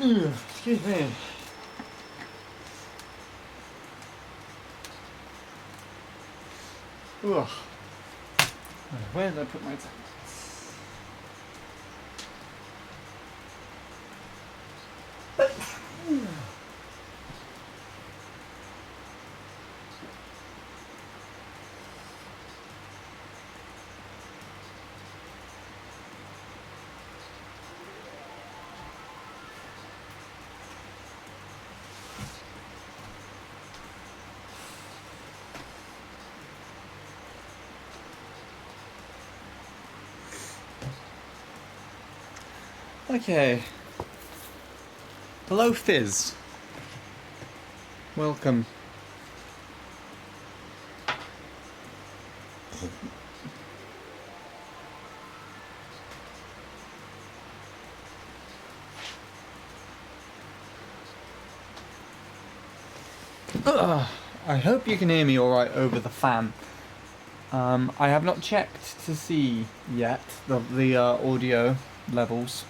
Excuse me. Ugh. Where did I put my tablets? Okay. Hello, Fizz. Welcome. I hope you can hear me alright over the fan. I have not checked to see yet the audio levels.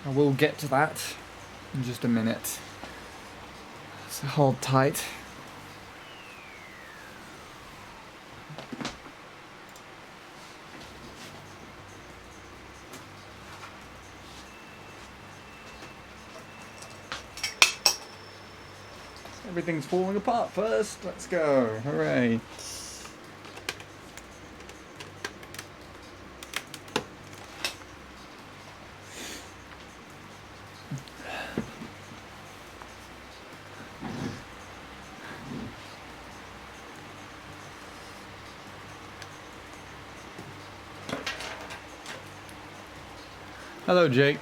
I will get to that in just a minute. So hold tight. Everything's falling apart first. Let's go. Hooray. Hello, Jake.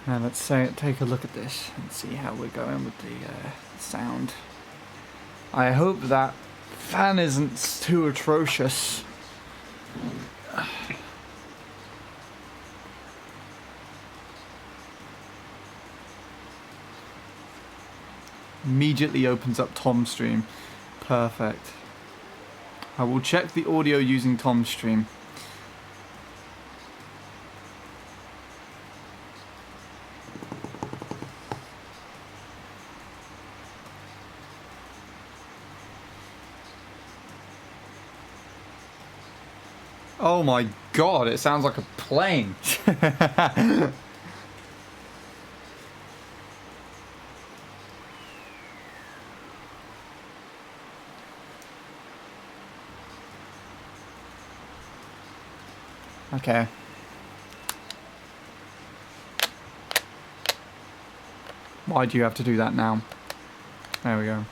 Now let's take a look at this and see how we're going with the sound. I hope that fan isn't too atrocious. Immediately opens up Tom's stream. Perfect. I will check the audio using Tom's stream. Oh my god, it sounds like a plane. Okay. Why do you have to do that now? There we go.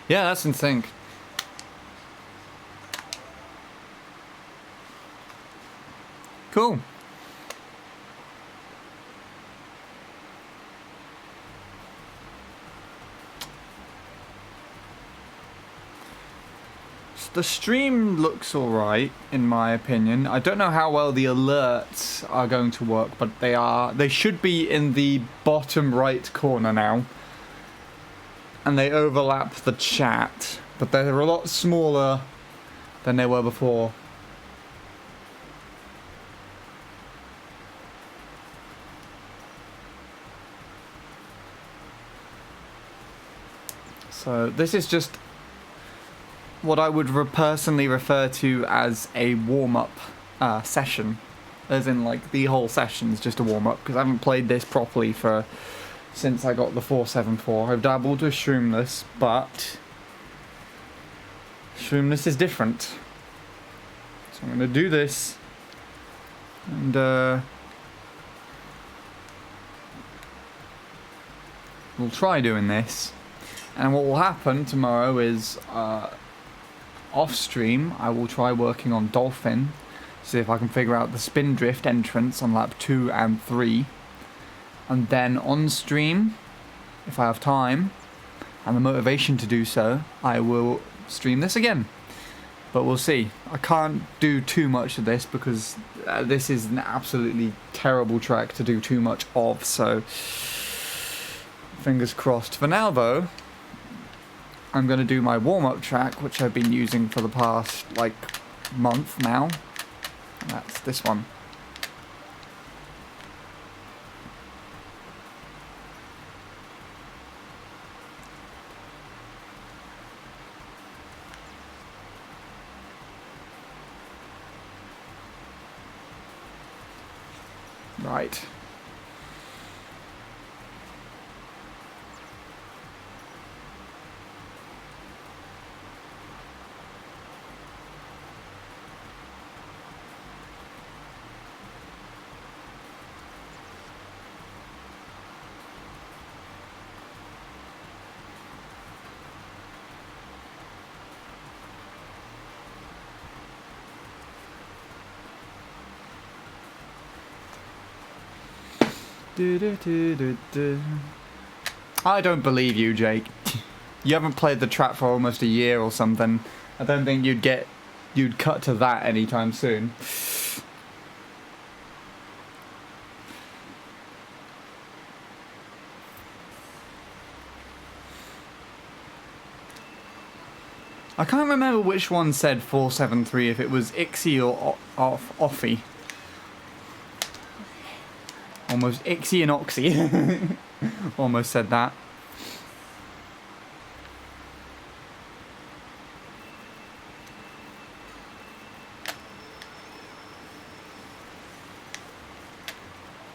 Yeah, that's in sync. Cool. The stream looks alright, in my opinion. I don't know how well the alerts are going to work, but they should be in the bottom right corner now. And they overlap the chat, but they're a lot smaller than they were before. So this is just what I would personally refer to as a warm-up session. As in, like, the whole session's just a warm-up, because I haven't played this properly since I got the 474. I've dabbled with Shroomless, but Shroomless is different. So I'm going to do this, and we'll try doing this. And what will happen tomorrow is, off stream, I will try working on Dolphin, see if I can figure out the spin drift entrance on lap 2 and 3. And then on stream, if I have time and the motivation to do so, I will stream this again. But we'll see. I can't do too much of this because this is an absolutely terrible track to do too much of, so fingers crossed. For now though, I'm going to do my warm-up track, which I've been using for the past, like, month now. That's this one. Right. I don't believe you, Jake. You haven't played the track for almost a year or something. I don't think you'd cut to that anytime soon. I can't remember which one said 473, if it was Ixie or Offie. Almost Ixie and Oxy. Almost said that.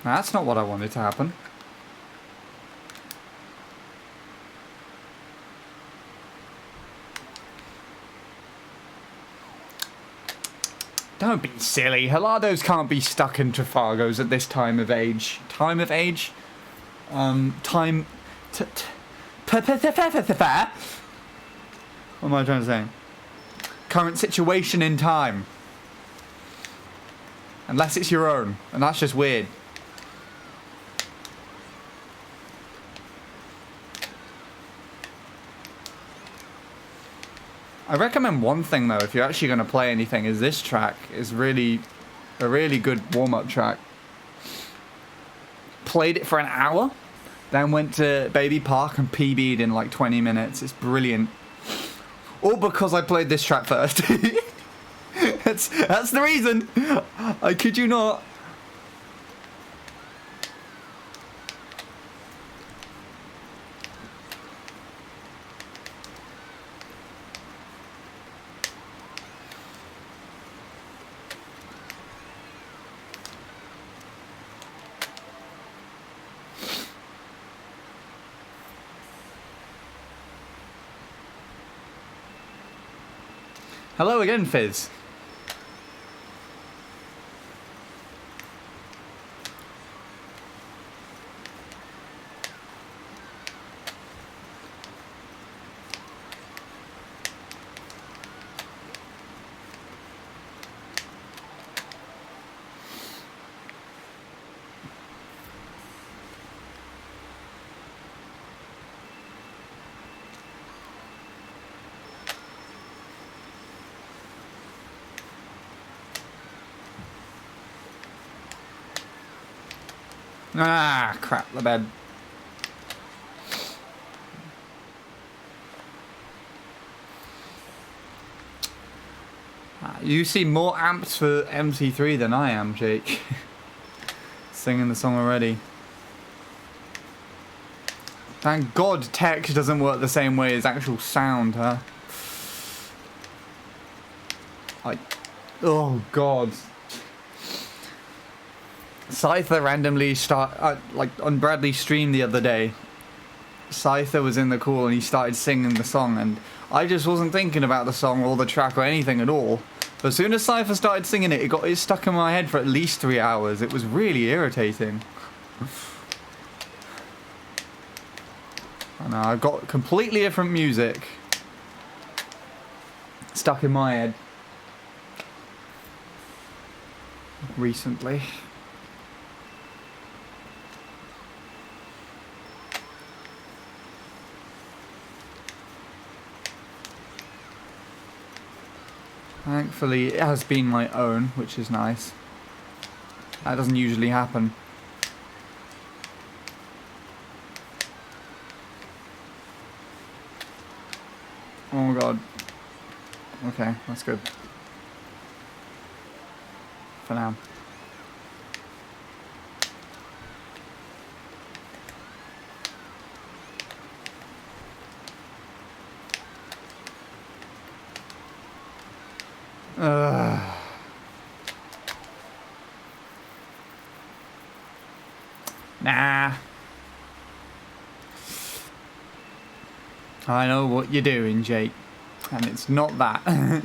That's not what I wanted to happen. Don't be silly. Helados can't be stuck in Trafalgos at this time of age. Time of age? Time... What am I trying to say? Current situation in time. Unless it's your own. And that's just weird. I recommend one thing though, if you're actually going to play anything, is this track is really a really good warm-up track. Played it for an hour, then went to Baby Park and PB'd in like 20 minutes. It's brilliant. All because I played this track first. That's the reason. I kid you not. Hello again, Fizz. Ah, crap, the bed. You see more amps for MC3 than I am, Jake. Singing the song already. Thank God tech doesn't work the same way as actual sound, huh? Oh God. Scyther randomly like on Bradley's stream the other day. Scyther was in the call and he started singing the song, and I just wasn't thinking about the song or the track or anything at all. But as soon as Scyther started singing it, it stuck in my head for at least 3 hours. It was really irritating. I know, I've got completely different music stuck in my head recently. Thankfully, it has been my own, which is nice. That doesn't usually happen. Oh my God. Okay, that's good. for now. Nah. I know what you're doing, Jake. And it's not that. I'll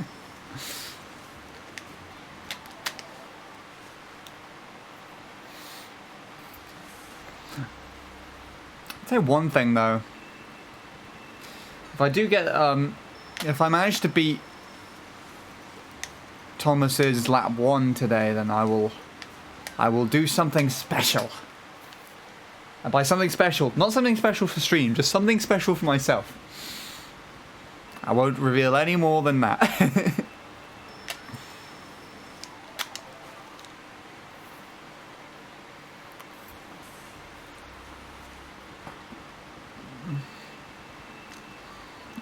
say one thing though. If I do get, if I manage to beat Thomas's lap 1 today, then I will do something special. And by something special, not something special for stream, just something special for myself. I won't reveal any more than that.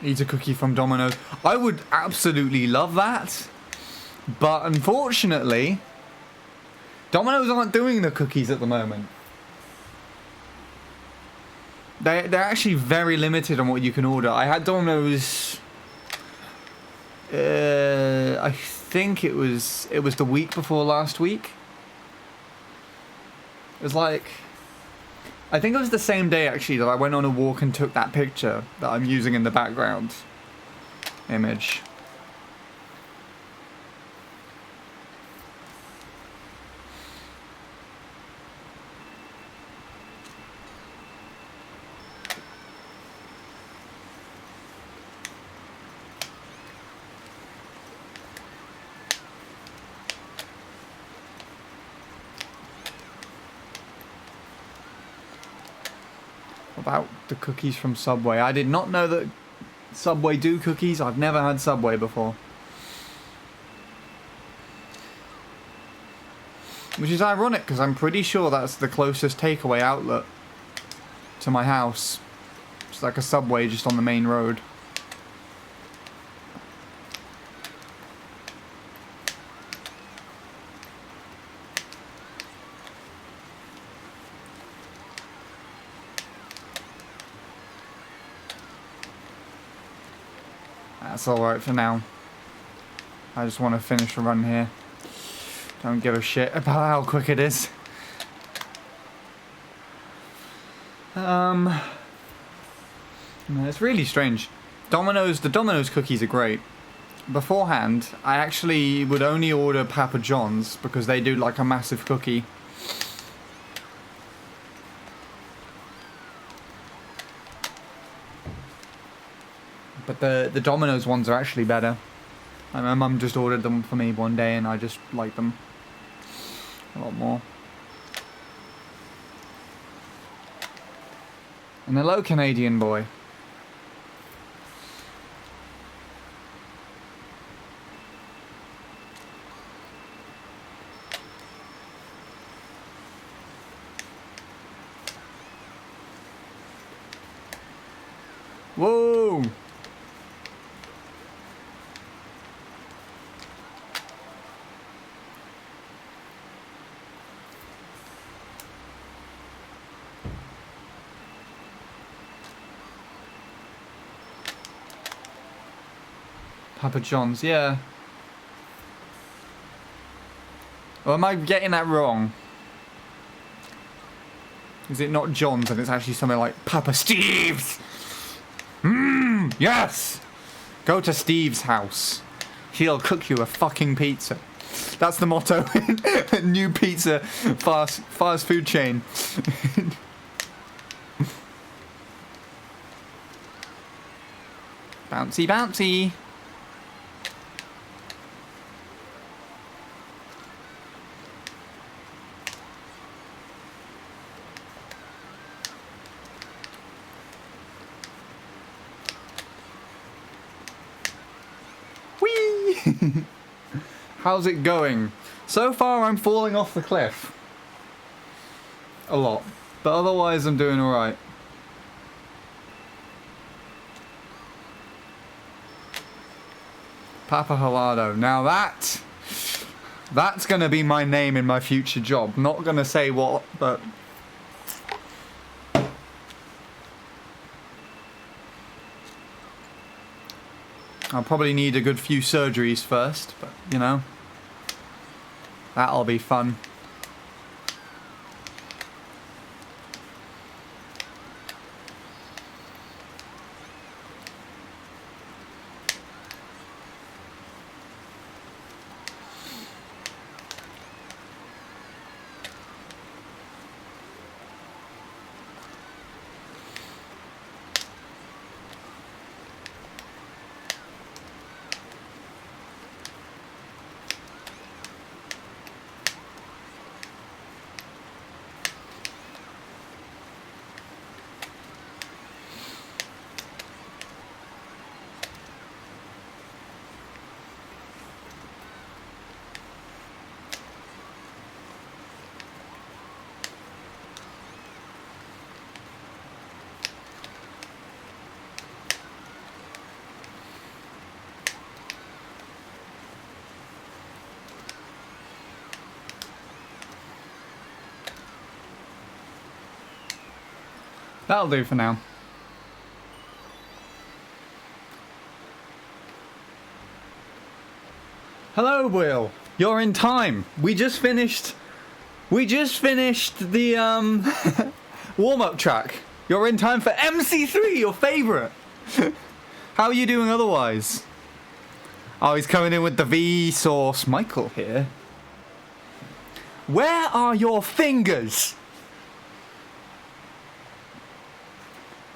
Eat a cookie from Domino's. I would absolutely love that. But unfortunately, Domino's aren't doing the cookies at the moment. They're actually very limited on what you can order. I had Domino's. I think it was the week before last week. It was like, I think it was the same day actually that I went on a walk and took that picture that I'm using in the background image. About the cookies from Subway. I did not know that Subway do cookies. I've never had Subway before. Which is ironic because I'm pretty sure that's the closest takeaway outlet to my house. It's like a Subway just on the main road. That's alright for now. I just want to finish the run here. Don't give a shit about how quick it is. It's really strange. The Domino's cookies are great. Beforehand, I actually would only order Papa John's because they do like a massive cookie. But the Domino's ones are actually better. My mum just ordered them for me one day and I just like them a lot more. And hello, Canadian boy. Whoa! Papa John's, yeah. Or am I getting that wrong? Is it not John's and it's actually something like Papa Steve's? Yes! Go to Steve's house. He'll cook you a fucking pizza. That's the motto. New pizza fast food chain. Bouncy, bouncy. How's it going? So far I'm falling off the cliff. A lot. But otherwise I'm doing alright. Papa Halado. Now that That's going to be my name in my future job. Not going to say what, but... I'll probably need a good few surgeries first, but, you know, that'll be fun. That'll do for now. Hello, Will. You're in time. We just finished the warm-up track. You're in time for MC3, your favourite. How are you doing otherwise? Oh, he's coming in with the V-Sauce. Michael here. Where are your fingers?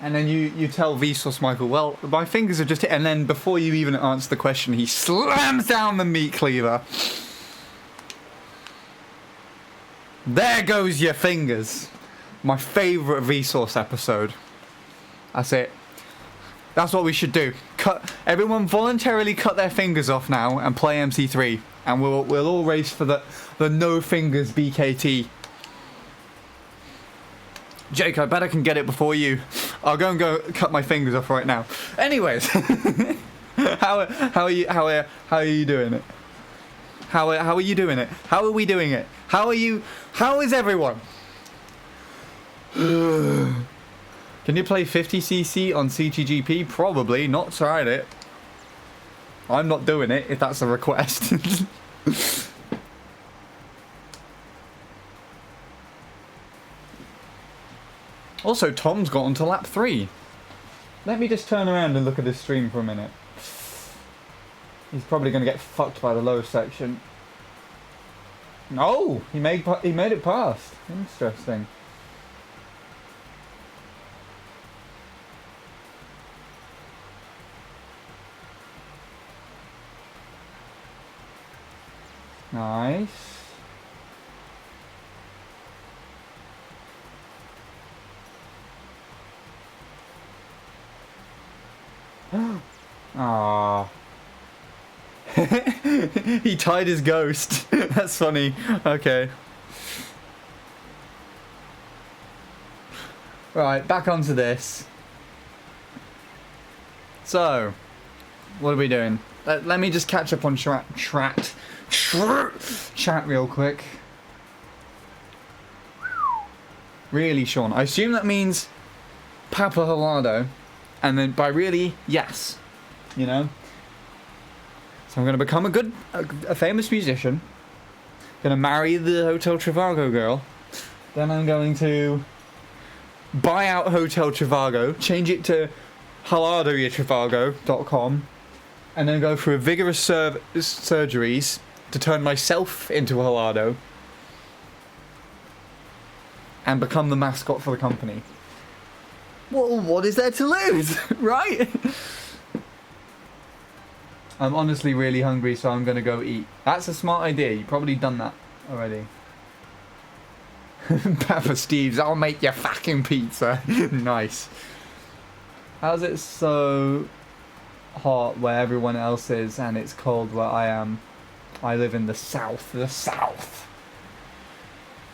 And then you tell Vsauce Michael, well, my fingers are just hit. And then before you even answer the question, he slams down the meat cleaver. There goes your fingers. My favourite Vsauce episode. That's it. That's what we should do. Everyone voluntarily cut their fingers off now and play MC3. And we'll all race for the no fingers BKT. Jake, I bet I can get it before you. I'll go cut my fingers off right now. Anyways, how are you doing it? How are you doing it? How are we doing it? How is everyone? Can you play 50cc on CTGP? Probably. Not tried it. I'm not doing it if that's a request. Also, Tom's got onto lap 3. Let me just turn around and look at this stream for a minute. He's probably going to get fucked by the lower section. No, he made it past. Interesting. Nice. Ah. He tied his ghost. That's funny. Okay. Right, back onto this. So, what are we doing? Let me just catch up on chat real quick. Really, Sean? I assume that means Papa Helado. And then by really, yes. You know? So I'm going to become a famous musician. Going to marry the Hotel Trivago girl. Then I'm going to buy out Hotel Trivago, change it to haladoyatrivago.com, and then go through vigorous surgeries to turn myself into a halado and become the mascot for the company. Well, what is there to lose, right? I'm honestly really hungry, so I'm going to go eat. That's a smart idea. You've probably done that already. Papa Steve's, I'll make you fucking pizza. Nice. How's it so hot where everyone else is and it's cold where I am? I live in the south. The south.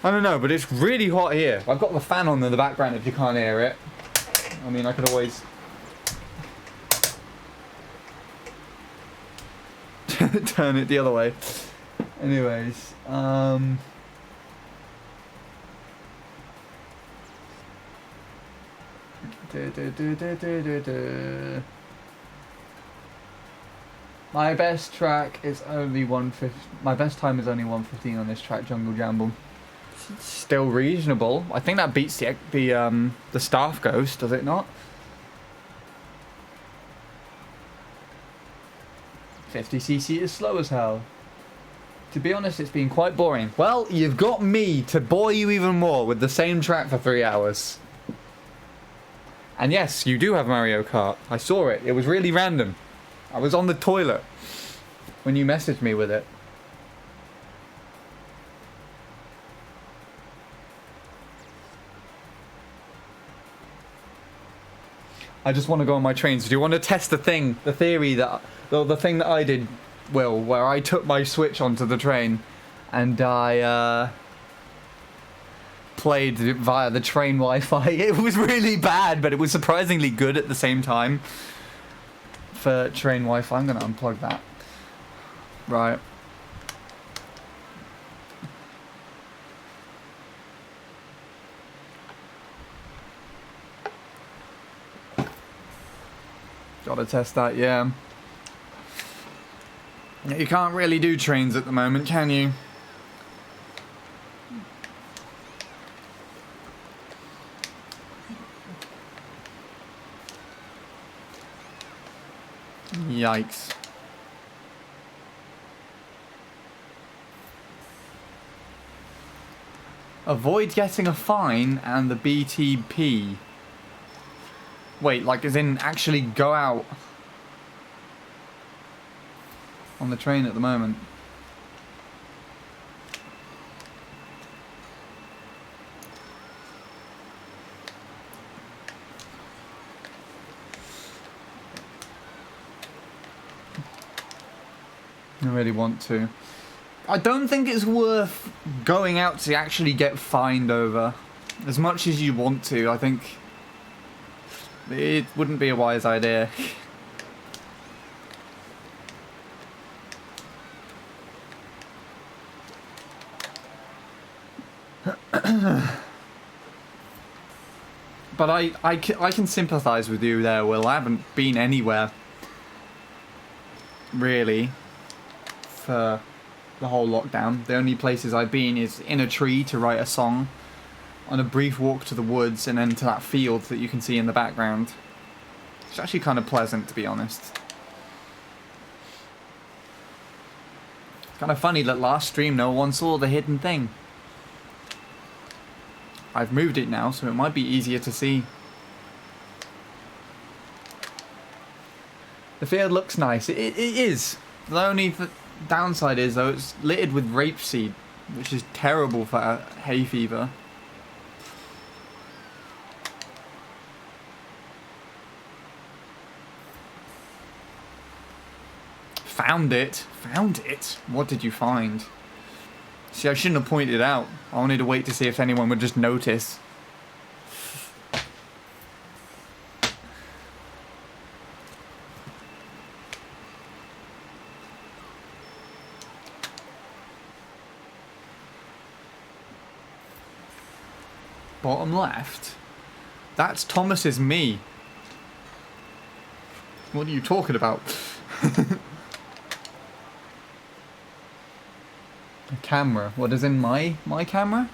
I don't know, but it's really hot here. I've got the fan on in the background if you can't hear it. I mean, I could always turn it the other way. Anyways, my best track is only 1:50. My best time is only 1:15 on this track, Jungle Jamble. It's still reasonable. I think that beats the Staff Ghost, does it not? 50cc is slow as hell. To be honest, it's been quite boring. Well, you've got me to bore you even more with the same track for 3 hours. And yes, you do have Mario Kart. I saw it. It was really random. I was on the toilet when you messaged me with it. I just want to go on my trains. Do you want to test the thing, the theory that, the thing that I did, Will, where I took my Switch onto the train and I played via the train Wi-Fi. It was really bad, but it was surprisingly good at the same time for train Wi-Fi. I'm going to unplug that. Right. Gotta test that, yeah. You can't really do trains at the moment, can you? Yikes. Avoid getting a fine and the BTP. Wait, like as in actually go out on the train at the moment. I really want to. I don't think it's worth going out to actually get fined over. As much as you want to, I think it wouldn't be a wise idea. But I can sympathise with you there, Will. I haven't been anywhere, really, for the whole lockdown. The only places I've been is in a tree to write a song, on a brief walk to the woods, and then to that field that you can see in the background. It's actually kind of pleasant, to be honest. It's kind of funny that last stream no one saw the hidden thing. I've moved it now, so it might be easier to see. The field looks nice. It is. The only downside is, though, it's littered with rapeseed, which is terrible for hay fever. Found it. Found it? What did you find? See, I shouldn't have pointed it out. I wanted to wait to see if anyone would just notice. Bottom left? That's Thomas's me. What are you talking about? A camera. What is in my camera?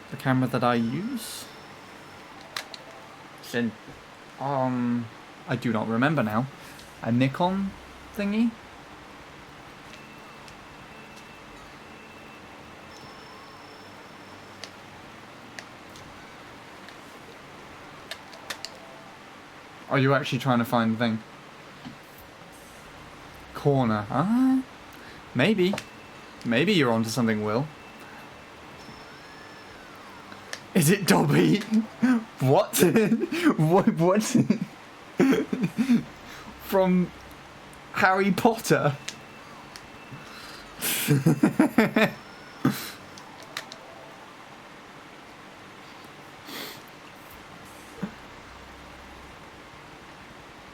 The camera that I use? It's in, I do not remember now. A Nikon thingy? Are you actually trying to find the thing? Corner. Ah, maybe. Maybe you're onto something, Will. Is it Dobby? What? What? From Harry Potter?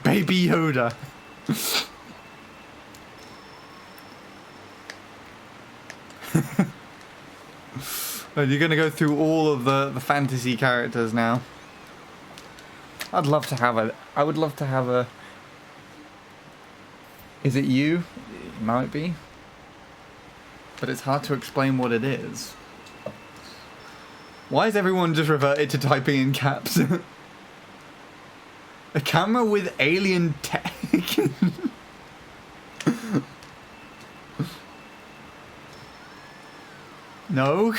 Baby Yoda. You're gonna go through all of the fantasy characters now. I would love to have a... Is it you? It might be. But it's hard to explain what it is. Why has everyone just reverted to typing in caps? A camera with alien tech. No?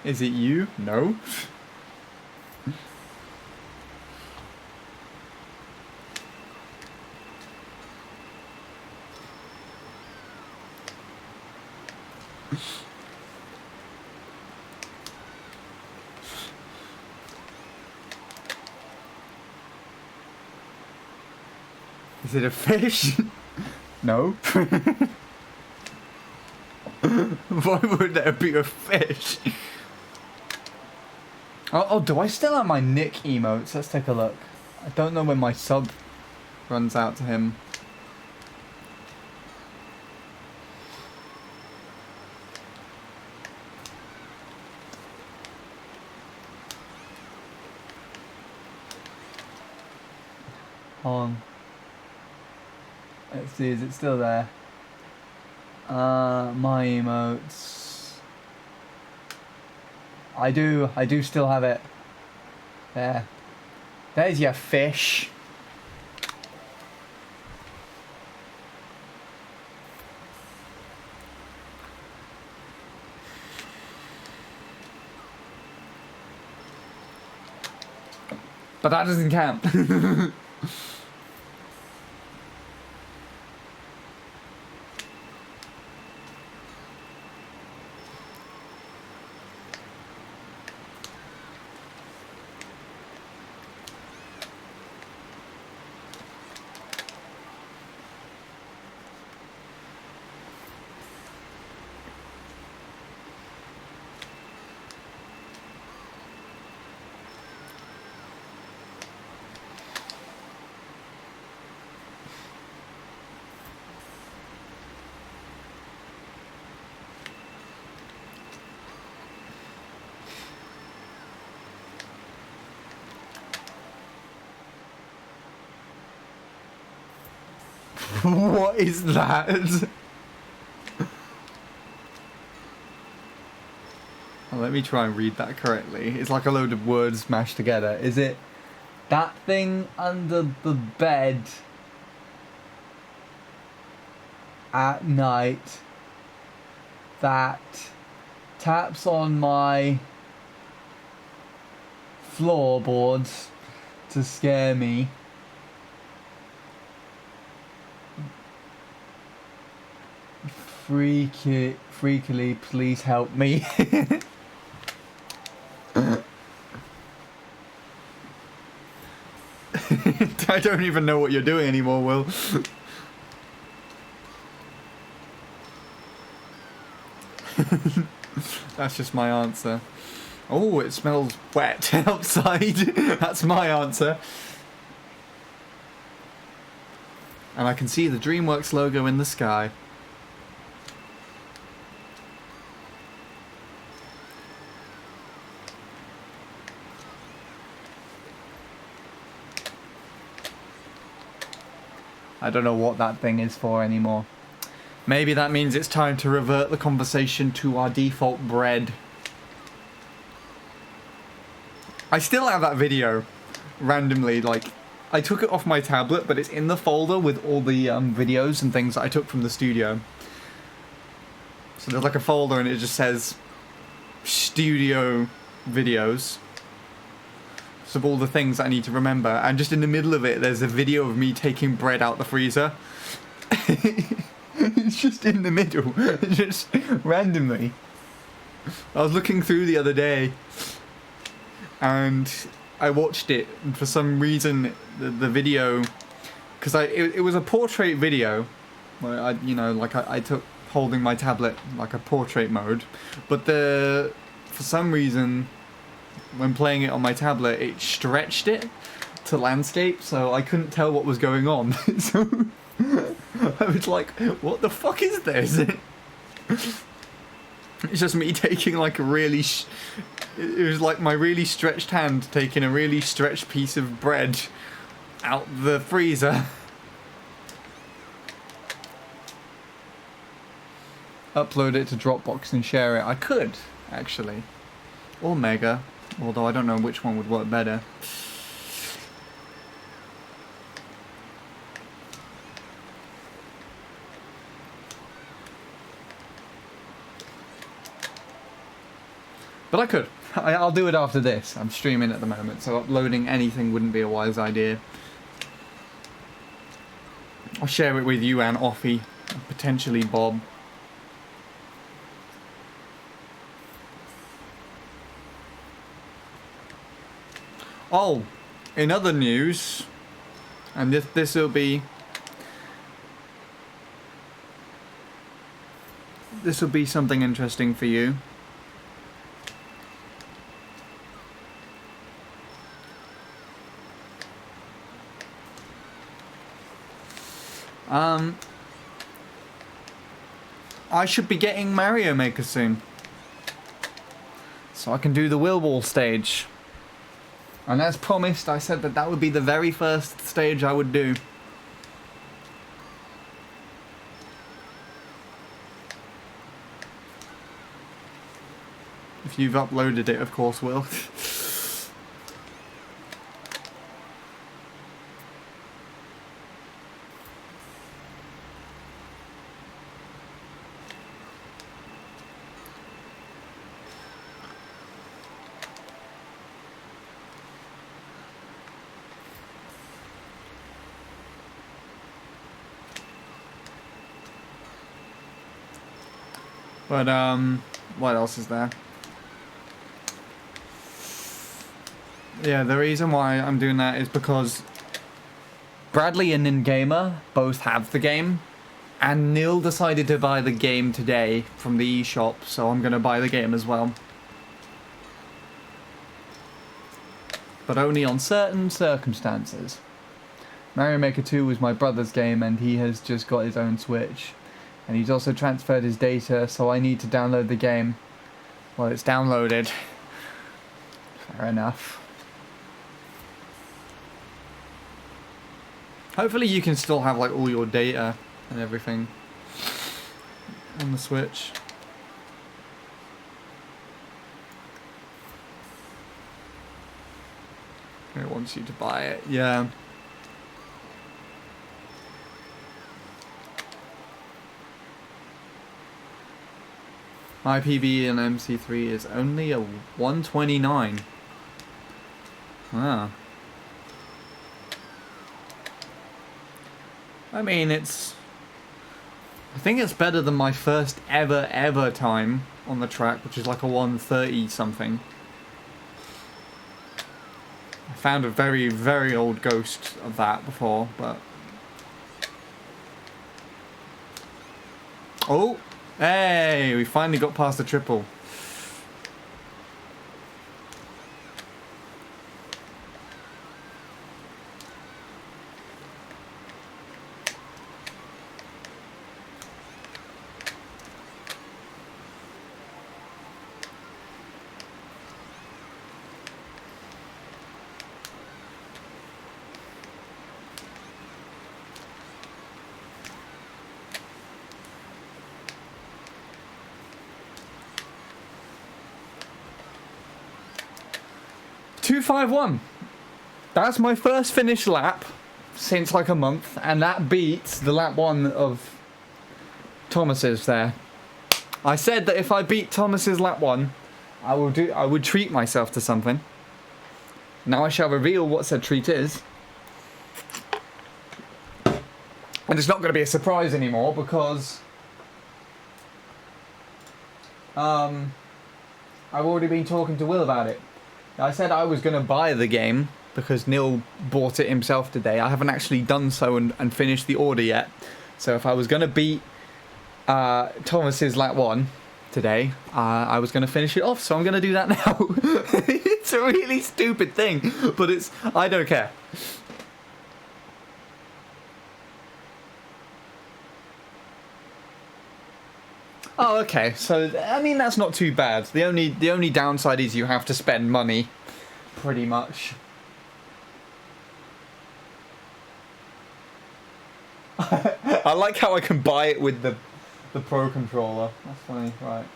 Is it you? No? Is it a fish? No. Why would there be a fish? Oh, do I still have my Nick emotes? Let's take a look. I don't know when my sub runs out to him. Hold on. Let's see, is it still there? My emotes. I do still have it. There. There's your fish. But that doesn't count. What is that? Oh, let me try and read that correctly. It's like a load of words mashed together. Is it that thing under the bed at night that taps on my floorboards to scare me? Freakily, please help me. I don't even know what you're doing anymore, Will. That's just my answer. Oh, it smells wet outside. That's my answer. And I can see the DreamWorks logo in the sky. I don't know what that thing is for anymore. Maybe that means it's time to revert the conversation to our default bread. I still have that video randomly, like, I took it off my tablet, but it's in the folder with all the videos and things that I took from the studio. So there's like a folder and it just says studio videos. Of all the things that I need to remember, and just in the middle of it there's a video of me taking bread out the freezer. It's just in the middle, just randomly. I was looking through the other day and I watched it, and for some reason the video, because it was a portrait video where I took holding my tablet like a portrait mode, but for some reason when playing it on my tablet, it stretched it to landscape, so I couldn't tell what was going on. So I was like, what the fuck is this? It's just me taking like a really... it was like my really stretched hand taking a really stretched piece of bread out the freezer. Upload it to Dropbox and share it. I could, actually. Or Mega. Although I don't know which one would work better. But I could. I'll do it after this. I'm streaming at the moment, so uploading anything wouldn't be a wise idea. I'll share it with you and Offie, and potentially Bob. Oh, in other news, and this will be something interesting for you. I should be getting Mario Maker soon, so I can do the Willwall stage. And as promised, I said that that would be the very first stage I would do. If you've uploaded it, of course, Will. But, what else is there? Yeah, the reason why I'm doing that is because Bradley and Ningamer both have the game, and Neil decided to buy the game today from the eShop, so I'm gonna buy the game as well. But only on certain circumstances. Mario Maker 2 was my brother's game, and he has just got his own Switch. And he's also transferred his data, so I need to download the game. Well, it's downloaded. Fair enough. Hopefully you can still have like all your data and everything on the Switch. It wants you to buy it, yeah. My PB in MC3 is only a 129. Ah. I mean, I think it's better than my first ever time on the track, which is like a 130 something. I found a very old ghost of that before, but... Oh! Hey, we finally got past the triple. .251. That's my first finished lap since like a month, and that beats the lap 1 of Thomas's there. I said that if I beat Thomas's lap 1, I would treat myself to something. Now I shall reveal what said treat is. And it's not going to be a surprise anymore because I've already been talking to Will about it. I said I was going to buy the game because Neil bought it himself today. I haven't actually done so and finished the order yet. So if I was going to beat Thomas's lap 1 today, I was going to finish it off. So I'm going to do that now. It's a really stupid thing, but I don't care. Oh, okay. So I mean, that's not too bad. The only downside is you have to spend money, pretty much. I like how I can buy it with the Pro controller. That's funny, right?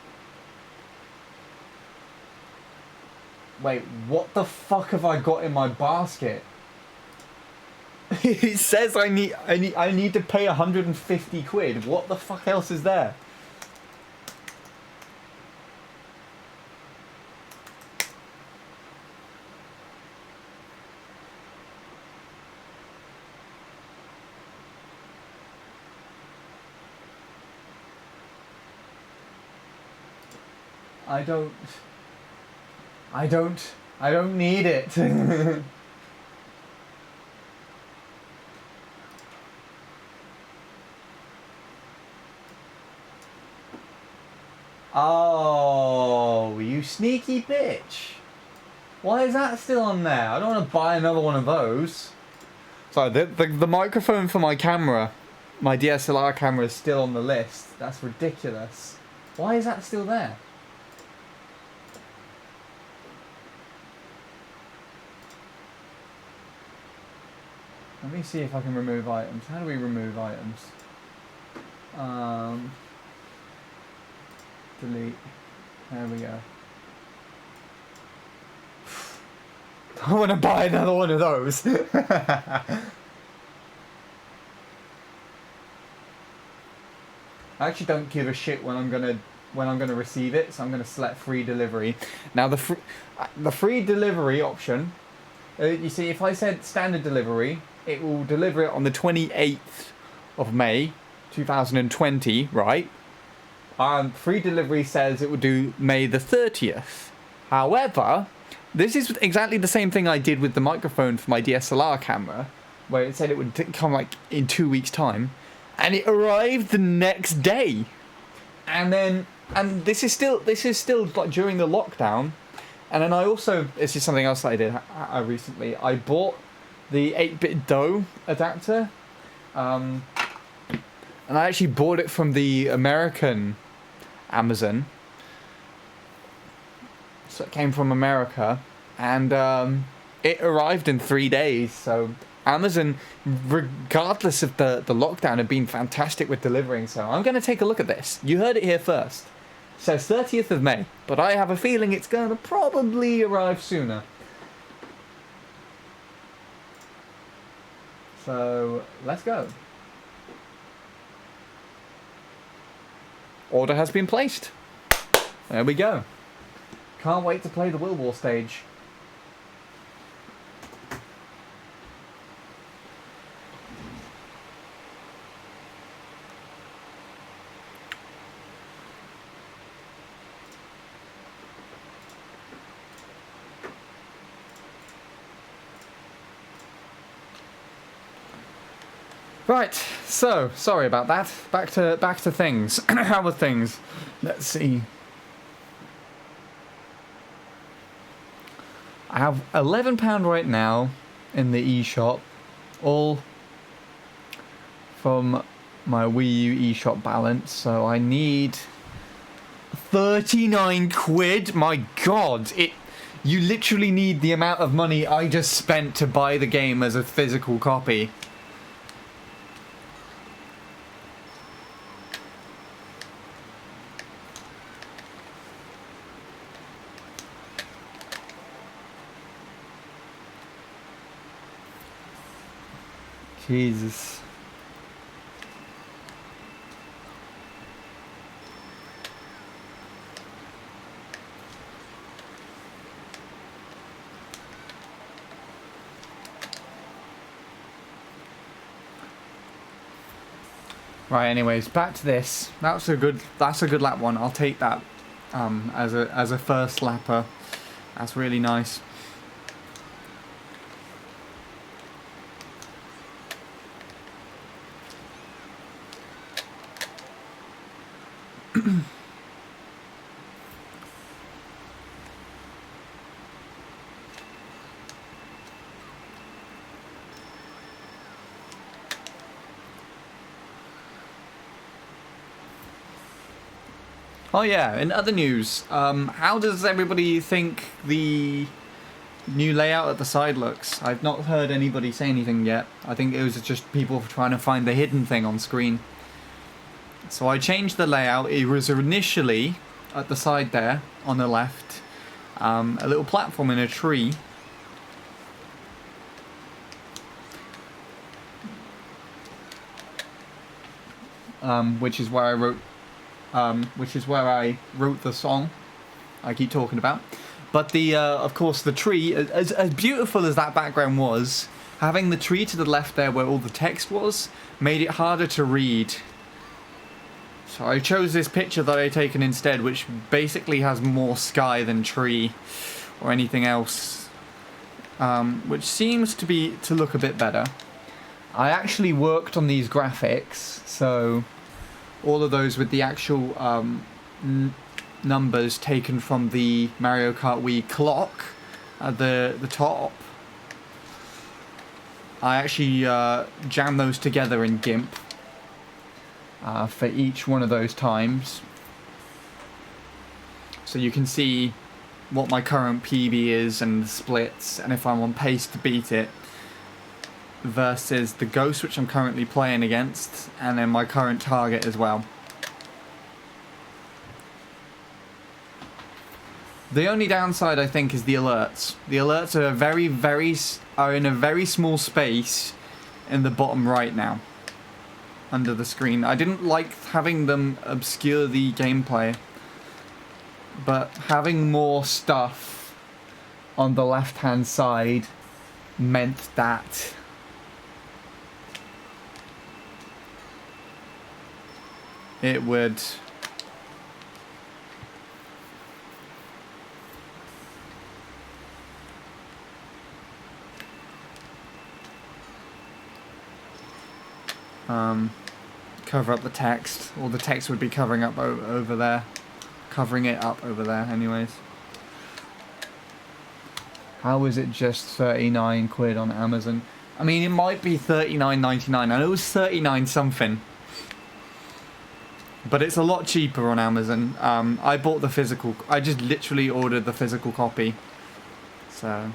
Wait, what the fuck have I got in my basket? It says I need to pay 150 quid. What the fuck else is there? I don't need it. Oh, you sneaky bitch. Why is that still on there? I don't want to buy another one of those. Sorry, the microphone for my camera, my DSLR camera, is still on the list. That's ridiculous. Why is that still there? Let me see if I can remove items. How do we remove items? Delete. There we go. I want to buy another one of those. I actually don't give a shit when I'm gonna receive it, so I'm gonna select free delivery. Now the free delivery option. You see, if I said standard delivery, it will deliver it on the 28th of May, 2020, right? Free delivery says it will do May the 30th. However, this is exactly the same thing I did with the microphone for my DSLR camera, where it said it would come like in 2 weeks' time, and it arrived the next day. And this is still like during the lockdown. And then I also, this is something else that I did recently. I bought the 8-bit DOE adapter, and I actually bought it from the American Amazon. So it came from America, and it arrived in 3 days. So Amazon, regardless of the lockdown, have been fantastic with delivering. So I'm going to take a look at this. You heard it here first. It says 30th of May, but I have a feeling it's going to probably arrive sooner. So let's go. Order has been placed. There we go. Can't wait to play the Will War stage. Right, so sorry about that. Back to things. How were things? Let's see. I have £11 right now in the eShop, all from my Wii U eShop balance. So I need 39 quid. My God, you literally need the amount of money I just spent to buy the game as a physical copy. Jesus. Right, anyways, back to this. That's a good lap one. I'll take that as a first lapper. That's really nice. Oh yeah, in other news, how does everybody think the new layout at the side looks? I've not heard anybody say anything yet. I think it was just people trying to find the hidden thing on screen. So I changed the layout. It was initially at the side there, on the left, a little platform in a tree. Which is where I wrote the song I keep talking about. But the of course the tree, as beautiful as that background was, having the tree to the left there where all the text was made it harder to read. So I chose this picture that I taken instead, which basically has more sky than tree or anything else, which seems to look a bit better. I actually worked on these graphics, so all of those with the actual numbers taken from the Mario Kart Wii clock at the top. I actually jammed those together in GIMP for each one of those times. So you can see what my current PB is and the splits, and if I'm on pace to beat it, versus the Ghost, which I'm currently playing against, and then my current target as well. The only downside, I think, is the alerts. The alerts are in a very small space in the bottom right now, under the screen. I didn't like having them obscure the gameplay, but having more stuff on the left-hand side meant that it would cover up the text, or the text would be covering up over there, covering it up over there anyways. How is it just 39 quid on Amazon? I mean, it might be 39.99. I know it was 39 something. But it's a lot cheaper on Amazon. I bought the physical. I just literally ordered the physical copy. So.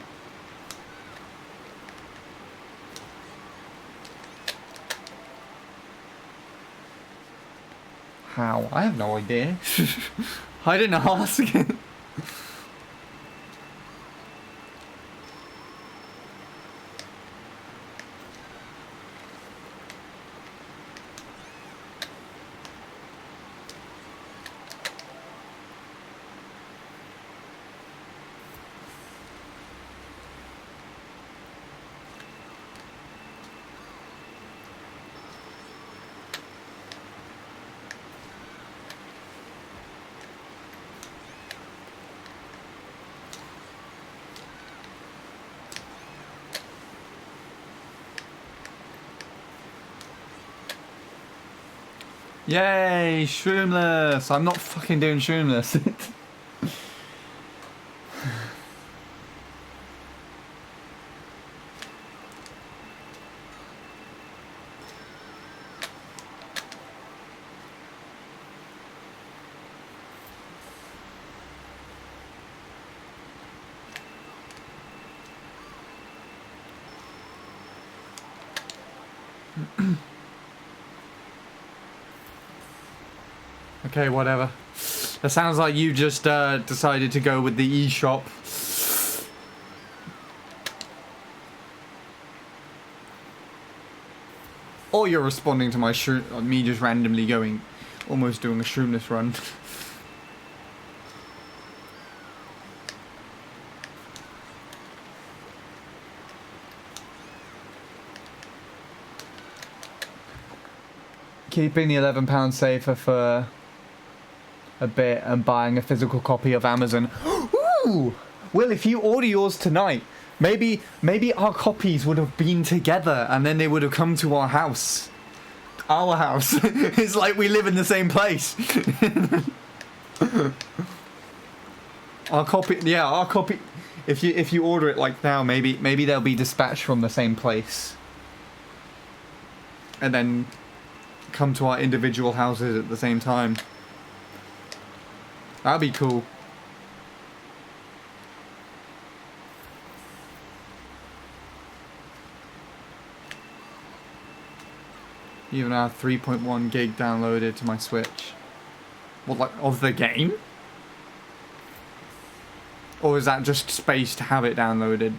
How? I have no idea. I didn't ask. Yay, shroomless! I'm not fucking doing shroomless. Okay, whatever. That sounds like you just decided to go with the eShop. Or you're responding to my me just randomly going, almost doing a shroomless run. Keeping the £11 safer for a bit and buying a physical copy of Amazon. Ooh! Well, if you order yours tonight, maybe our copies would have been together and then they would have come to our house. Our house. It's like we live in the same place. Our copy. If you order it like now, maybe they'll be dispatched from the same place. And then come to our individual houses at the same time. That'd be cool. Even have 3.1 gig downloaded to my Switch. What, like, of the game? Or is that just space to have it downloaded?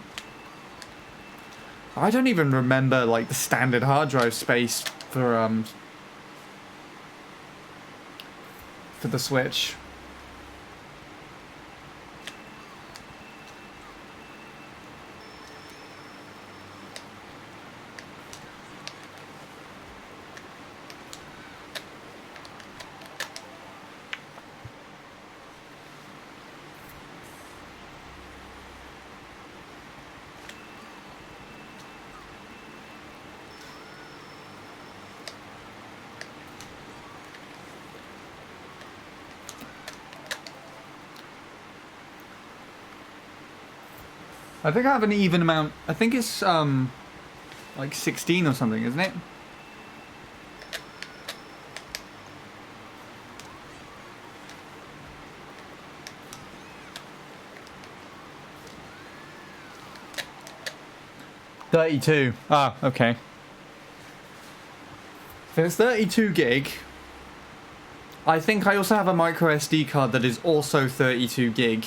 I don't even remember, like, the standard hard drive space for the Switch. I think I have an even amount. I think it's like 16 or something, isn't it? $32. Ah, okay. If it's 32 gig, I think I also have a micro SD card that is also 32 gig.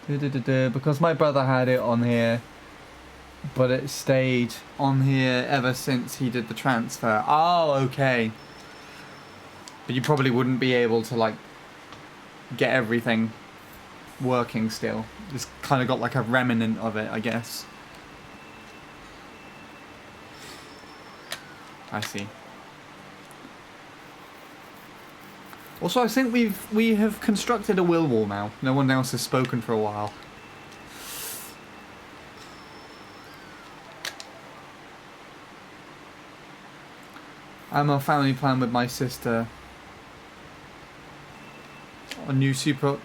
Because my brother had it on here, but it stayed on here ever since he did the transfer. Oh, okay. But you probably wouldn't be able to, like, get everything working still. It's kind of got like a remnant of it, I guess. I see. Also, I think we have constructed a will wall now. No one else has spoken for a while. I'm on family plan with my sister. A new Super...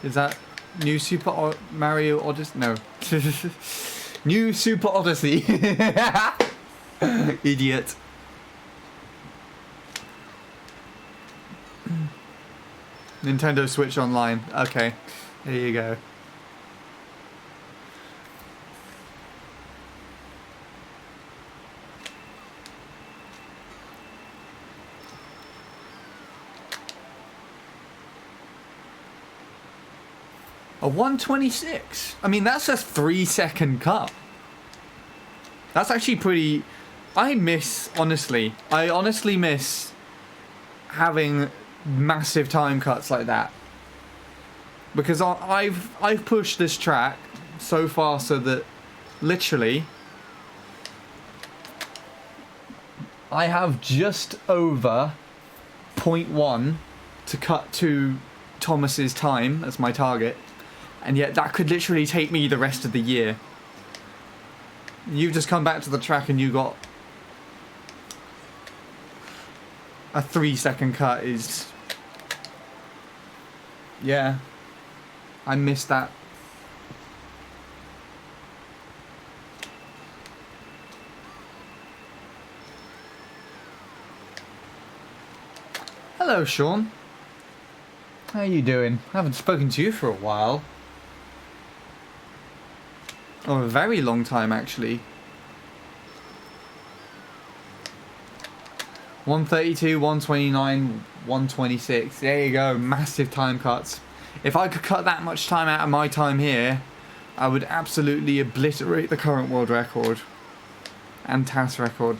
Is that new Super Mario Odyssey? No. New Super Odyssey. Idiot. Nintendo Switch Online. Okay, there you go. A 126. I mean, that's a 3-second cut. That's actually pretty... I honestly miss having massive time cuts like that, because I've pushed this track so far so that literally I have just over 0.1 to cut to Thomas's time as my target, and yet that could literally take me the rest of the year. You've just come back to the track and you got a 3-second cut. Is... yeah, I missed that. Hello, Sean. How you doing? I haven't spoken to you for a while. Oh, a very long time, actually. 132, 129, 126. There you go. Massive time cuts. If I could cut that much time out of my time here, I would absolutely obliterate the current world record and TAS record.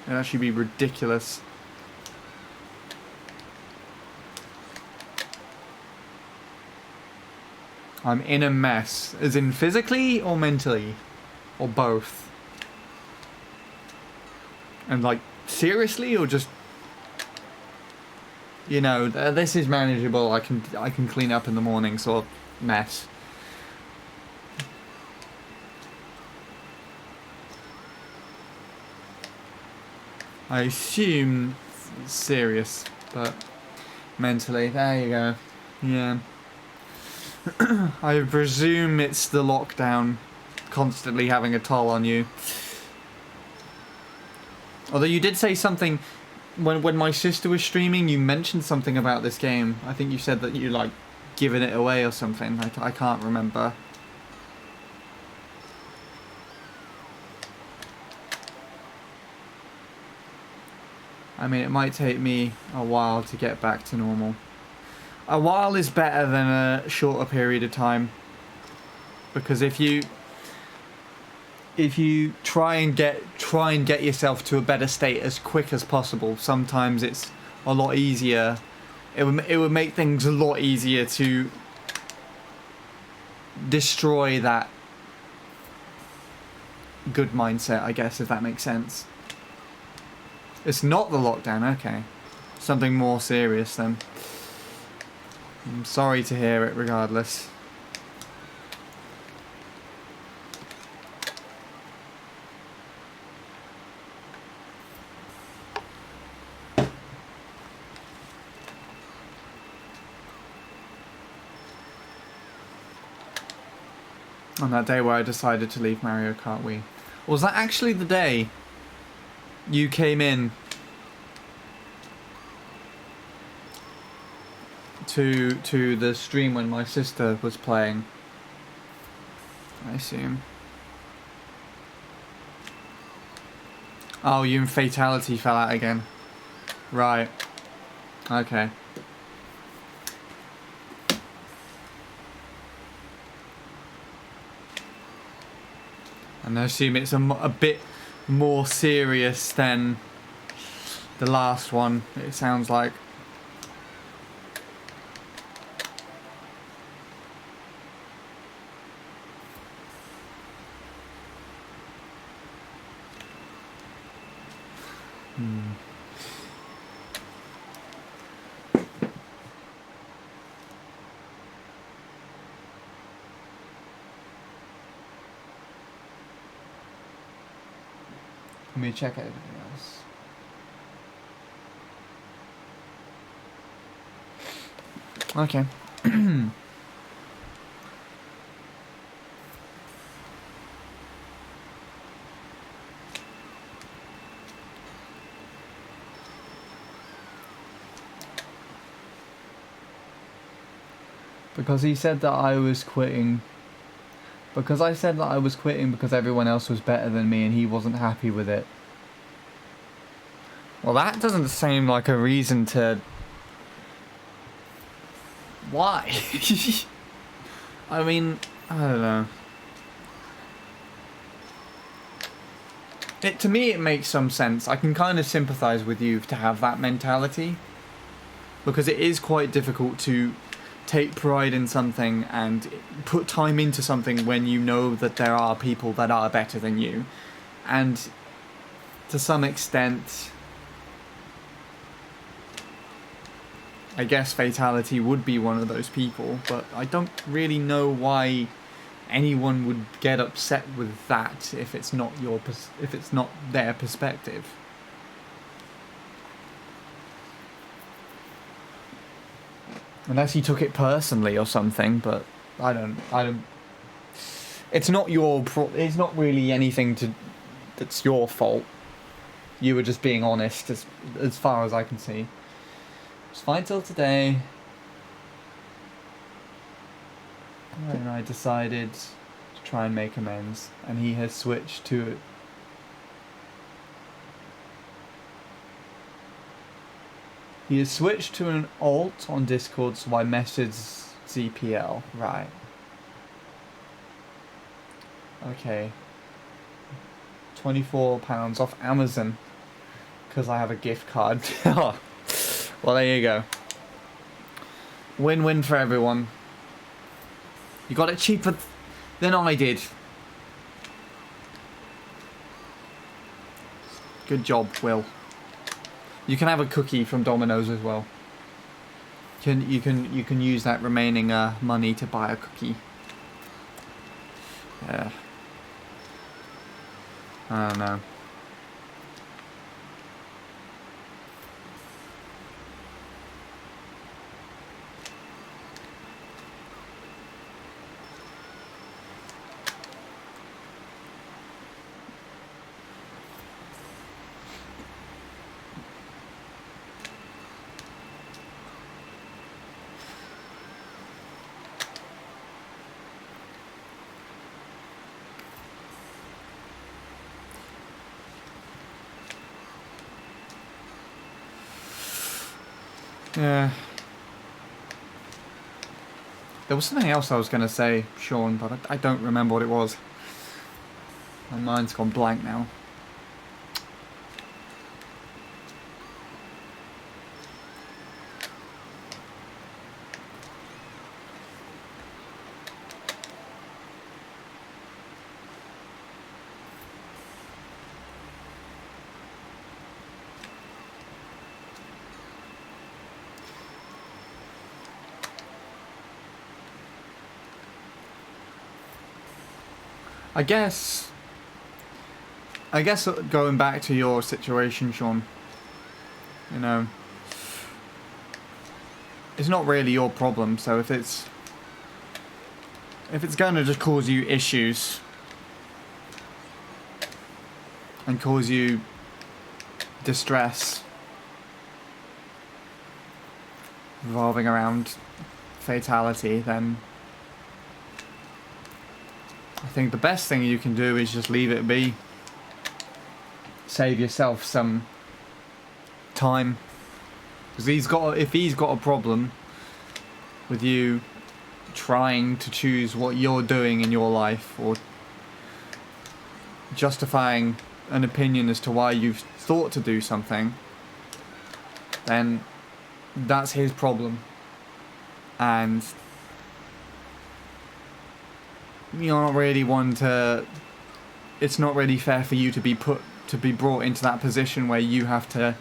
It'd actually be ridiculous. I'm in a mess. As in physically or mentally? Or both? And like, seriously, or just... you know, this is manageable, I can clean up in the morning sort of mess. I assume it's serious, but mentally, there you go. Yeah. I presume it's the lockdown constantly having a toll on you. Although you did say something when my sister was streaming, you mentioned something about this game. I think you said that you like given it away or something. I can't remember. I mean, it might take me a while to get back to normal. A while is better than a shorter period of time, because if you try and get yourself to a better state as quick as possible, sometimes it's a lot easier. It would make things a lot easier to destroy that good mindset, I guess, if that makes sense. It's not the lockdown, okay. Something more serious then. I'm sorry to hear it regardless. On that day where I decided to leave Mario Kart Wii. Was that actually the day you came in to the stream when my sister was playing? I assume. Oh, you and Fatality fell out again. Right. Okay. And I assume it's a bit more serious than the last one, it sounds like. Let me check everything else. Okay. Because he said that I was quitting. Because I said that I was quitting because everyone else was better than me and he wasn't happy with it. Well, that doesn't seem like a reason to... Why? I mean, I don't know. To me, it makes some sense. I can kind of sympathise with you to have that mentality. Because it is quite difficult to take pride in something and put time into something when you know that there are people that are better than you. And to some extent, I guess Fatality would be one of those people, but I don't really know why anyone would get upset with that if it's not their perspective. Unless he took it personally or something, but I don't. It's not it's not really anything that's your fault. You were just being honest, as far as I can see. It's fine till today. And I decided to try and make amends, and he has switched to it. He has switched to an alt on Discord, so I messaged ZPL. Right. Okay. £24 off Amazon. Because I have a gift card. Well, there you go. Win-win for everyone. You got it cheaper than I did. Good job, Will. You can have a cookie from Domino's as well. You can use that remaining money to buy a cookie. Yeah. I don't know. Yeah. There was something else I was going to say, Sean, but I don't remember what it was. My mind's gone blank now. I guess going back to your situation, Sean, you know, it's not really your problem. So if it's going to just cause you issues and cause you distress revolving around fatality, then I think the best thing you can do is just leave it be. Save yourself some time. Because if he's got a problem with you trying to choose what you're doing in your life, or justifying an opinion as to why you've thought to do something, then that's his problem. And you're not really one to... It's not really fair for you to be brought into that position where you have to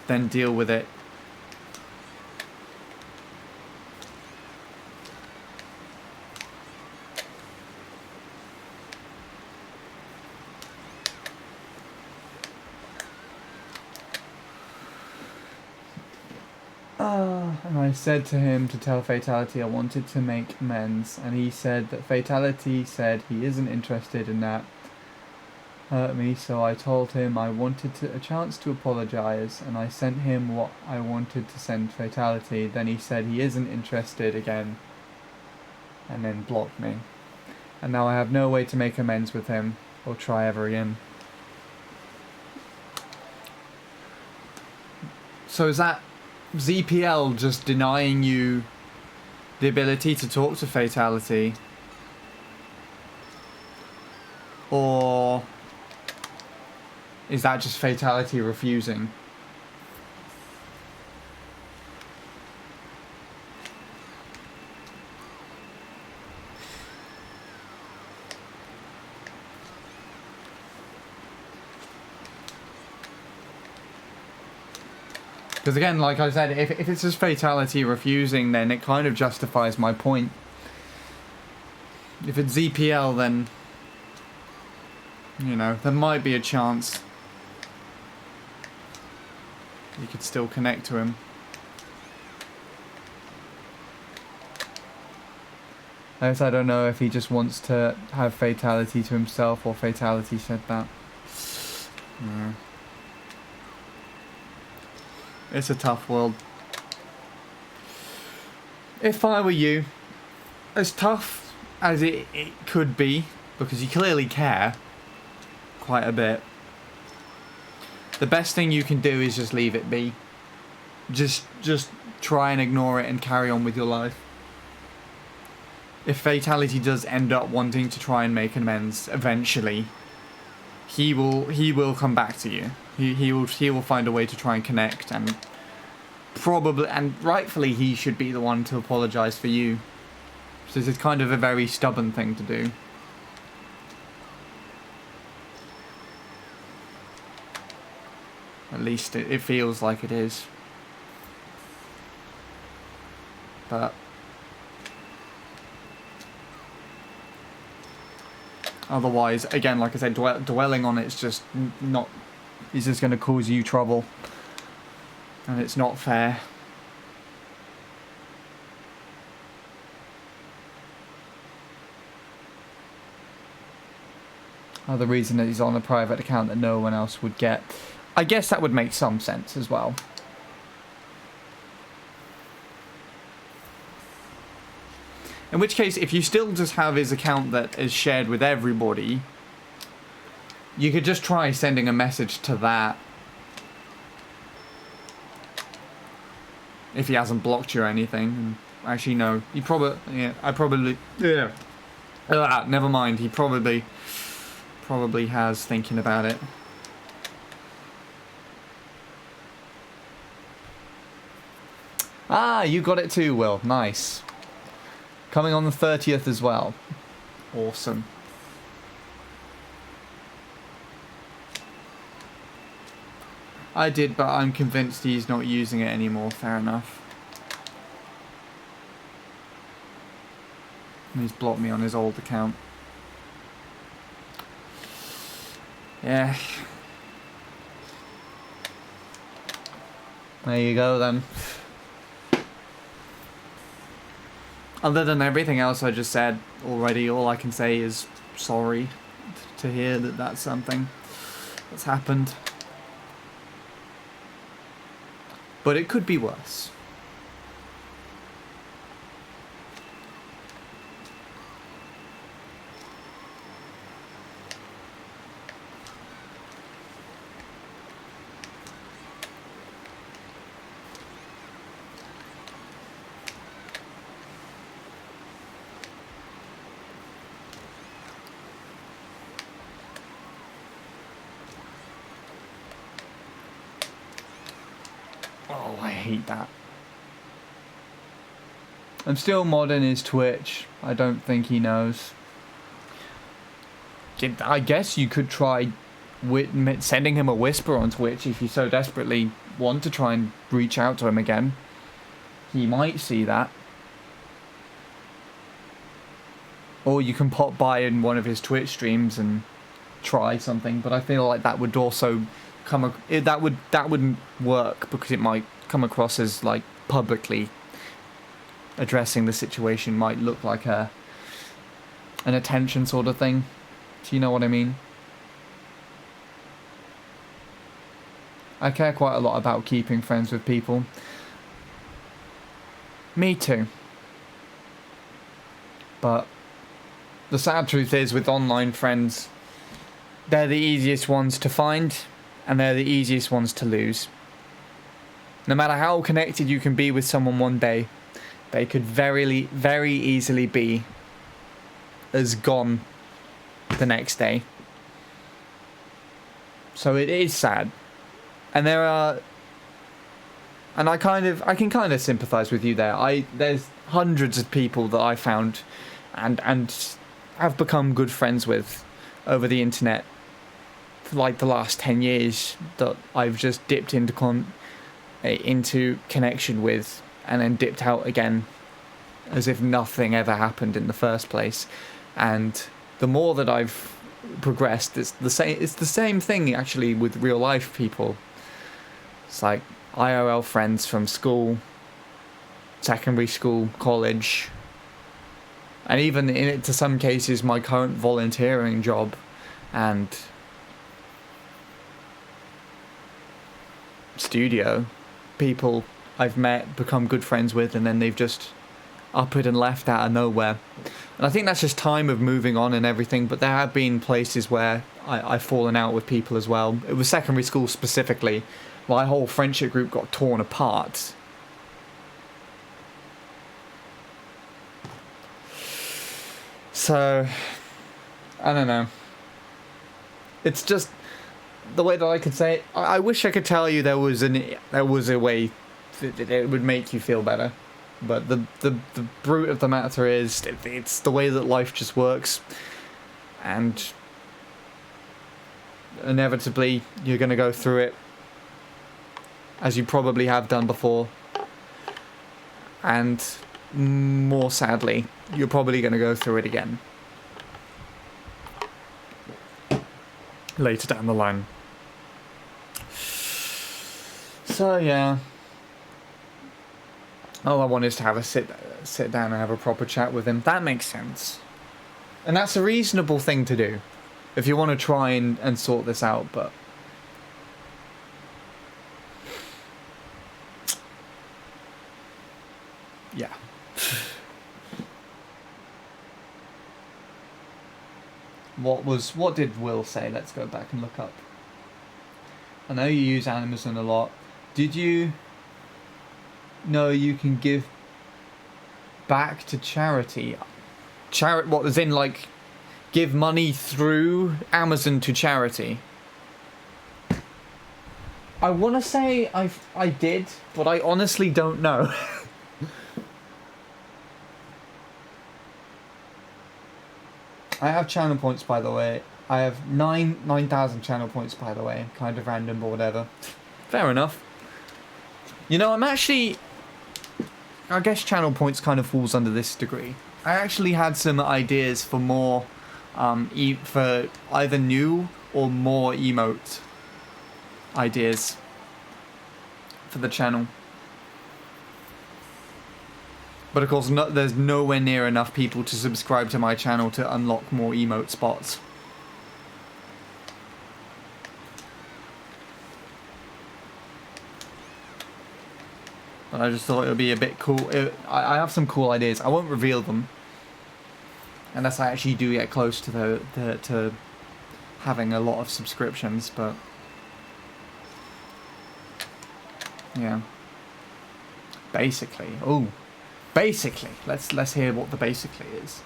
then deal with it. And I said to him to tell Fatality I wanted to make amends, and he said that Fatality said he isn't interested in that. Hurt me, so I told him I wanted a chance to apologise, and I sent him what I wanted to send Fatality. Then he said he isn't interested again, and then blocked me. And now I have no way to make amends with him, or try ever again. So is that ZPL just denying you the ability to talk to Fatality? Or is that just Fatality refusing? Because again, like I said, if it's just Fatality refusing, then it kind of justifies my point. If it's ZPL, then, you know, there might be a chance you could still connect to him. I guess I don't know if he just wants to have Fatality to himself, or Fatality said that. Yeah. It's a tough world. If I were you, as tough as it could be, because you clearly care quite a bit, the best thing you can do is just leave it be. Just try and ignore it and carry on with your life. If Fatality does end up wanting to try and make amends eventually, he will come back to you. He will find a way to try and connect, and probably and rightfully he should be the one to apologise for you. So it's kind of a very stubborn thing to do. At least it feels like it is. But otherwise, again, like I said, dwelling on it's just not... It's just going to cause you trouble. And it's not fair. The reason that he's on a private account that no one else would get. I guess that would make some sense as well. In which case, if you still just have his account that is shared with everybody, you could just try sending a message to that. if he hasn't blocked you or anything. And actually, no. He probably... Yeah, I probably... Yeah. Never mind. He probably has, thinking about it. Ah, you got it too, Will. Nice. Coming on the 30th as well. Awesome. I did, but I'm convinced he's not using it anymore. Fair enough. And he's blocked me on his old account. Yeah. There you go then. Other than everything else I just said already, all I can say is sorry to hear that that's something that's happened. But it could be worse. Oh, I hate that. I'm still modding his Twitch. I don't think he knows. I guess you could try sending him a whisper on Twitch if you so desperately want to try and reach out to him again. He might see that. Or you can pop by in one of his Twitch streams and try something, but I feel like that would also that wouldn't work because it might come across as like publicly addressing the situation, might look like an attention sort of thing. Do you know what I mean? I care quite a lot about keeping friends with people. Me too. But the sad truth is, with online friends, they're the easiest ones to find, and they're the easiest ones to lose. No matter how connected you can be with someone one day, they could very, very easily be as gone the next day. So it is sad. And and I can kind of sympathise with you there. There's hundreds of people that I found and have become good friends with over the internet for like the last 10 years that I've just dipped into connection with and then dipped out again as if nothing ever happened in the first place. And the more that I've progressed, it's the same thing actually with real life people. It's like IRL friends from school, secondary school, college, and even to some cases my current volunteering job and studio. People I've met, become good friends with, and then they've just upped and left out of nowhere. And I think that's just time of moving on and everything, but there have been places where I've fallen out with people as well. It was secondary school specifically. My whole friendship group got torn apart. So, I don't know. It's just the way that I could say it. I wish I could tell you there was a way that it would make you feel better. But the brute of the matter is, it's the way that life just works. And inevitably, you're going to go through it, as you probably have done before. And more sadly, you're probably going to go through it again later down the line. So yeah, all I want is to have a sit down and have a proper chat with him. That makes sense, and that's a reasonable thing to do if you want to try and sort this out. But yeah. What did Will say? Let's go back and look up. I know you use Amazon a lot. Did you No, you can give back to charity. What, as in, like, give money through Amazon to charity? I want to say I did, but I honestly don't know. I have channel points, by the way. I have 9,000 channel points, by the way. Kind of random or whatever. Fair enough. You know, I'm actually... I guess channel points kind of falls under this degree. I actually had some ideas for more... for either new or more emote ideas for the channel. But of course, there's nowhere near enough people to subscribe to my channel to unlock more emote spots. But I just thought it would be a bit cool. I have some cool ideas. I won't reveal them unless I actually do get close to to having a lot of subscriptions. But yeah, basically. Oh. Basically, let's hear what the basically is.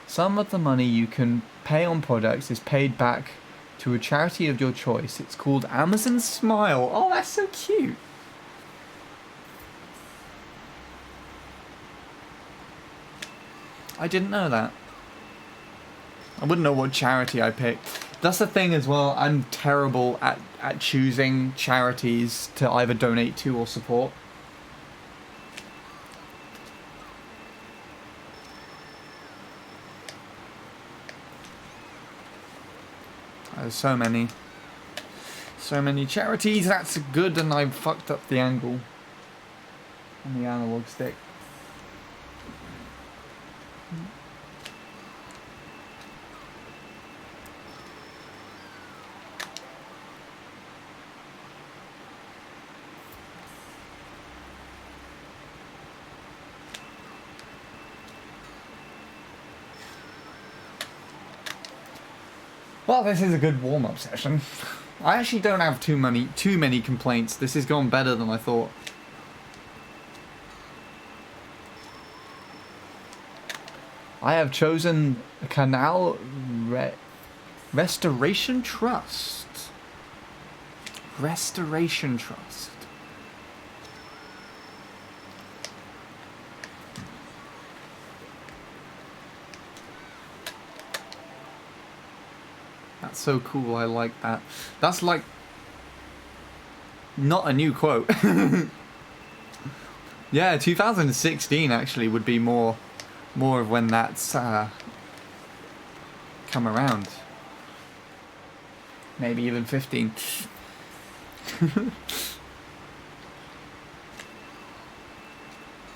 Some of the money you can pay on products is paid back to a charity of your choice. It's called Amazon Smile. Oh, that's so cute. I didn't know that. I wouldn't know what charity I picked. That's the thing as well, I'm terrible at choosing charities to either donate to or support. There's so many charities, that's good, and I fucked up the angle on the analog stick. Well, this is a good warm-up session. I actually don't have too many complaints. This has gone better than I thought. I have chosen a Canal Restoration Trust. Restoration Trust. That's so cool, I like that. That's like... not a new quote. Yeah, 2016 actually would be more of when that's come around. Maybe even 15.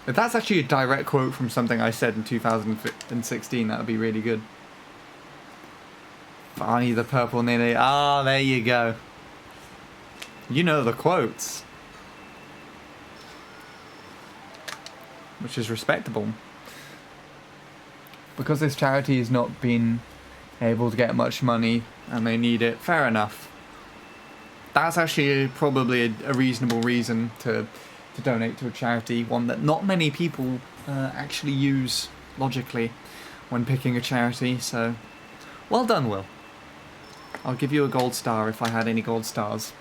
If that's actually a direct quote from something I said in 2016, that would be really good. Barney the Purple Ninny. Ah, there you go. You know the quotes. Which is respectable. Because this charity has not been able to get much money and they need it, fair enough. That's actually probably a reasonable reason to donate to a charity, one that not many people actually use logically when picking a charity, so well done, Will. I'll give you a gold star if I had any gold stars.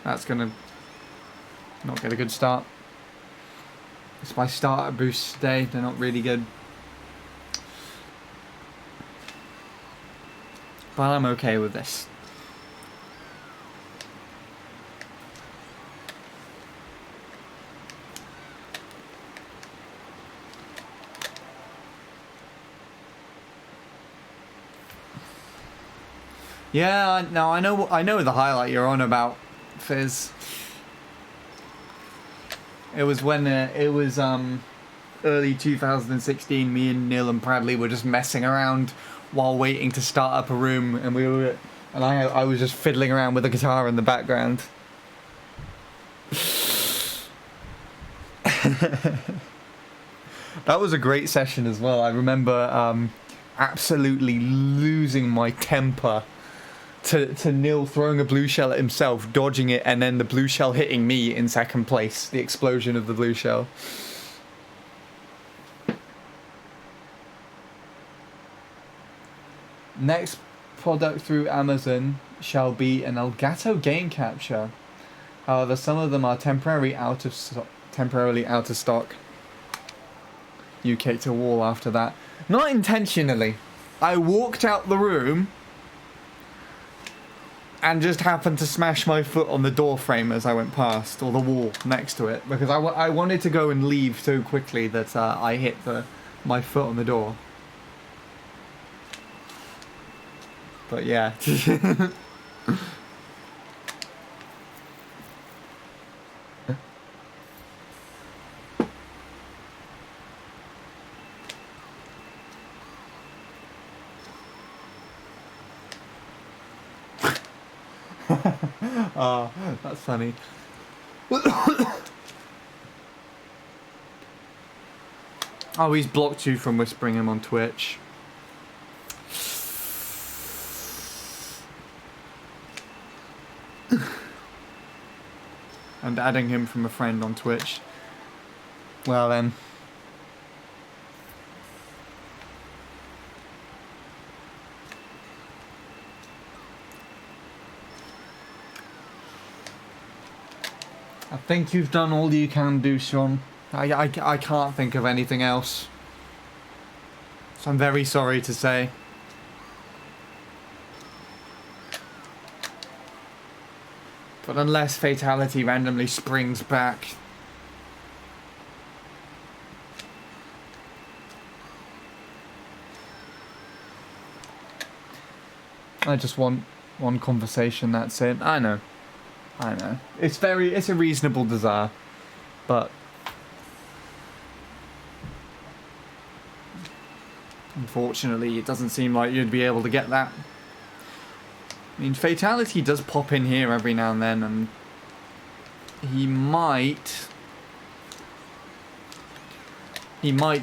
That's gonna not get a good start. It's my starter boosts today, they're not really good. But I'm okay with this. Yeah, no, I know the highlight you're on about, Fizz. It was when early 2016. Me and Neil and Bradley were just messing around while waiting to start up a room, and I was just fiddling around with a guitar in the background. That was a great session as well. I remember absolutely losing my temper to Neil throwing a blue shell at himself, dodging it, and then the blue shell hitting me in second place. The explosion of the blue shell. Next product through Amazon shall be an Elgato game capture. However, some of them are temporarily out of stock. You kicked a wall after that. Not intentionally. I walked out the room and just happened to smash my foot on the door frame as I went past, or the wall next to it, because I wanted to go and leave so quickly that I hit my foot on the door. But yeah. Oh, that's funny. Oh, he's blocked you from whispering him on Twitch. And adding him from a friend on Twitch. Well then. I think you've done all you can do, Sean. I can't think of anything else. So I'm very sorry to say. But unless Fatality randomly springs back... I just want one conversation, that's it. I know. It's a reasonable desire, but unfortunately it doesn't seem like you'd be able to get that. I mean, Fatality does pop in here every now and then, and he might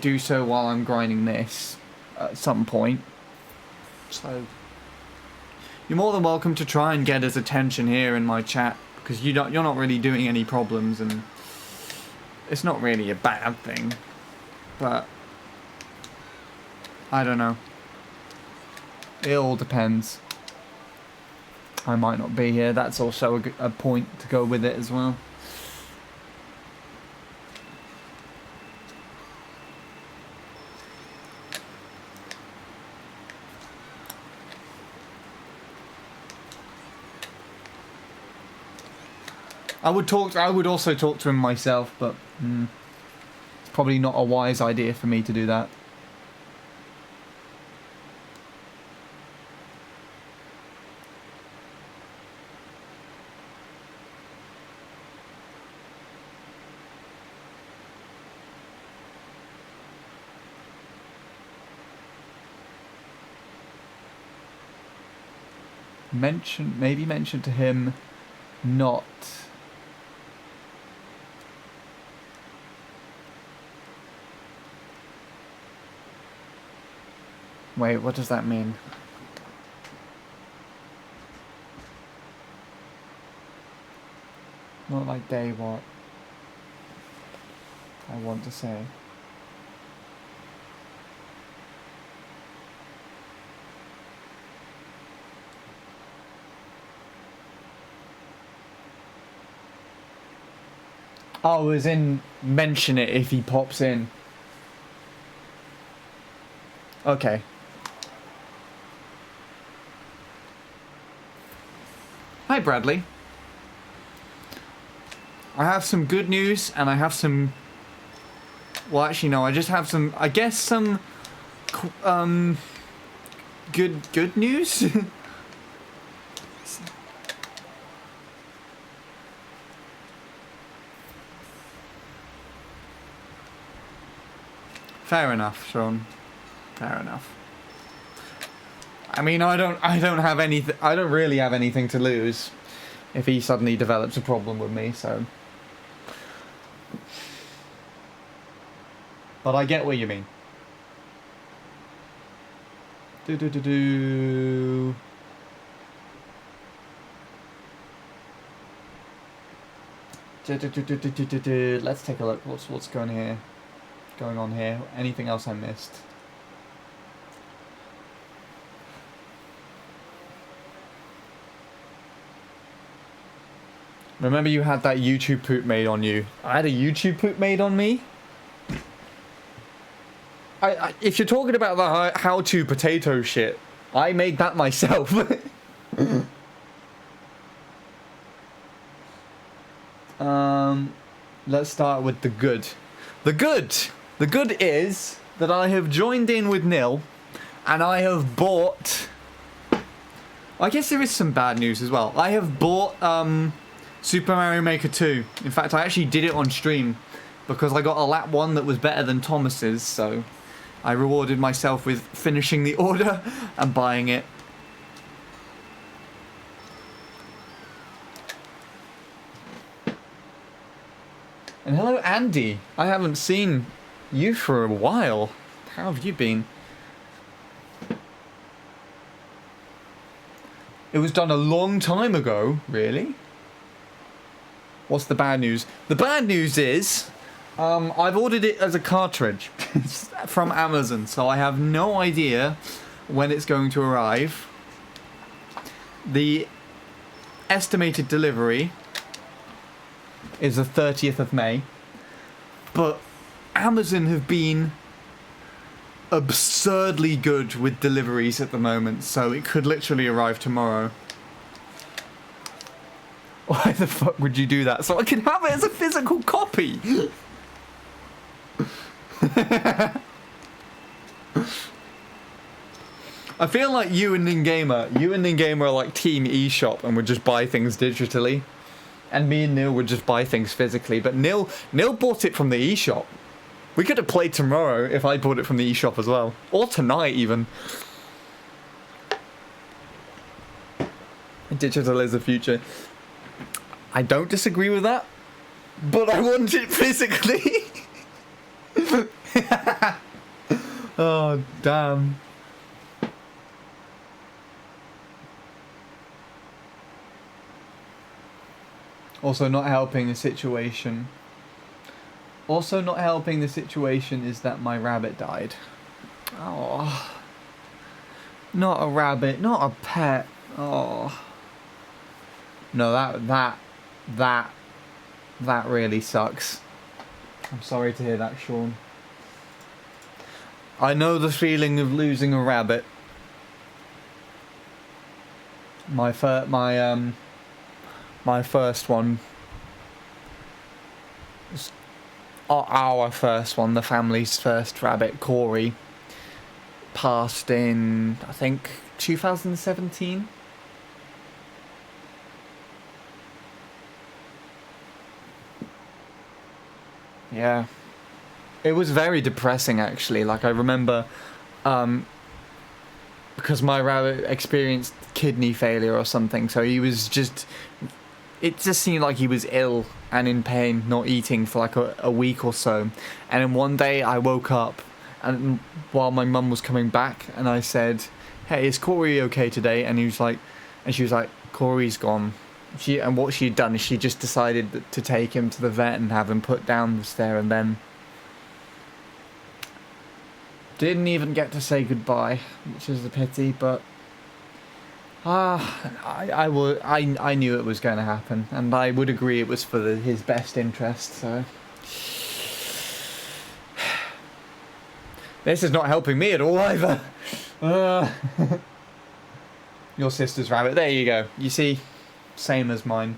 do so while I'm grinding this at some point. So you're more than welcome to try and get his attention here in my chat, because you're not really doing any problems, and it's not really a bad thing. But I don't know. It all depends. I might not be here. That's also a point to go with it as well. I would also talk to him myself, but it's probably not a wise idea for me to do that. Maybe mention to him not... Wait, what does that mean? Not like day what? I want to say. Oh, as in mention it if he pops in. Okay. Hi, Bradley. I have some good news, and I have some... Well, actually, no, I just have some... I guess some... Good news? Fair enough, Sean. Fair enough. I mean, I don't have anything. I don't really have anything to lose if he suddenly develops a problem with me. So, but I get what you mean. Let's take a look. What's going on here? Anything else I missed? Remember you had that YouTube poop made on you? I had a YouTube poop made on me? If you're talking about the how-to potato shit, I made that myself. Let's start with the good. The good is that I have joined in with Nil, and I have bought... I guess there is some bad news as well. I have bought Super Mario Maker 2. In fact, I actually did it on stream because I got a lap 1 that was better than Thomas's, so I rewarded myself with finishing the order and buying it. And hello, Andy. I haven't seen you for a while. How have you been? It was done a long time ago, really? What's the bad news? The bad news is, I've ordered it as a cartridge from Amazon, so I have no idea when it's going to arrive. The estimated delivery is the 30th of May, but Amazon have been absurdly good with deliveries at the moment, so it could literally arrive tomorrow. Why the fuck would you do that? So I can have it as a physical copy! I feel like you and Ningamer are like Team eShop and would just buy things digitally. And me and Neil would just buy things physically, but Neil bought it from the eShop. We could have played tomorrow if I bought it from the eShop as well. Or tonight, even. Digital is the future. I don't disagree with that, but I want it physically. Oh, damn. Also not helping the situation. Also not helping the situation is that my rabbit died. Oh. Not a rabbit, not a pet. Oh. No, that really sucks. I'm sorry to hear that, Sean. I know the feeling of losing a rabbit. My first one, our first one, the family's first rabbit, Corey, passed in, I think, 2017. Yeah. It was very depressing, actually. Like, I remember, because my rabbit experienced kidney failure or something, so he was just... It just seemed like he was ill and in pain, not eating for like a week or so. And then one day I woke up, and while my mum was coming back, and I said, "Hey, is Corey okay today?" And she was like, "Corey's gone." And what she'd done is she just decided to take him to the vet and have him put down there and then. Didn't even get to say goodbye, which is a pity, but I knew it was going to happen, and I would agree it was for his best interest, so. This is not helping me at all either. Your sister's rabbit, there you go. You see, same as mine.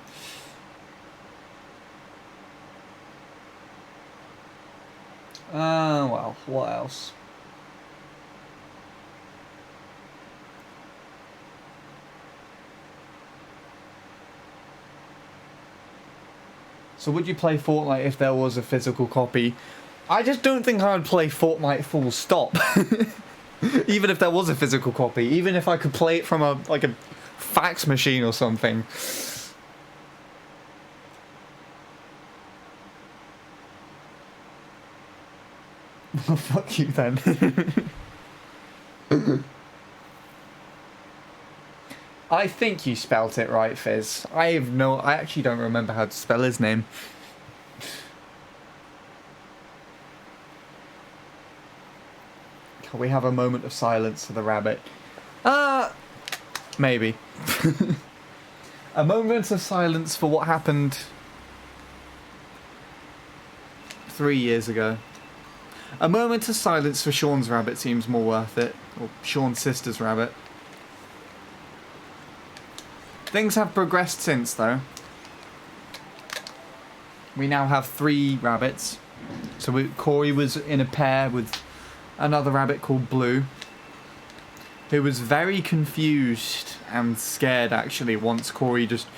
Well, what else? So would you play Fortnite if there was a physical copy? I just don't think I would play Fortnite full stop. Even if there was a physical copy, even if I could play it from a fax machine or something. Well, fuck you then. I think you spelt it right, Fizz. I actually don't remember how to spell his name. Can we have a moment of silence for the rabbit? Maybe. A moment of silence for what happened 3 years ago. A moment of silence for Sean's rabbit seems more worth it. Or Sean's sister's rabbit. Things have progressed since, though. We now have 3 rabbits. So Corey was in a pair with another rabbit called Blue, who was very confused and scared, actually, once Corey just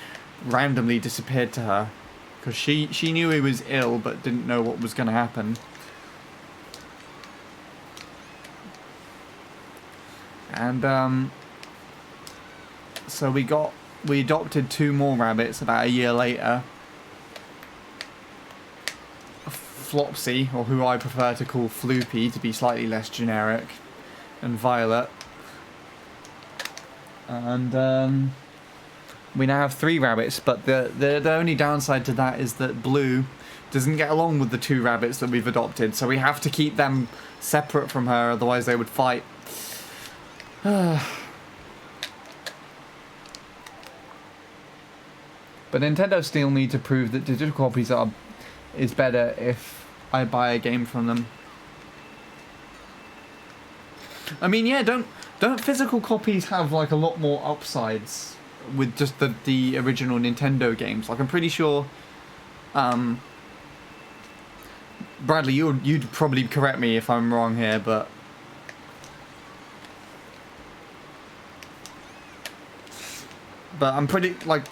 randomly disappeared to her. Because she knew he was ill, but didn't know what was going to happen. And, so we adopted 2 more rabbits about a year later. Flopsy, or who I prefer to call Floopy to be slightly less generic, and Violet. And we now have 3 rabbits, but the only downside to that is that Blue doesn't get along with the 2 rabbits that we've adopted, so we have to keep them separate from her, otherwise they would fight. But Nintendo still need to prove that digital copies is better if I buy a game from them. I mean, yeah, don't physical copies have like a lot more upsides with just the original Nintendo games? Like, I'm pretty sure, Bradley, you'd probably correct me if I'm wrong here, but I'm pretty, like,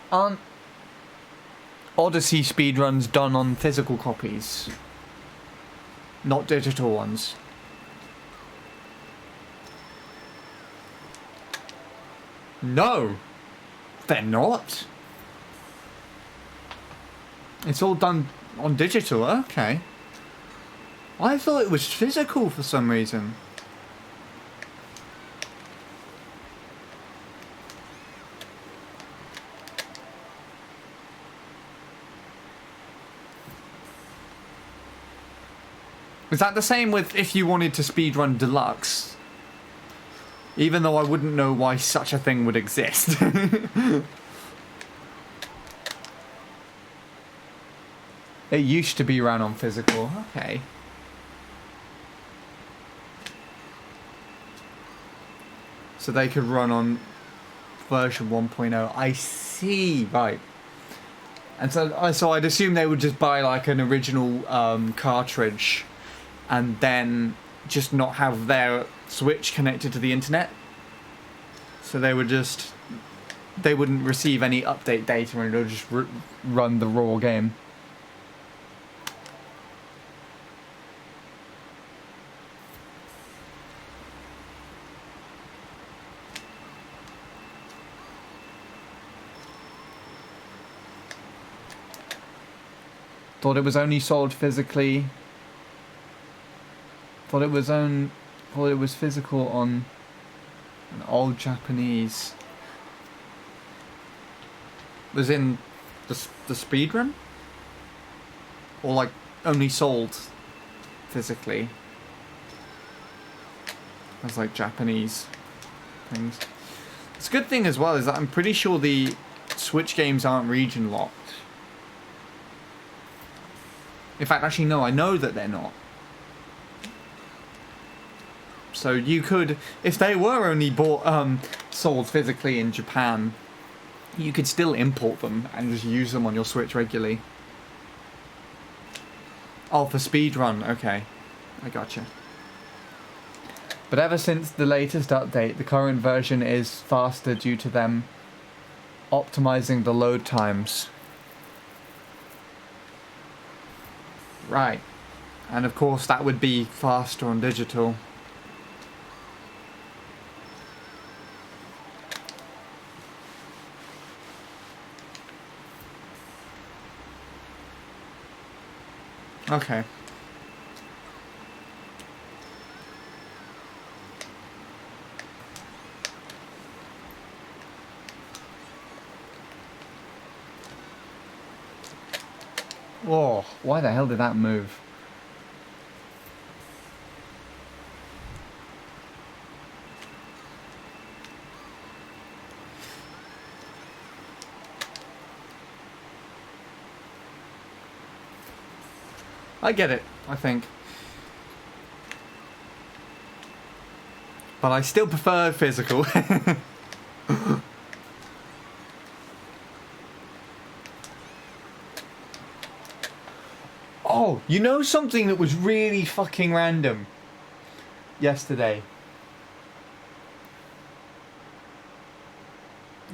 aren't Odyssey speedruns done on physical copies, not digital ones? No, they're not. It's all done on digital, okay. I thought it was physical for some reason. Is that the same with if you wanted to speedrun Deluxe? Even though I wouldn't know why such a thing would exist. It used to be ran on physical. Okay. So they could run on version 1.0. I see. Right. And so I'd assume they would just buy like an original cartridge and then just not have their Switch connected to the internet. So they wouldn't receive any update data and it would just run the raw game. Thought it was only sold physically. Thought it was physical on an old Japanese. Was in the speedrun? Or like only sold physically? As like Japanese things. It's a good thing as well is that I'm pretty sure the Switch games aren't region locked. In fact, actually no, I know that they're not. So you could, if they were only sold physically in Japan, you could still import them and just use them on your Switch regularly. Oh, for speedrun, okay. I gotcha. But ever since the latest update, the current version is faster due to them optimizing the load times. Right. And of course that would be faster on digital. Okay. Whoa, why the hell did that move? I get it, I think. But I still prefer physical. Oh, you know something that was really fucking random yesterday?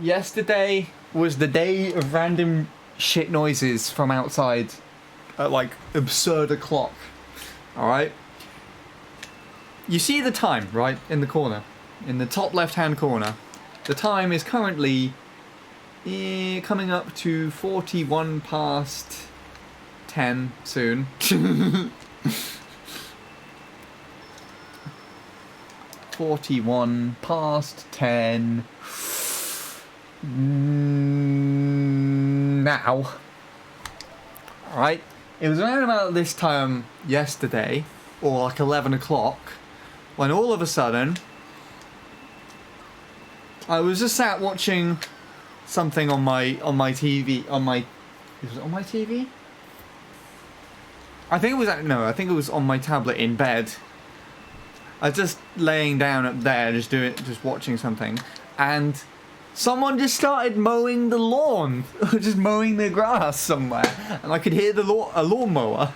Yesterday was the day of random shit noises from outside at like absurd o'clock. Alright? You see the time, right? In the corner. In the top left hand corner. The time is currently coming up to 41 past 10 soon. 41 past 10 now. Alright? It was around about this time yesterday, or like 11 o'clock, when all of a sudden I was just sat watching something on my TV, is it on my TV? I think it was on my tablet in bed. I was just laying down up there, just watching something, and someone just started mowing the lawn, just mowing the grass somewhere, and I could hear a lawnmower.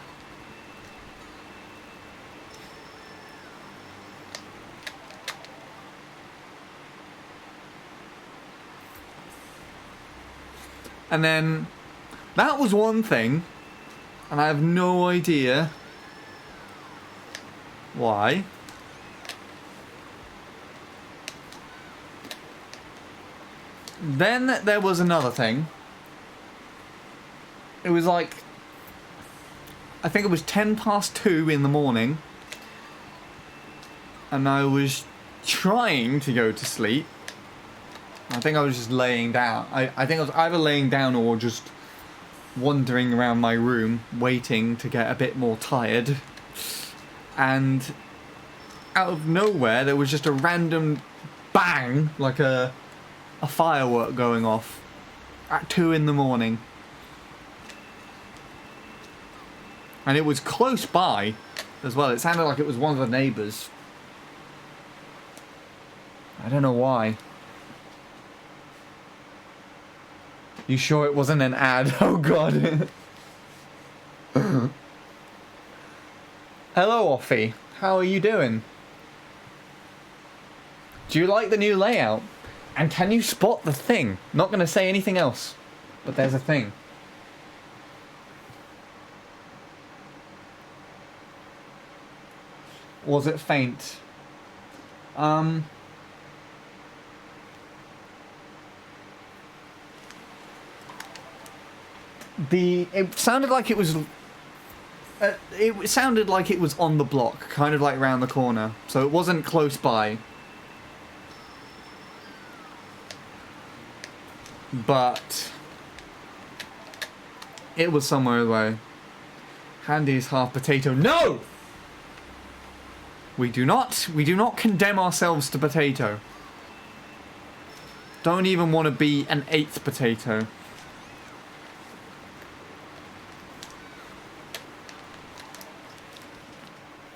And then that was one thing, and I have no idea why. Then there was another thing. It was like, I think it was 10 past 2 in the morning, and I was trying to go to sleep. I think I was just laying down. I think I was either laying down or just wandering around my room, waiting to get a bit more tired. And out of nowhere, there was just a random bang, like a firework going off at 2 in the morning. And it was close by as well. It sounded like it was one of the neighbours. I don't know why. You sure it wasn't an ad? Oh god. Hello, Offie. How are you doing? Do you like the new layout? And can you spot the thing? Not going to say anything else, but there's a thing. Was it faint? It sounded like it was. It sounded like it was on the block, kind of like round the corner, so it wasn't close by. But it was somewhere away. Handy's half potato. No! We do not condemn ourselves to potato. Don't even want to be an 8th potato.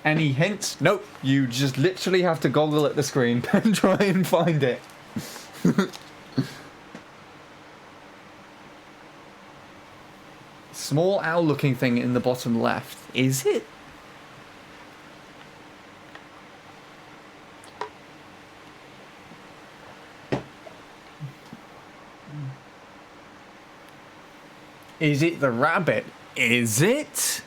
Any hints? Nope. You just literally have to goggle at the screen and try and find it. Small owl looking thing in the bottom left. Is it? Is it the rabbit? Is it?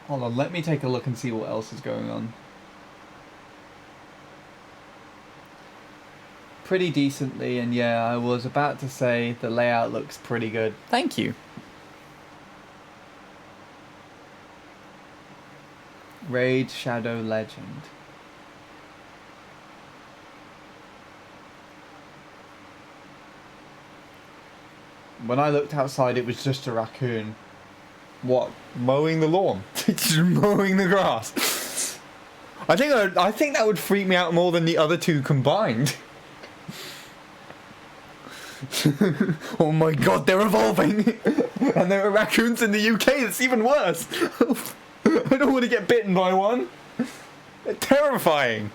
Hold on, let me take a look and see what else is going on. Pretty decently, and yeah, I was about to say the layout looks pretty good. Thank you. Raid Shadow Legend. When I looked outside, it was just a raccoon. What? Mowing the lawn? Just mowing the grass? I think that would freak me out more than the other two combined. Oh my god, they're evolving! And there are raccoons in the UK, it's even worse! I don't want to get bitten by one! They're terrifying!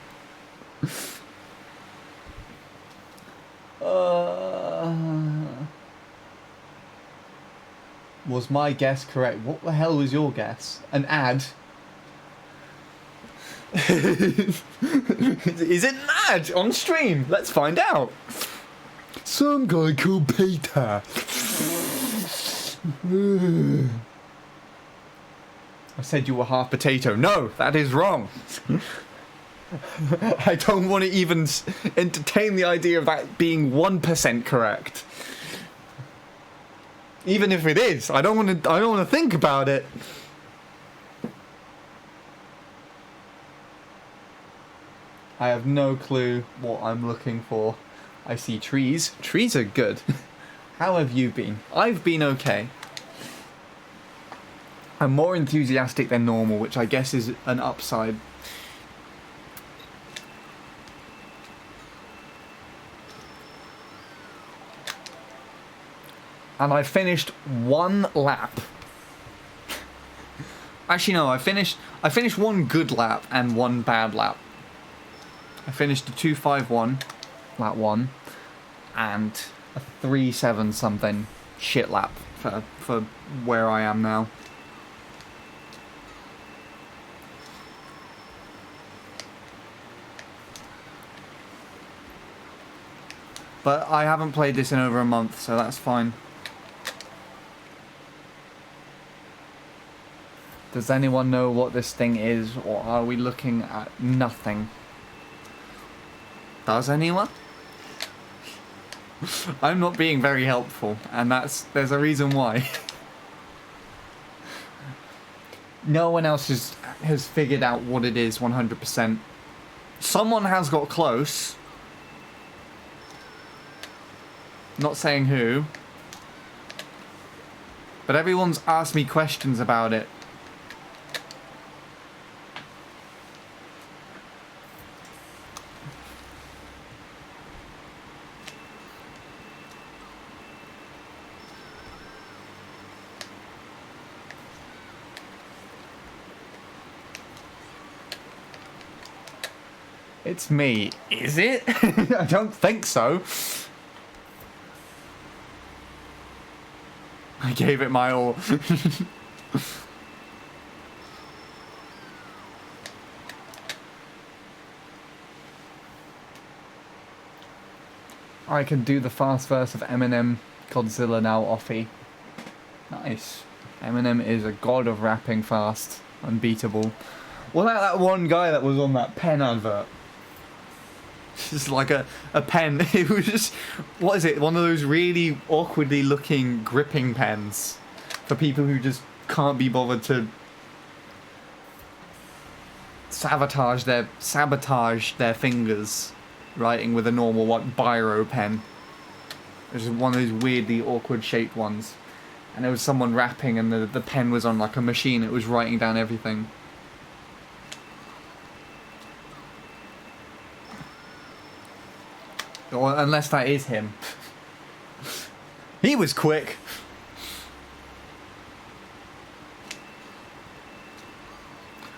Was my guess correct? What the hell was your guess? An ad? Is it an ad on stream? Let's find out! Some guy called Peter. I said you were half potato. No, that is wrong. I don't want to even entertain the idea of that being 1% correct. Even if it is, I don't want to think about it. I have no clue what I'm looking for. I see trees. Trees are good. How have you been? I've been okay. I'm more enthusiastic than normal, which I guess is an upside. And I finished one lap. Actually, no, I finished one good lap and one bad lap. I finished a 2:51. Lap 1, and a 3:7 something shit lap for where I am now. But I haven't played this in over a month, so that's fine. Does anyone know what this thing is, or are we looking at nothing? Does anyone? I'm not being very helpful, and there's a reason why. No one else has figured out what it is 100%. Someone has got close. Not saying who. But everyone's asked me questions about it. It's me. Is it? I don't think so. I gave it my all. I can do the fast verse of Eminem, Godzilla now, Offie. Nice. Eminem is a god of rapping fast. Unbeatable. What about that one guy that was on that pen advert? Just like a pen. It was just, what is it? One of those really awkwardly looking gripping pens for people who just can't be bothered to sabotage their fingers writing with a normal biro pen. It was one of those weirdly awkward shaped ones. And there was someone rapping and the pen was on like a machine. It was writing down everything. Or unless that is him. He was quick.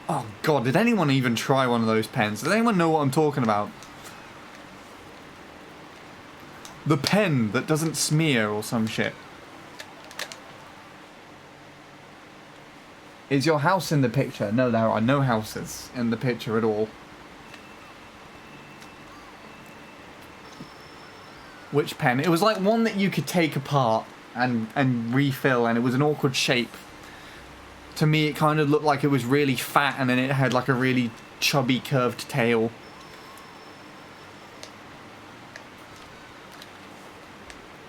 Oh god, did anyone even try one of those pens? Does anyone know what I'm talking about? The pen that doesn't smear or some shit. Is your house in the picture? No, there are no houses in the picture at all. which pen. It was like one that you could take apart and refill, and it was an awkward shape. To me, it kind of looked like it was really fat, and then it had like a really chubby curved tail.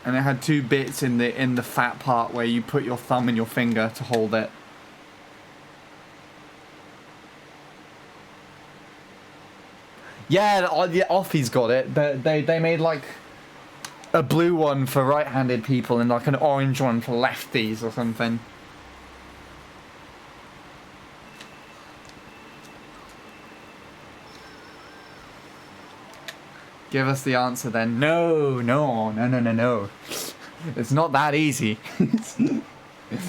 And it had two bits in the fat part where you put your thumb and your finger to hold it. Yeah, the Offie's got it. They made like a blue one for right-handed people and like an orange one for lefties or something. Give us the answer then. No. It's not that easy.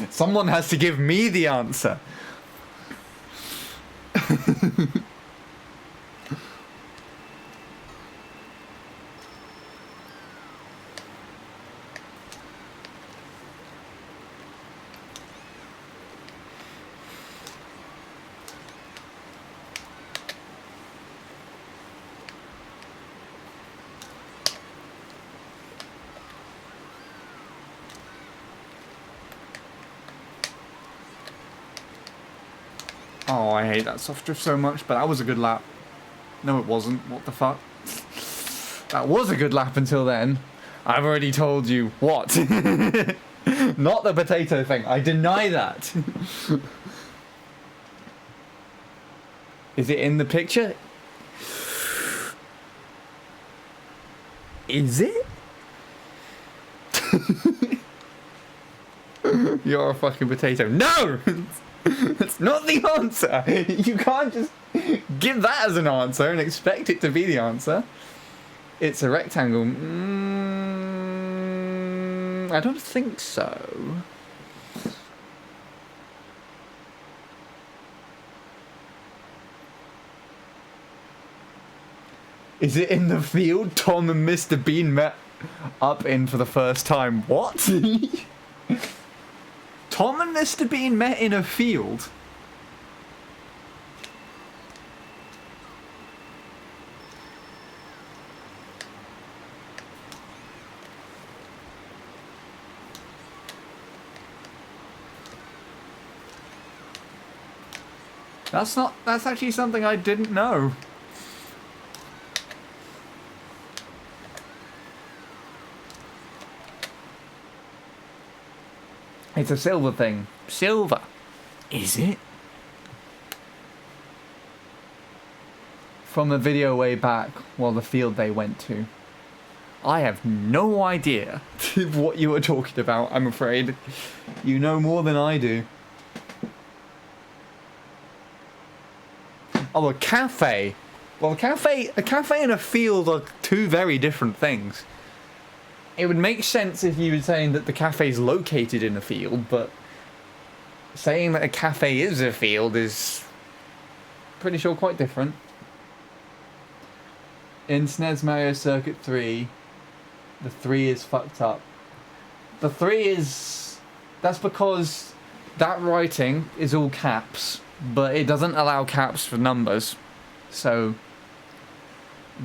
Someone has to give me the answer. Oh, I hate that soft drift so much, but that was a good lap. No, it wasn't. What the fuck? That was a good lap until then. I've already told you. What? Not the potato thing. I deny that. Is it in the picture? Is it? You're a fucking potato. No! That's not the answer. You can't just give that as an answer and expect it to be the answer. It's a rectangle. I don't think so. Is it in the field Tom and Mr. Bean met up in for the first time? What? Tom and Mr. Bean met in a field? That's actually something I didn't know. It's a silver thing. Silver. Is it? From a video way back, well, the field they went to. I have no idea what you were talking about, I'm afraid. You know more than I do. Oh, a cafe. Well, a cafe and a field are two very different things. It would make sense if you were saying that the cafe is located in a field, but saying that a cafe is a field is pretty sure quite different. In SNES Mario Circuit 3, the 3 is fucked up. The 3 is... That's because that writing is all caps, but it doesn't allow caps for numbers. So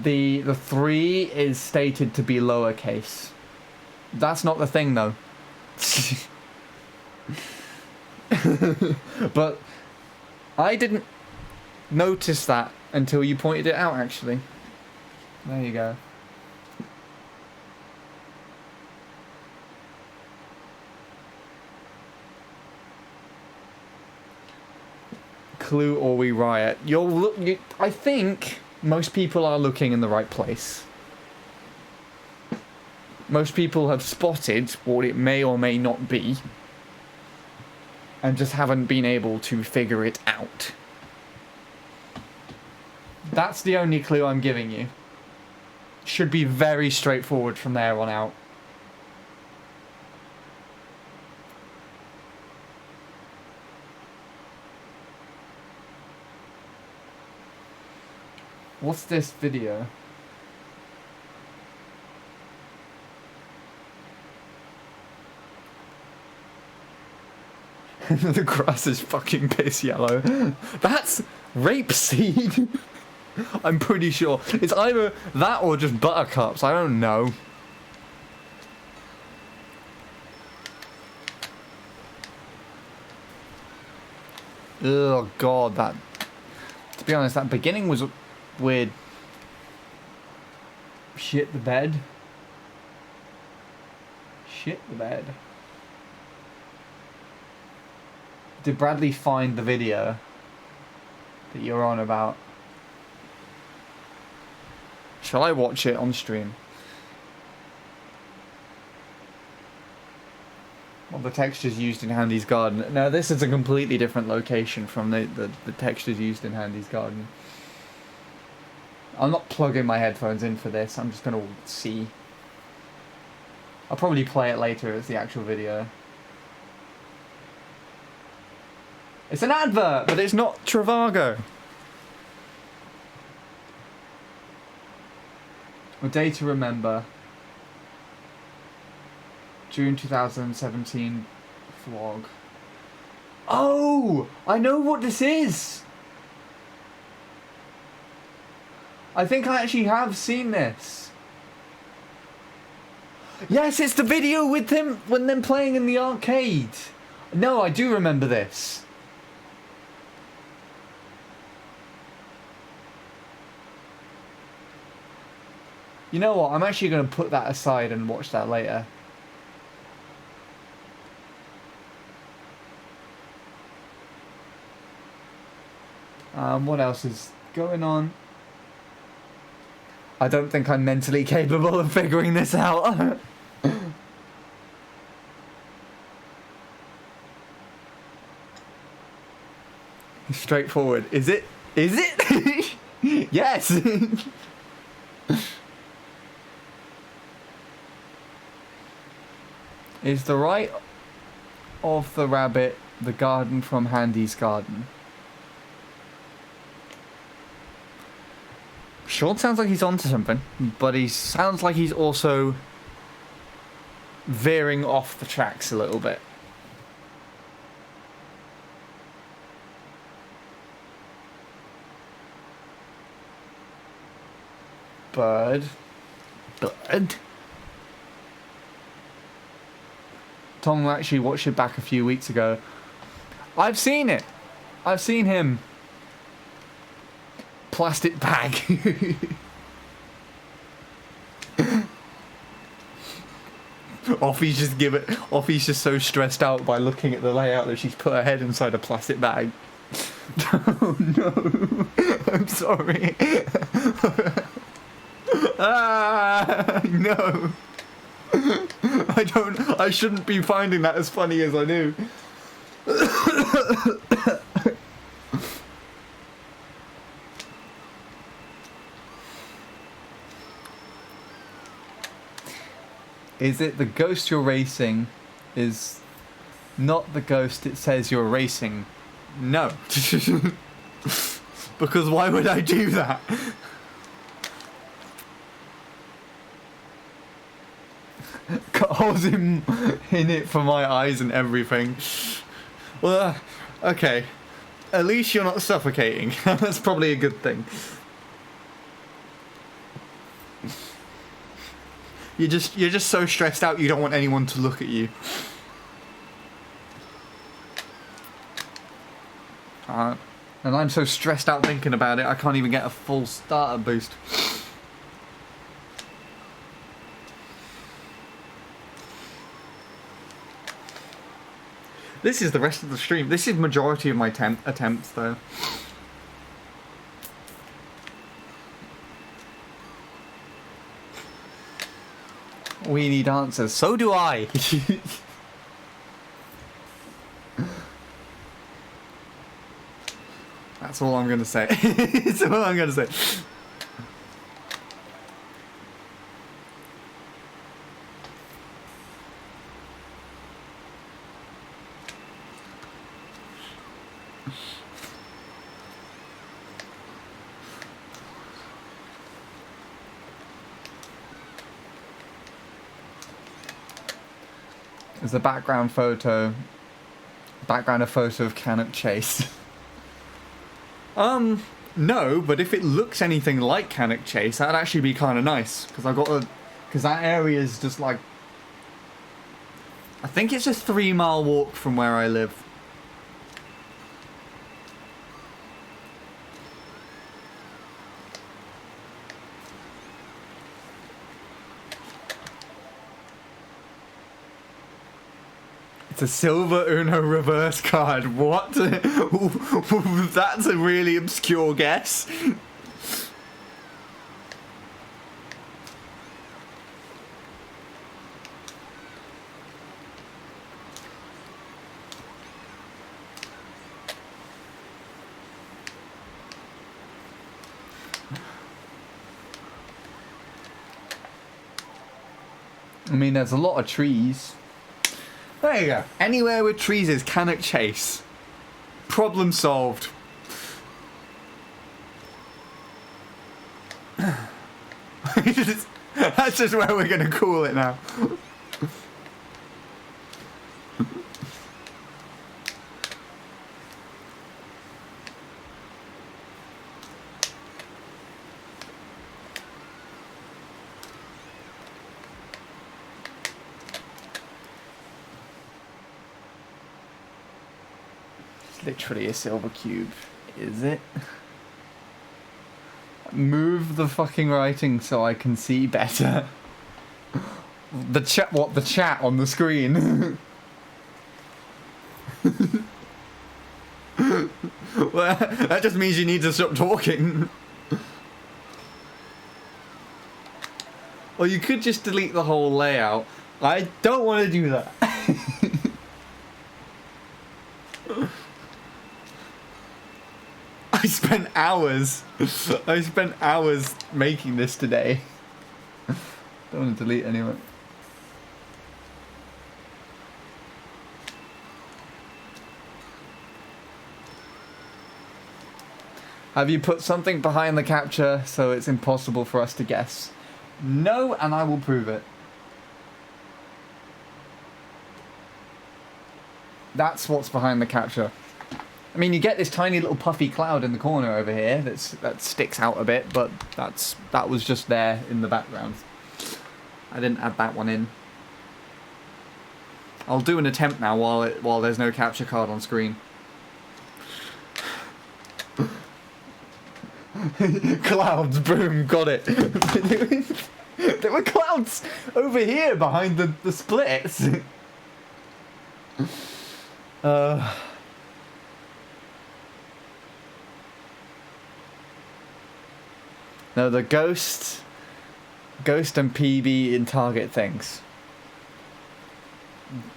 the 3 is stated to be lowercase. That's not the thing, though. But I didn't notice that until you pointed it out, actually. There you go. Clue or we riot. I think most people are looking in the right place. Most people have spotted what it may or may not be, and just haven't been able to figure it out. That's the only clue I'm giving you. Should be very straightforward from there on out. What's this video? The grass is fucking piss yellow. That's rapeseed. I'm pretty sure. It's either that or just buttercups. I don't know. Oh god, that... To be honest, that beginning was weird. Shit the bed. Shit the bed. Did Bradley find the video that you're on about? Shall I watch it on stream? Well, the textures used in Handy's Garden. Now, this is a completely different location from the textures used in Handy's Garden. I'm not plugging my headphones in for this. I'm just going to see. I'll probably play it later as the actual video. It's an advert, but it's not Trivago. A day to remember. June 2017 vlog. Oh! I know what this is! I think I actually have seen this. Yes, it's the video with him when them playing in the arcade. No, I do remember this. You know what? I'm actually going to put that aside and watch that later. What else is going on? I don't think I'm mentally capable of figuring this out. Straightforward. Is it? Is it? Yes! Is the right of the rabbit the garden from Handy's Garden? Sean sounds like he's onto something, but he sounds like he's also veering off the tracks a little bit. Bird. Tom actually watched it back a few weeks ago. I've seen it. I've seen him. Plastic bag. Offie's just so stressed out by looking at the layout that she's put her head inside a plastic bag. Oh no. I'm sorry. No. I shouldn't be finding that as funny as I do. Is it the ghost you're racing is not the ghost it says you're racing? No. Because why would I do that? Got holes in it for my eyes and everything. Well, okay. At least you're not suffocating. That's probably a good thing. You're just so stressed out you don't want anyone to look at you. And I'm so stressed out thinking about it I can't even get a full starter boost. This is the rest of the stream. This is majority of my attempts though. We need answers. So do I. That's all I'm going to say. That's all I'm going to say. There's a background a photo of Cannock Chase. No, but if it looks anything like Cannock Chase, that'd actually be kind of nice. Because that area is just like, I think it's a 3-mile walk from where I live. It's a silver Uno reverse card. What? That's a really obscure guess. I mean, there's a lot of trees. There you go. Anywhere with trees is Cannock Chase. Problem solved. That's just where we're going to call it now. Literally a silver cube, is it? Move the fucking writing so I can see better. The chat, what, the chat on the screen? Well, that just means you need to stop talking. Or you could just delete the whole layout. I don't want to do that. I spent hours making this today. Don't want to delete anyone. Have you put something behind the capture so it's impossible for us to guess? No, and I will prove it. That's what's behind the capture. I mean, you get this tiny little puffy cloud in the corner over here that sticks out a bit, but that was just there in the background. I didn't add that one in. I'll do an attempt now while there's no capture card on screen. Clouds, boom, got it. There were clouds over here behind the splits. No, the ghost and PB in target things.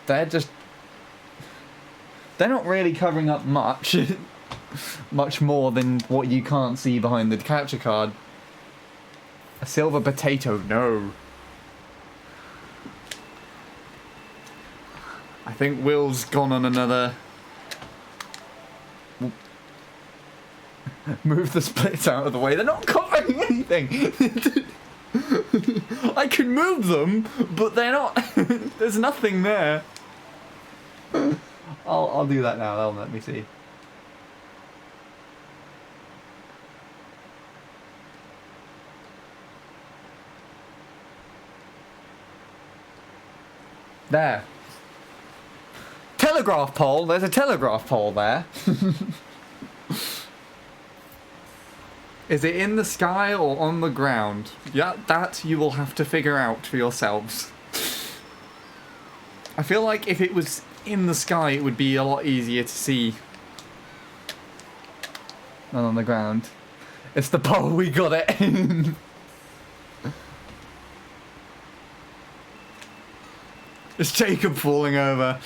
They're not really covering up much. Much more than what you can't see behind the capture card. A silver potato, no. I think Will's gone on another... Move the splits out of the way. They're not covering anything. I can move them, but they're not. There's nothing there. I'll do that now. That'll let me see. There. Telegraph pole. There's a telegraph pole there. Is it in the sky or on the ground? Yeah, that you will have to figure out for yourselves. I feel like if it was in the sky, it would be a lot easier to see than on the ground. It's the pole, we got it. It's Jacob falling over.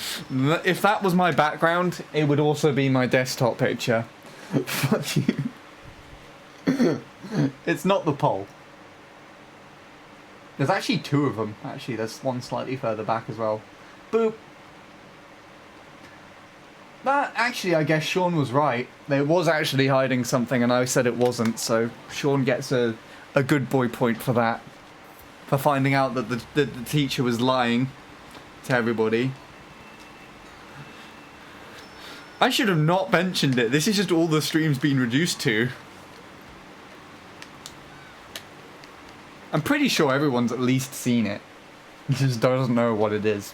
If that was my background, it would also be my desktop picture. Fuck you. It's not the pole. There's actually two of them. Actually, there's one slightly further back as well. Boop. That, actually, I guess Sean was right. It was actually hiding something and I said it wasn't, so Sean gets a good boy point for that. For finding out that the teacher was lying to everybody. I should have not mentioned it. This is just all the stream's been reduced to. I'm pretty sure everyone's at least seen it. Just doesn't know what it is.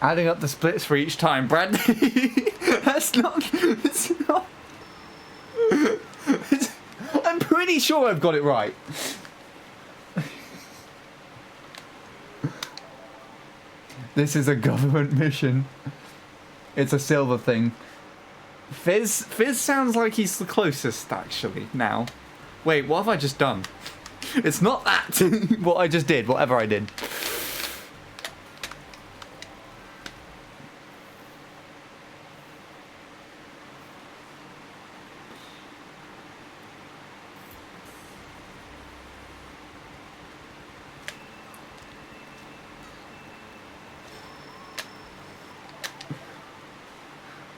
Adding up the splits for each time, Bradley. That's not. It's not. I'm pretty sure I've got it right. This is a government mission. It's a silver thing. Fizz sounds like he's the closest, actually, now. Wait, what have I just done? It's not that! What I just did, whatever I did.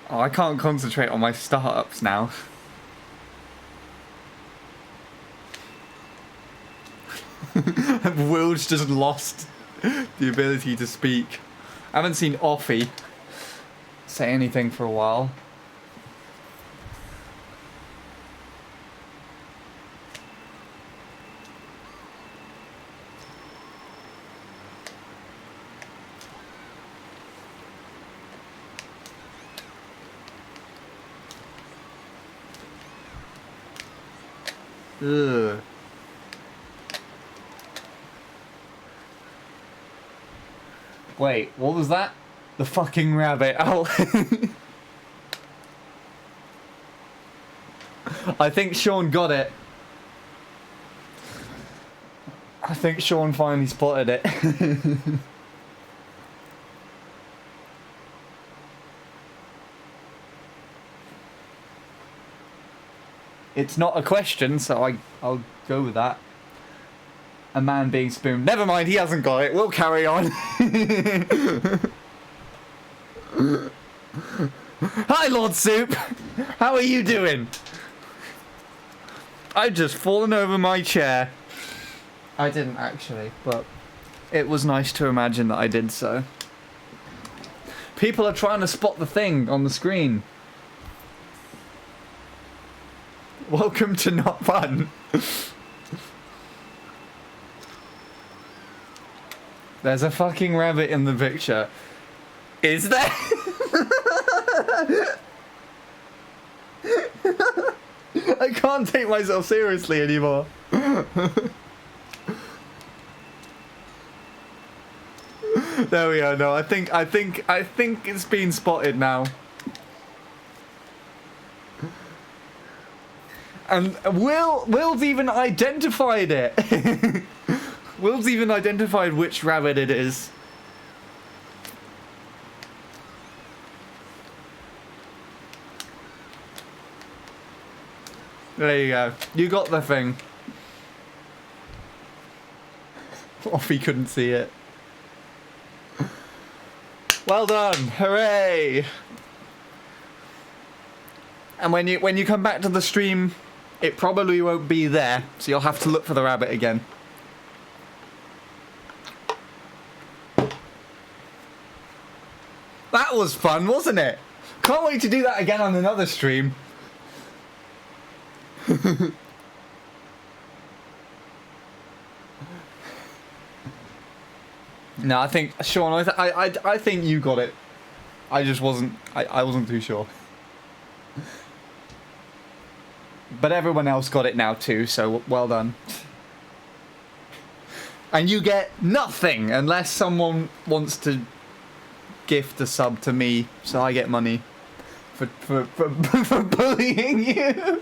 Oh, I can't concentrate on my startups now. Will's just lost the ability to speak. I haven't seen Offie say anything for a while. Ugh. Wait, what was that? The fucking rabbit. Oh. I think Sean got it. I think Sean finally spotted it. It's not a question, so I'll go with that. A man being spooned. Never mind, he hasn't got it. We'll carry on. Hi, Lord Soup. How are you doing? I've just fallen over my chair. I didn't actually, but it was nice to imagine that I did so. People are trying to spot the thing on the screen. Welcome to Not Fun. There's a fucking rabbit in the picture. Is there? I can't take myself seriously anymore. There we are. No, I think it's been spotted now. And Will's even identified it. Will's even identified which rabbit it is. There you go. You got the thing. Offie couldn't see it. Well done. Hooray. And when you come back to the stream, it probably won't be there, so you'll have to look for the rabbit again. That was fun, wasn't it? Can't wait to do that again on another stream. No, I think Sean. I think you got it. I just wasn't. I wasn't too sure. But everyone else got it now too, so well done. And you get nothing unless someone wants to gift a sub to me, so I get money for bullying you.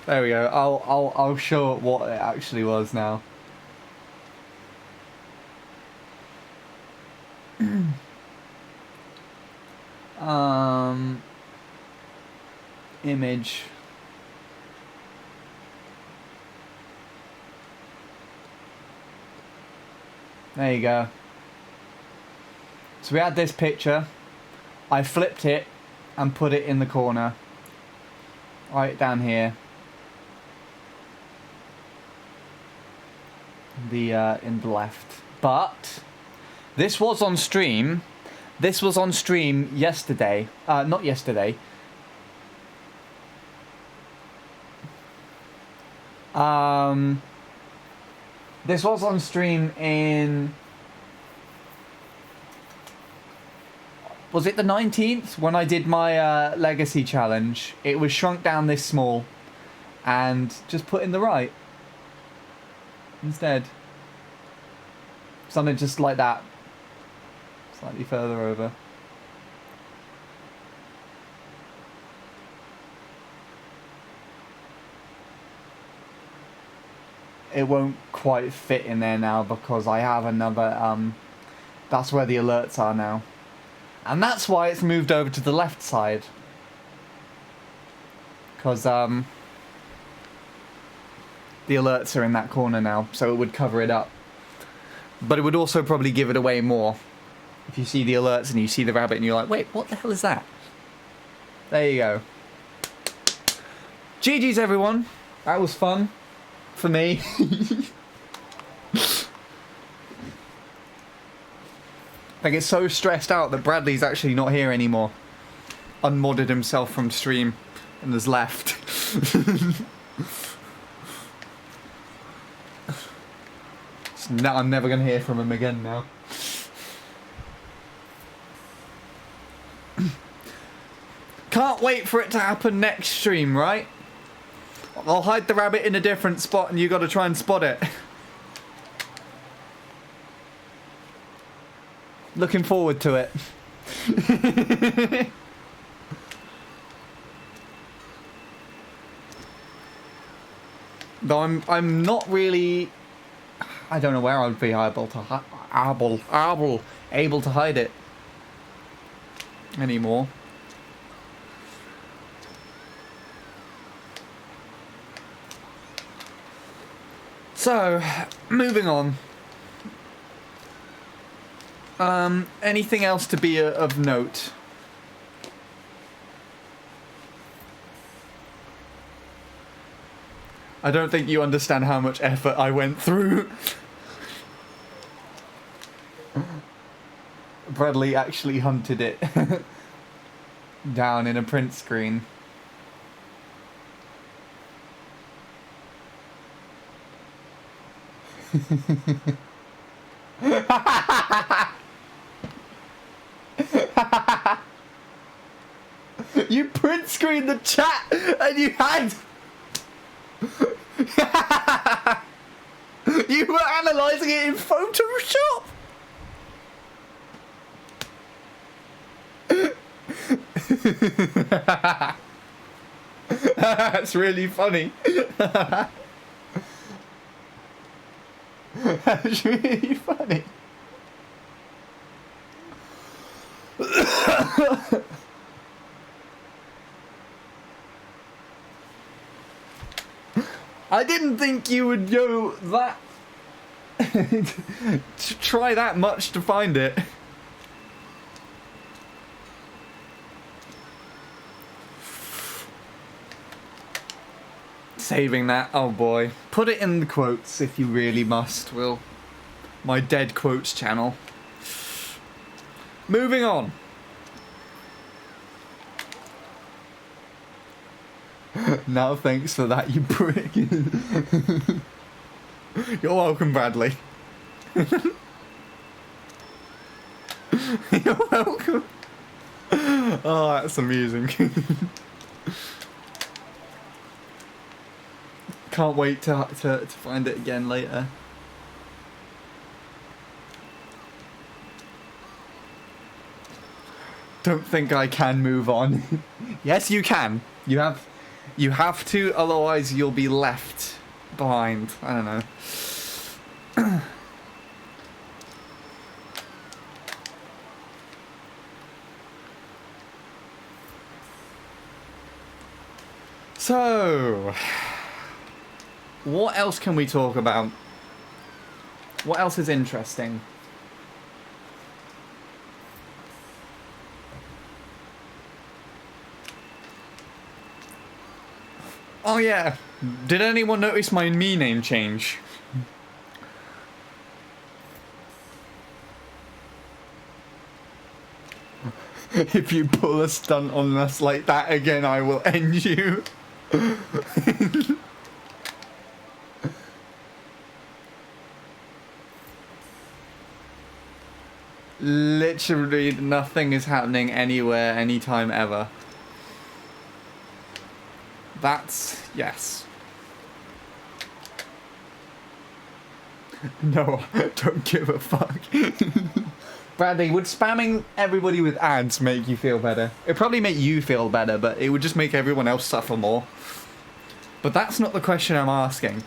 There we go. I'll show it what it actually was now. Image. There you go. So we had this picture. I flipped it and put it in the corner. Right down here. In the left. But this was on stream This was on stream yesterday. Not yesterday. This was on stream in... Was it the 19th when I did my legacy challenge? It was shrunk down this small and just put in the right instead. Something just like that. Slightly further over. It won't quite fit in there now because I have another, that's where the alerts are now. And that's why it's moved over to the left side. Because, the alerts are in that corner now, so it would cover it up. But it would also probably give it away more. If you see the alerts and you see the rabbit and you're like, wait, what the hell is that? There you go. GG's everyone. That was fun. For me. I get so stressed out that Bradley's actually not here anymore. Unmodded himself from stream and has left. Now I'm never going to hear from him again now. Can't wait for it to happen next stream, right? I'll hide the rabbit in a different spot and you got to try and spot it. Looking forward to it. Though I'm not really... I don't know where I'd be able to hide it anymore. So, moving on. Anything else to be of note? I don't think you understand how much effort I went through. Bradley actually hunted it down in a print screen. You print screened the chat and you had... You were analysing it in Photoshop! That's really funny. That's really funny. I didn't think you would go that... try that much to find it. Saving that, oh boy. Put it in the quotes if you really must, Will. My dead quotes channel. Moving on. Now thanks for that, you prick. You're welcome, Bradley. You're welcome. Oh, that's amusing. Can't wait to find it again later. Don't think I can move on. Yes, you can. You have to, otherwise you'll be left behind. I don't know. So, what else can we talk about? What else is interesting? Oh yeah, did anyone notice my me name change? If you pull a stunt on us like that again, I will end you. Literally nothing is happening anywhere, anytime, ever. That's... yes. No, don't give a fuck. Bradley, would spamming everybody with ads make you feel better? It'd probably make you feel better, but it would just make everyone else suffer more. But that's not the question I'm asking.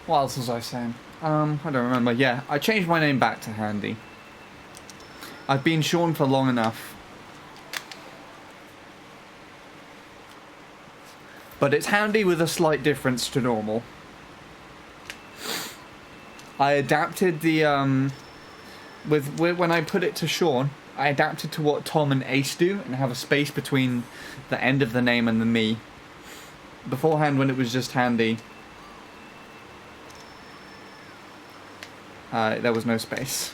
What else was I saying? I don't remember. Yeah, I changed my name back to Handy. I've been Sean for long enough. But it's Handy with a slight difference to normal. I adapted the, when I put it to Sean, I adapted to what Tom and Ace do and have a space between the end of the name and the me. Beforehand, when it was just Handy, there was no space.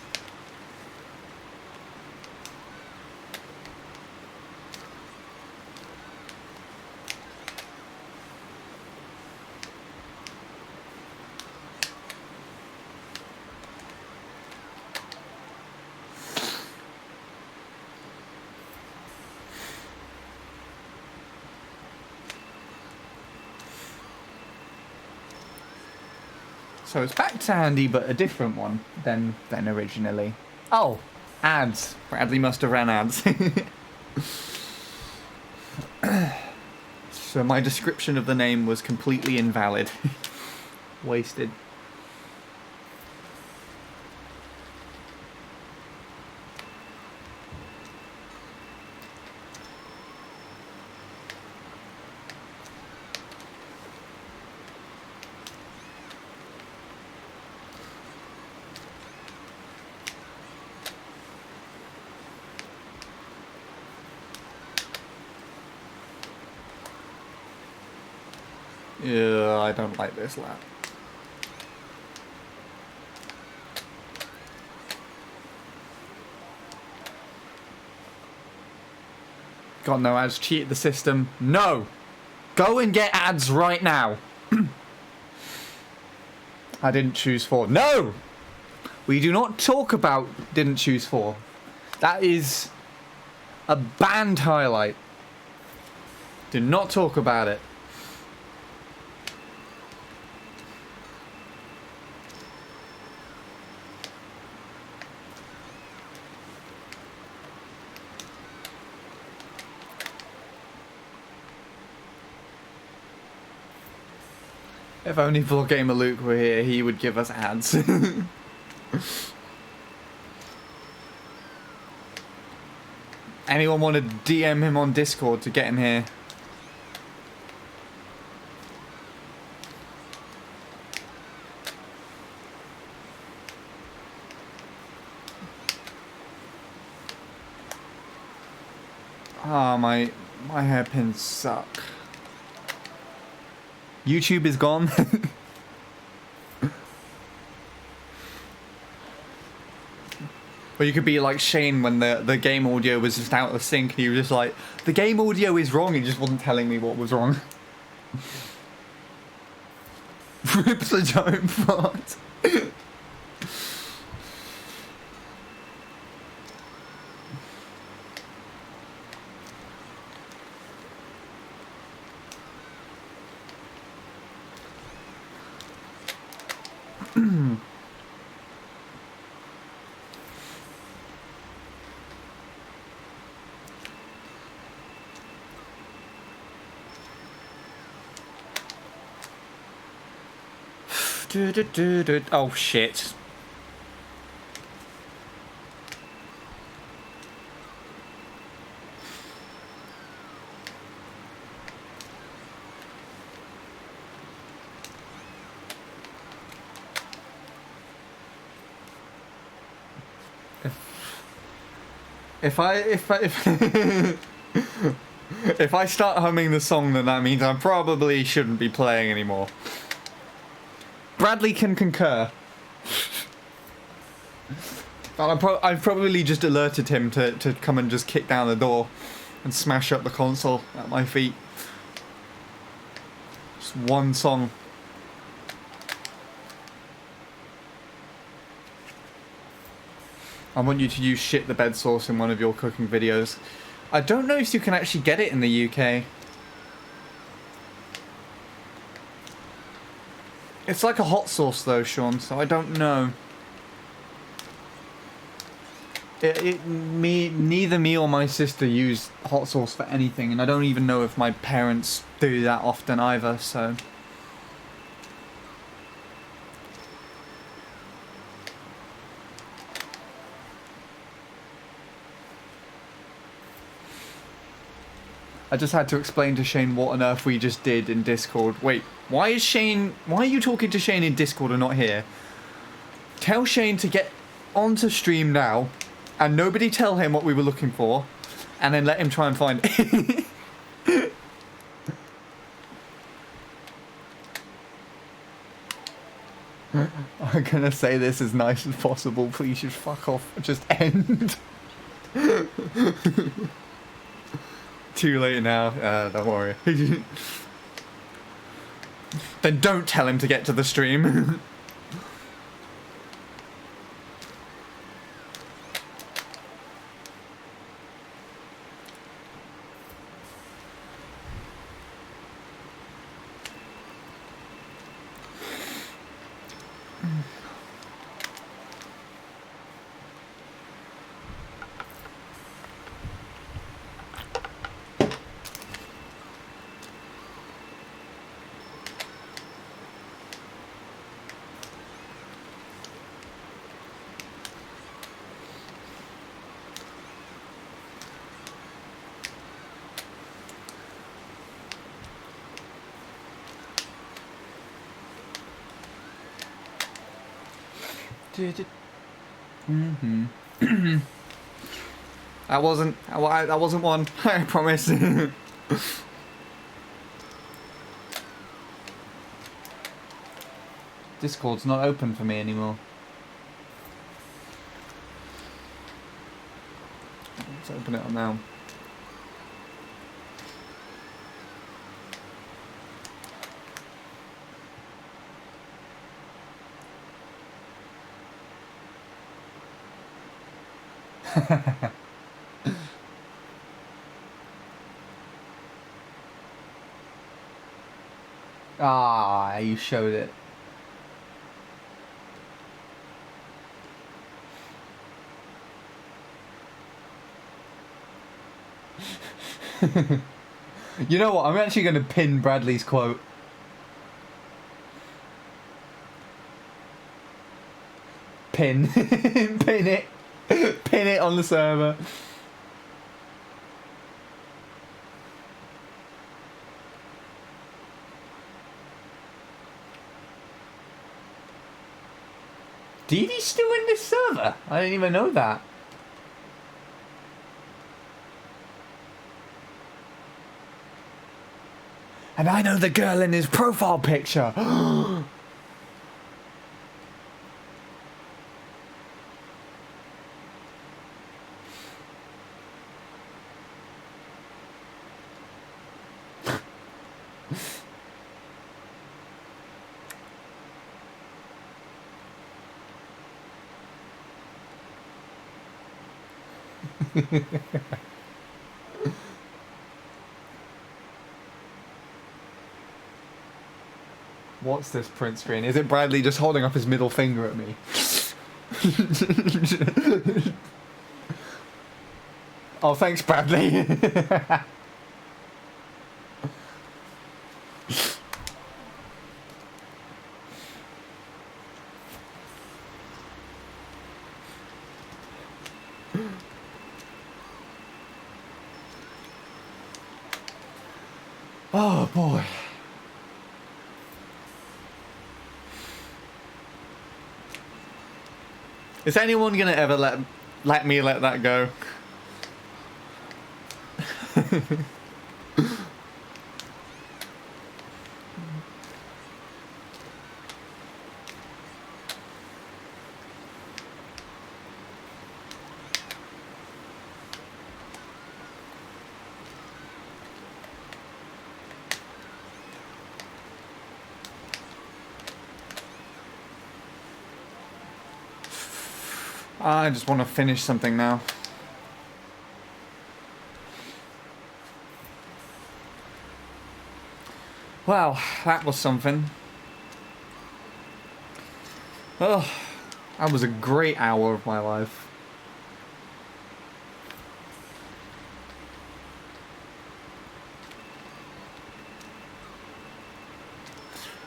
So it's back to Handy, but a different one than originally. Oh, ads. Bradley must have ran ads. So my description of the name was completely invalid. Wasted. Yeah, I don't like this lap. God, no, ads cheated the system. No! Go and get ads right now. I didn't choose 4. No! We do not talk about didn't choose 4. That is a banned highlight. Do not talk about it. If only Vloggamer Luke were here, he would give us ads. Anyone want to DM him on Discord to get him here? Ah, my hairpins suck. YouTube is gone. Or you could be like Shane when the game audio was just out of sync and you were just like, the game audio is wrong, he just wasn't telling me what was wrong. Rips a giant fart. Oh shit. If I start humming the song, then that means I probably shouldn't be playing anymore. Bradley can concur. But I've probably just alerted him to come and just kick down the door and smash up the console at my feet. Just one song. I want you to use shit the bed sauce in one of your cooking videos. I don't know if you can actually get it in the UK. It's like a hot sauce though, Sean, so I don't know. Neither me or my sister use hot sauce for anything, and I don't even know if my parents do that often either, so... I just had to explain to Shane what on earth we just did in Discord. Wait, why are you talking to Shane in Discord and not here? Tell Shane to get onto stream now, and nobody tell him what we were looking for, and then let him try and find it. I'm gonna say this as nice as possible. Please just fuck off. Just end. Too late now. Don't worry. Then don't tell him to get to the stream. That wasn't one. I promise. Discord's not open for me anymore. Let's open it up now. Ah, you showed it. You know what? I'm actually going to pin Bradley's quote. Pin. Pin it. Pin it on the server. Dee Dee's still in this server? I didn't even know that. And I know the girl in his profile picture. What's this print screen? Is it Bradley just holding up his middle finger at me? Oh, thanks, Bradley. Oh, boy. Is anyone gonna ever let me let that go? I just want to finish something now. Well, that was something. Oh, that was a great hour of my life.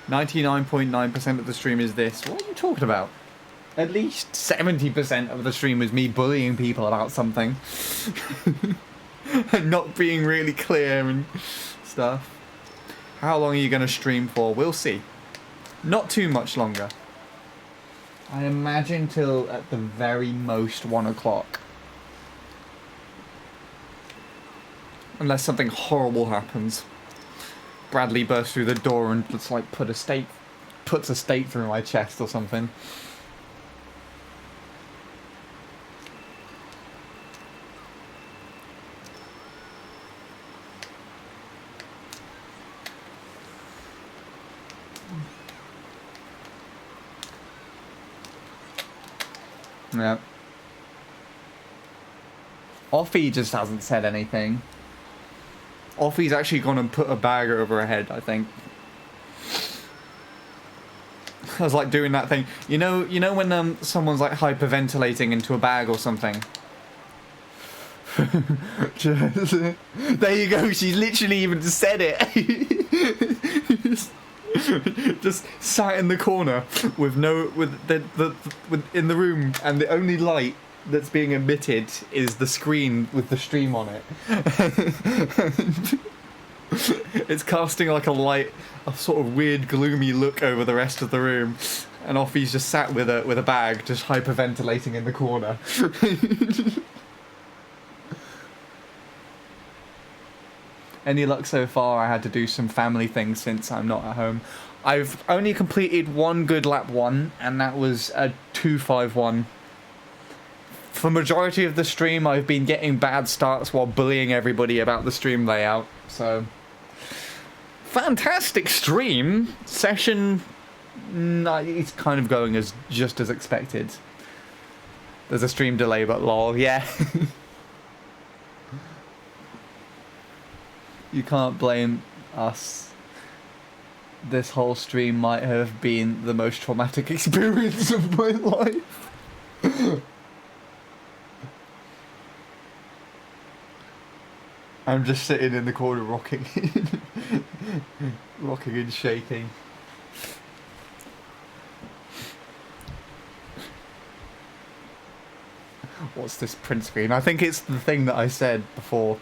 .9% of the stream is this. What are you talking about? At least 70% of the stream was me bullying people about something. And not being really clear and stuff. How long are you going to stream for? We'll see. Not too much longer. I imagine till at the very most 1 o'clock. Unless something horrible happens. Bradley bursts through the door and just like puts a stake through my chest or something. Yeah. Offie just hasn't said anything. Offie's actually gone and put a bag over her head, I think. I was like doing that thing. You know when someone's like hyperventilating into a bag or something? There you go, she's literally even said it. Just sat in the corner with in the room, and the only light that's being emitted is the screen with the stream on it. It's casting like a sort of weird gloomy look over the rest of the room, and Offie's just sat with a bag, just hyperventilating in the corner. Any luck so far? I had to do some family things since I'm not at home. I've only completed one good lap 1, and that was a 251. For majority of the stream, I've been getting bad starts while bullying everybody about the stream layout. So, fantastic stream session. It's kind of going just as expected. There's a stream delay, but lol, yeah. You can't blame us. This whole stream might have been the most traumatic experience of my life. I'm just sitting in the corner rocking. Rocking and shaking. What's this print screen? I think it's the thing that I said before.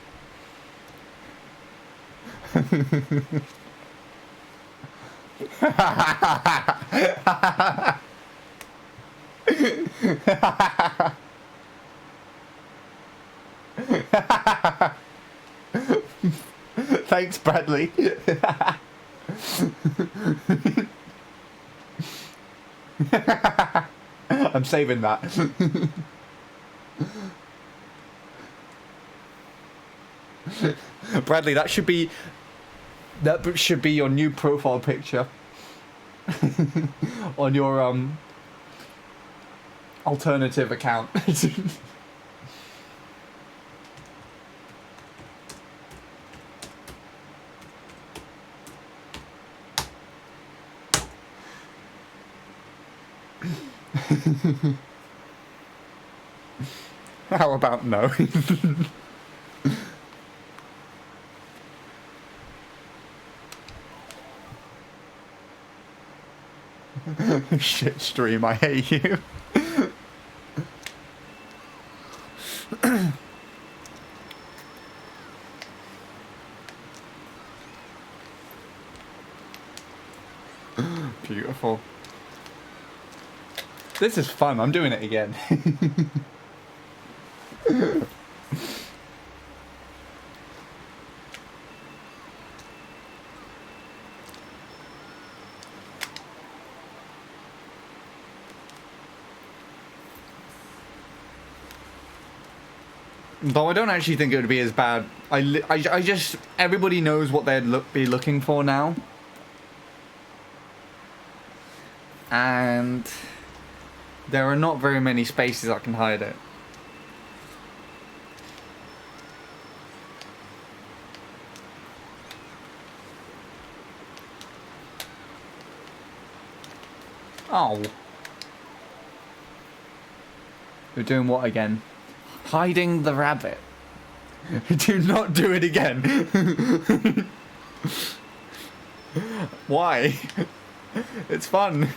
Thanks, Bradley. I'm saving that. Bradley, that should be your new profile picture on your alternative account. How about no? Shit stream, I hate you. Beautiful. This is fun, I'm doing it again. Though I don't actually think it would be as bad. I just... Everybody knows what they'd be looking for now. And... there are not very many spaces that can hide it. Oh. You're doing what again? Hiding the rabbit. Do not do it again. Why? It's fun.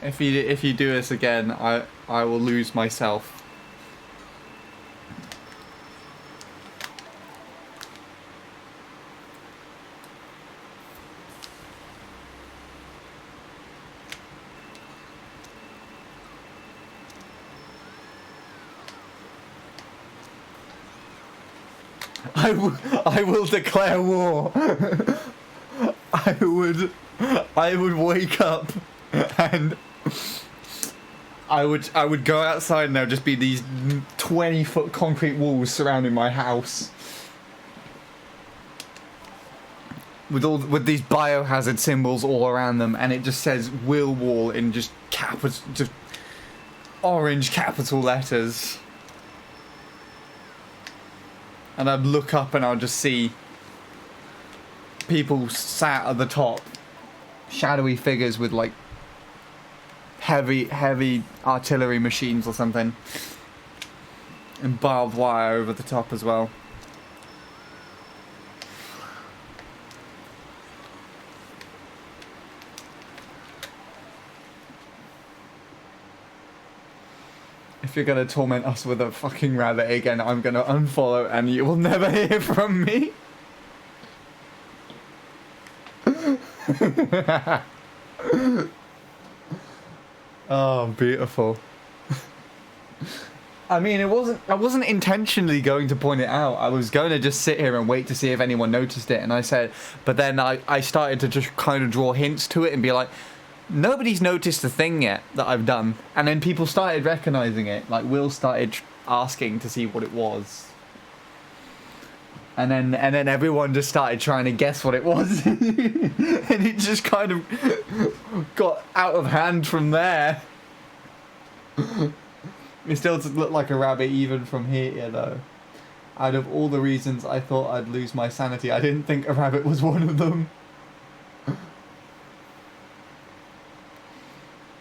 If you do this again, I will lose myself. I will declare war. I would wake up and I would go outside and there'll just be these 20-foot concrete walls surrounding my house with these biohazard symbols all around them, and it just says "Will Wall" in just orange capital letters. And I'd look up and I'd just see people sat at the top, shadowy figures with like heavy artillery machines or something, and barbed wire over the top as well. If you're gonna torment us with a fucking rabbit again, I'm gonna unfollow and you will never hear from me. Oh, beautiful. I mean, I wasn't intentionally going to point it out. I was going to just sit here and wait to see if anyone noticed it, and I said, but then I started to just kind of draw hints to it and be like, nobody's noticed the thing yet that I've done. And then people started recognizing it. Like, Will started asking to see what it was. And then everyone just started trying to guess what it was. And it just kind of got out of hand from there. It still doesn't look like a rabbit even from here, though. Out of all the reasons I thought I'd lose my sanity, I didn't think a rabbit was one of them.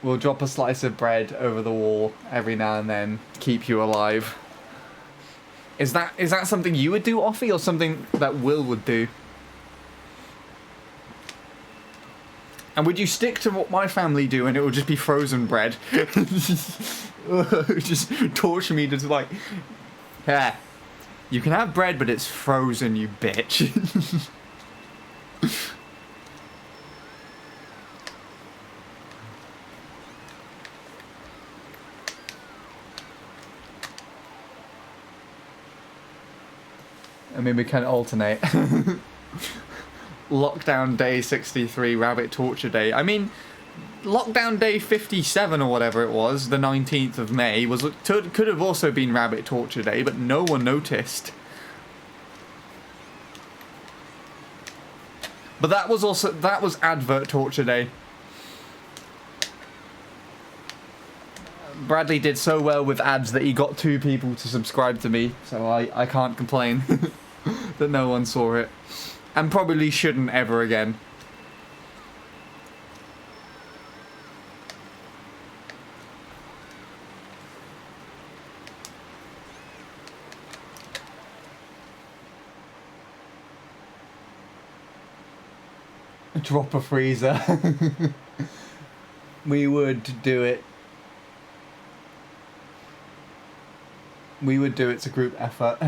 We'll drop a slice of bread over the wall every now and then, keep you alive. Is that something you would do, Offie, or something that Will would do? And would you stick to what my family do and it would just be frozen bread? Just torture me to like, yeah, you can have bread but it's frozen, you bitch. I mean, we can alternate. Lockdown day 63, rabbit torture day. I mean, lockdown day 57 or whatever it was, the 19th of May, could have also been rabbit torture day, but no one noticed. But that was advert torture day. Bradley did so well with ads that he got 2 people to subscribe to me, so I can't complain that no one saw it. And probably shouldn't ever again. Drop a freezer. We would do it. We would do it to group effort.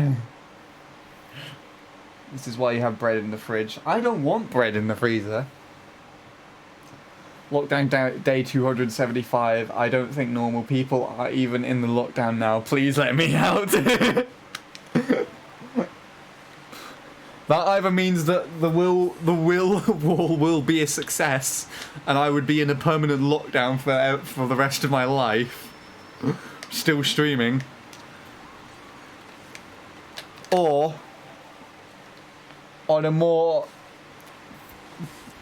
This is why you have bread in the fridge. I don't want bread in the freezer. Lockdown day 275. I don't think normal people are even in the lockdown now. Please let me out. That either means that the will wall will be a success, and I would be in a permanent lockdown for the rest of my life, still streaming, or on a more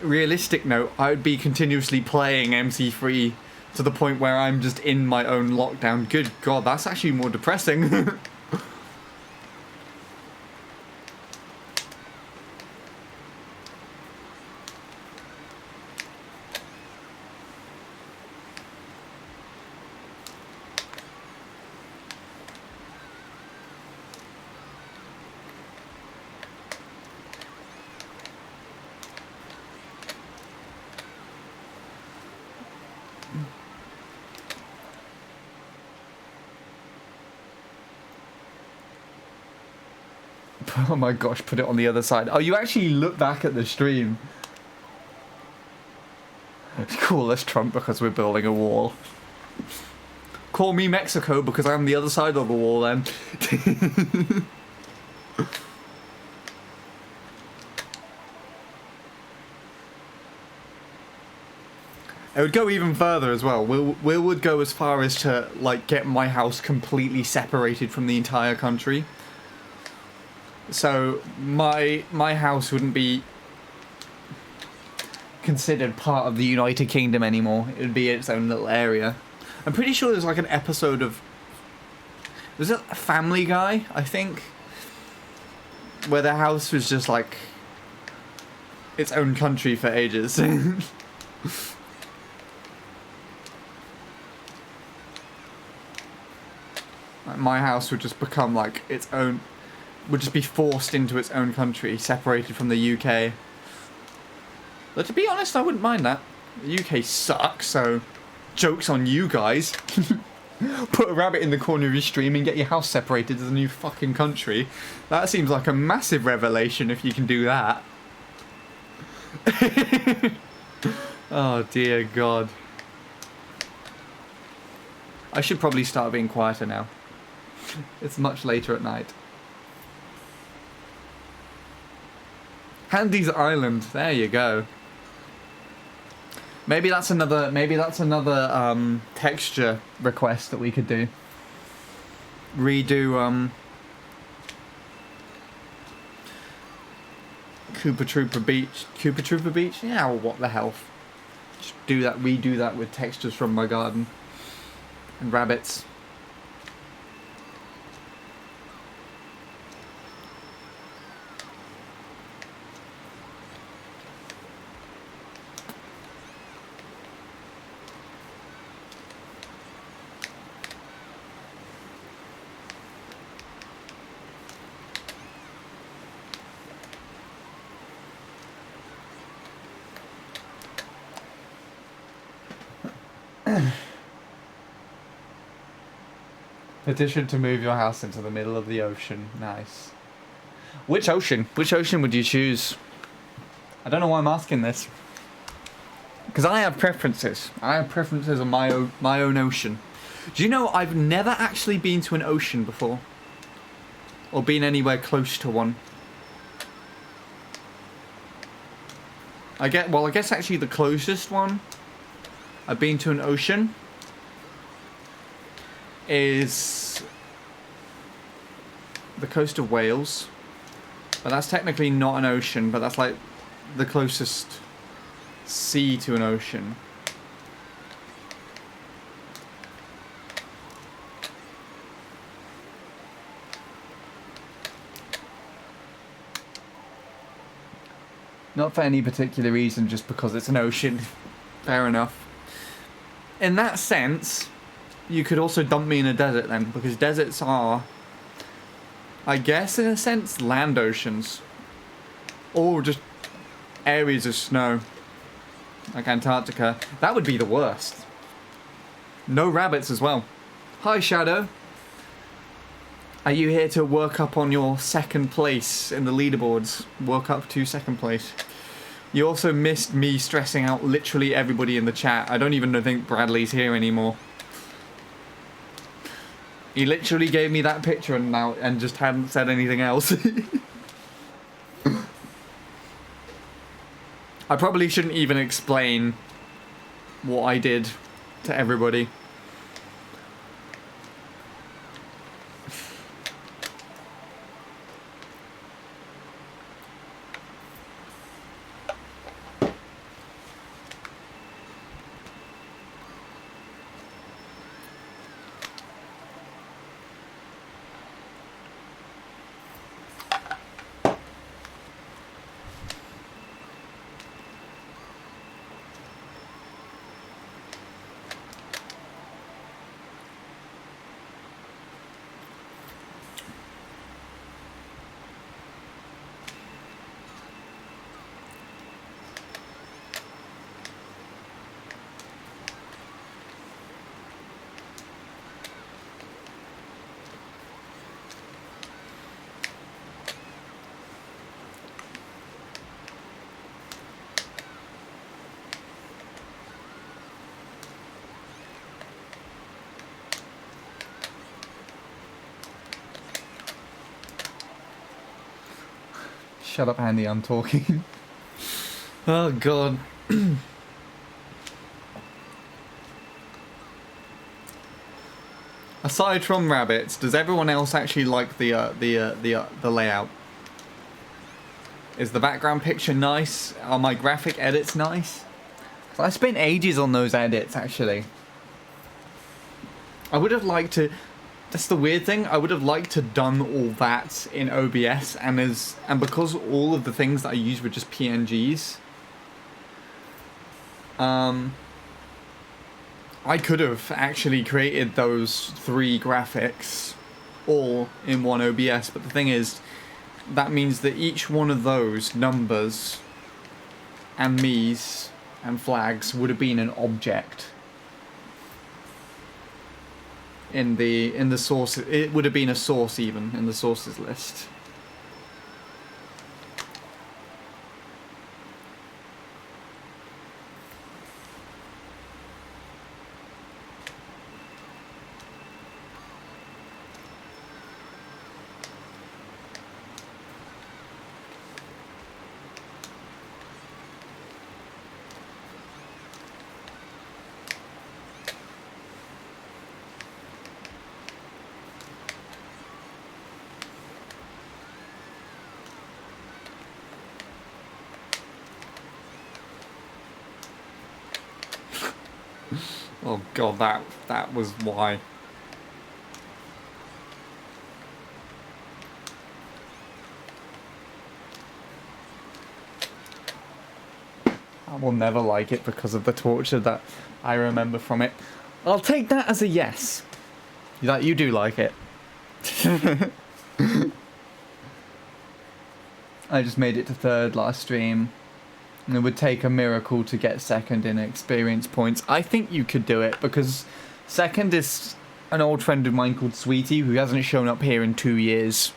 realistic note, I would be continuously playing MC3 to the point where I'm just in my own lockdown. Good God, that's actually more depressing. Oh my gosh, put it on the other side. Oh, you actually look back at the stream. Call us Trump because we're building a wall. Call me Mexico because I'm the other side of the wall then. It would go even further as well. Will would go as far as to, like, get my house completely separated from the entire country. So my house wouldn't be considered part of the United Kingdom anymore. It would be its own little area. I'm pretty sure there's like an episode of, was it Family Guy, I think, where the house was just like its own country for ages. Like, my house would just become like its own, would just be forced into its own country, separated from the UK. But to be honest, I wouldn't mind that. The UK sucks, so joke's on you guys. Put a rabbit in the corner of your stream and get your house separated as a new fucking country. That seems like a massive revelation if you can do that. Oh dear God. I should probably start being quieter now. It's much later at night. Handy's Island, there you go. Maybe that's another texture request that we could do. Redo Koopa Trooper Beach? Yeah, well, what the hell. Just redo that with textures from my garden. And rabbits. Petition to move your house into the middle of the ocean. Nice. Which ocean? Which ocean would you choose? I don't know why I'm asking this. Because I have preferences. I have preferences on my own ocean. Do you know I've never actually been to an ocean before? Or been anywhere close to one. I guess actually the closest one I've been to an ocean is the coast of Wales, but that's technically not an ocean, but that's like the closest sea to an ocean. Not for any particular reason, just because it's an ocean. Fair enough. In that sense, you could also dump me in a desert then, because deserts are, I guess in a sense, land oceans. Or just areas of snow, like Antarctica. That would be the worst. No rabbits as well. Hi Shadow. Are you here to work up on your second place in the leaderboards? Work up to second place. You also missed me stressing out literally everybody in the chat. I don't even think Bradley's here anymore. He literally gave me that picture and just hadn't said anything else. I probably shouldn't even explain what I did to everybody. Shut up, Andy, I'm talking. Oh, God. Aside from rabbits, does everyone else actually like the layout? Is the background picture nice? Are my graphic edits nice? I spent ages on those edits, actually. I would have liked to... That's the weird thing. I would have liked to done all that in OBS, and because all of the things that I used were just PNGs, I could have actually created those 3 graphics all in one OBS. But the thing is, that means that each one of those numbers and me's and flags would have been an object. In the source, it would have been a source even in the sources list. Oh God, that was why. I will never like it because of the torture that I remember from it. I'll take that as a yes. That you do like it. I just made it to 3rd last stream. And it would take a miracle to get 2nd in experience points. I think you could do it because 2nd is an old friend of mine called Sweetie who hasn't shown up here in 2 years.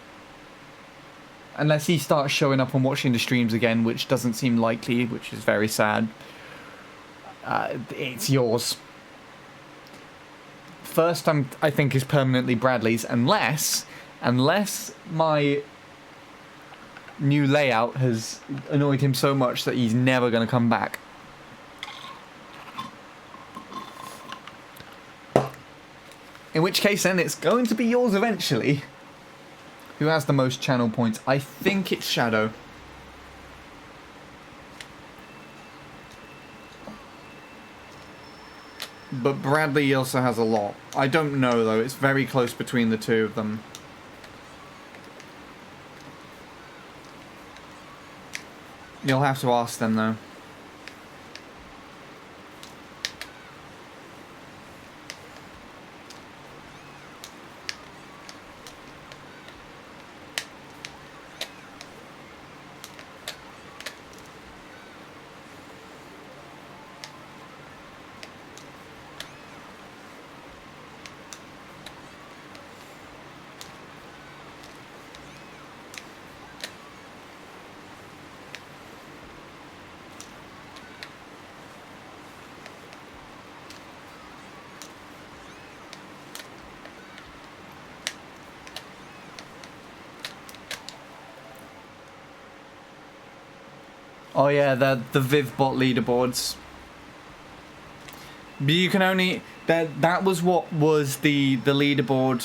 Unless he starts showing up and watching the streams again, which doesn't seem likely, which is very sad. It's yours. First, I think is permanently Bradley's, unless my new layout has annoyed him so much that he's never going to come back. In which case, then it's going to be yours eventually. Who has the most channel points? I think it's Shadow. But Bradley also has a lot. I don't know though, it's very close between the two of them. You'll have to ask them though. Oh yeah, the VivBot leaderboards. But you can only that was what was the leaderboard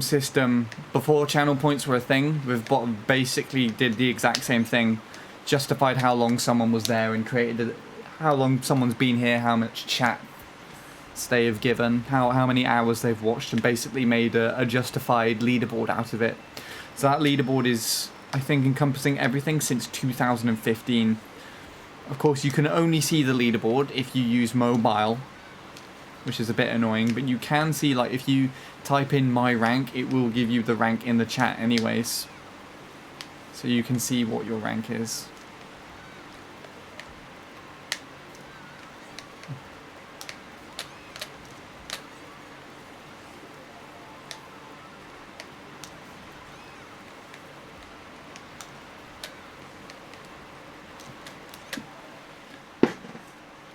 system before channel points were a thing. VivBot basically did the exact same thing, justified how long someone was there and created how long someone's been here, how much chat they have given, how many hours they've watched, and basically made a justified leaderboard out of it. So that leaderboard is, I think, encompassing everything since 2015. Of course, you can only see the leaderboard if you use mobile, which is a bit annoying, but you can see, like, if you type in my rank, it will give you the rank in the chat anyways. So you can see what your rank is.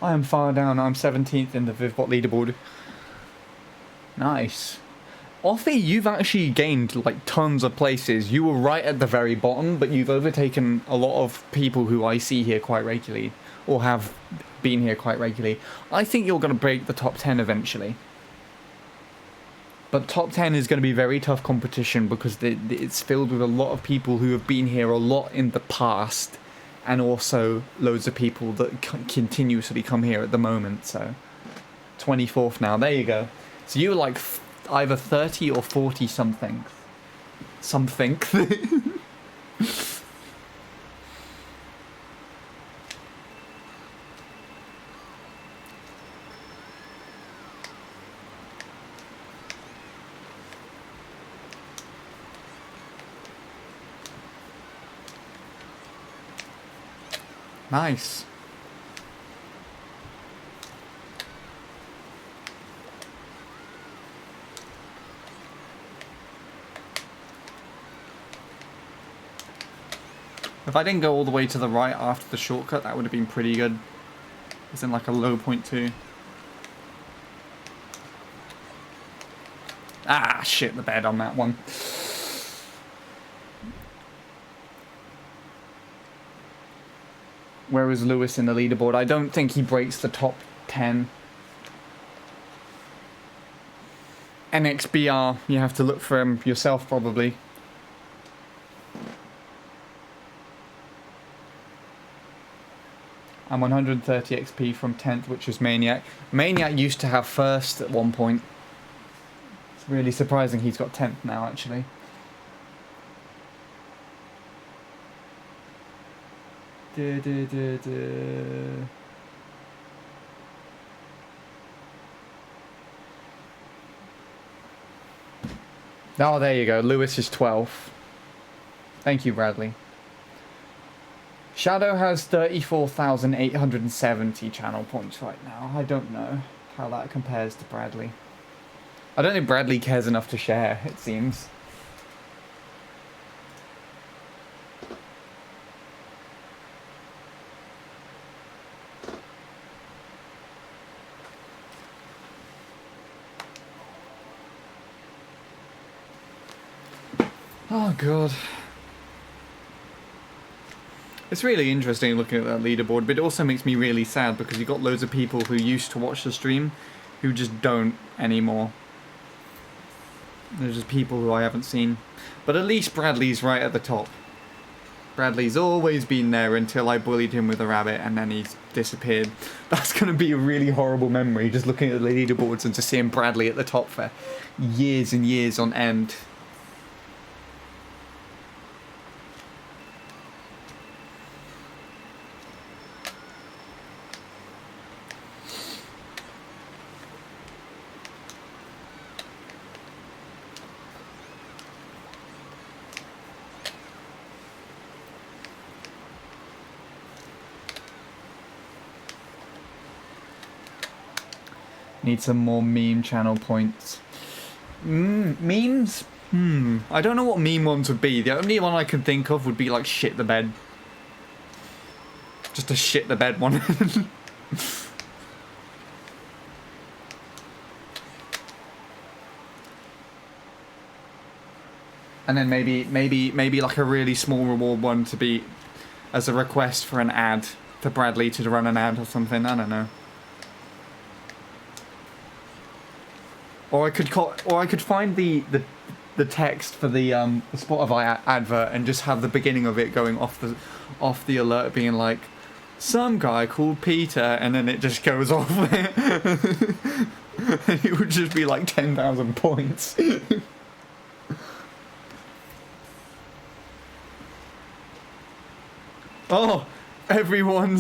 I am far down. I'm 17th in the VivBot leaderboard. Nice. Offie, you've actually gained like tons of places. You were right at the very bottom, but you've overtaken a lot of people who I see here quite regularly, or have been here quite regularly. I think you're going to break the top 10 eventually. But top 10 is going to be very tough competition because it's filled with a lot of people who have been here a lot in the past, and also loads of people that continuously come here at the moment. So 24th now, there you go. So you were like either 30 or 40 something. Something. Nice. If I didn't go all the way to the right after the shortcut, that would have been pretty good. It's in like a low point too. Ah, shit the bed on that one. Where is Lewis in the leaderboard? I don't think he breaks the top 10. NXBR, you have to look for him yourself probably. I'm 130 XP from 10th, which is Maniac. Maniac used to have first at one point. It's really surprising he's got 10th now, actually. Oh, there you go. Lewis is 12th. Thank you, Bradley. Shadow has 34,870 channel points right now. I don't know how that compares to Bradley. I don't think Bradley cares enough to share, it seems. Oh, God. It's really interesting looking at that leaderboard, but it also makes me really sad because you've got loads of people who used to watch the stream who just don't anymore. There's just people who I haven't seen. But at least Bradley's right at the top. Bradley's always been there until I bullied him with a rabbit and then he's disappeared. That's going to be a really horrible memory, just looking at the leaderboards and just seeing Bradley at the top for years and years on end. Need some more meme channel points. Memes? I don't know what meme ones would be. The only one I can think of would be like shit the bed. Just a shit the bed one. And then maybe like a really small reward one to be as a request for an ad to Bradley to run an ad or something. I don't know. Or I could find the text for the Spotify advert and just have the beginning of it going off the alert being like, some guy called Peter, and then it just goes off. It would just be like 10,000 points. Oh, everyone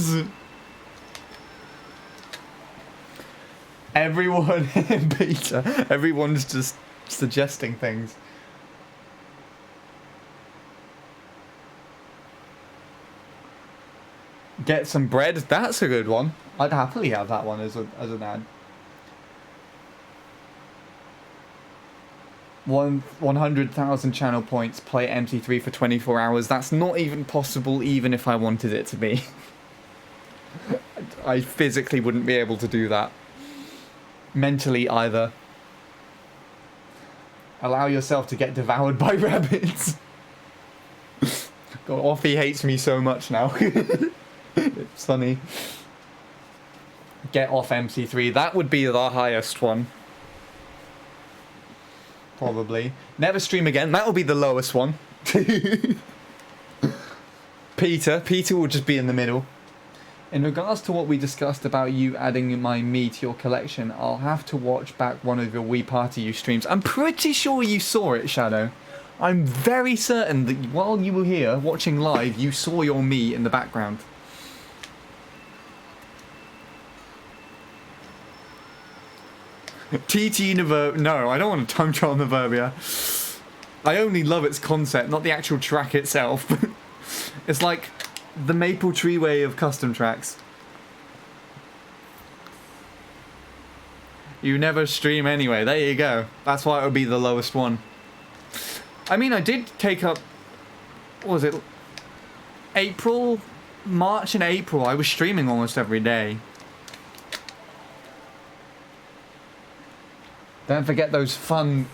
Peter, everyone's just suggesting things. Get some bread, that's a good one. I'd happily have that one as an ad. 100,000 channel points, play MC3 for 24 hours. That's not even possible even if I wanted it to be. I physically wouldn't be able to do that. Mentally either. Allow yourself to get devoured by rabbits. God, Offie hates me so much now. It's funny. Get off MC3. That would be the highest one. Probably. Never stream again. That will be the lowest one. Peter will just be in the middle. In regards to what we discussed about you adding my me to your collection, I'll have to watch back one of your Wii Party You streams. I'm pretty sure you saw it, Shadow. I'm very certain that while you were here watching live, you saw your me in the background. TT Univerb. No, I don't want to time trial Univerbia. I only love its concept, not the actual track itself. It's like the Maple Tree way of custom tracks. You never stream anyway. There you go. That's why it would be the lowest one. I mean, I did take up... What was it? March and April. I was streaming almost every day. Don't forget those fun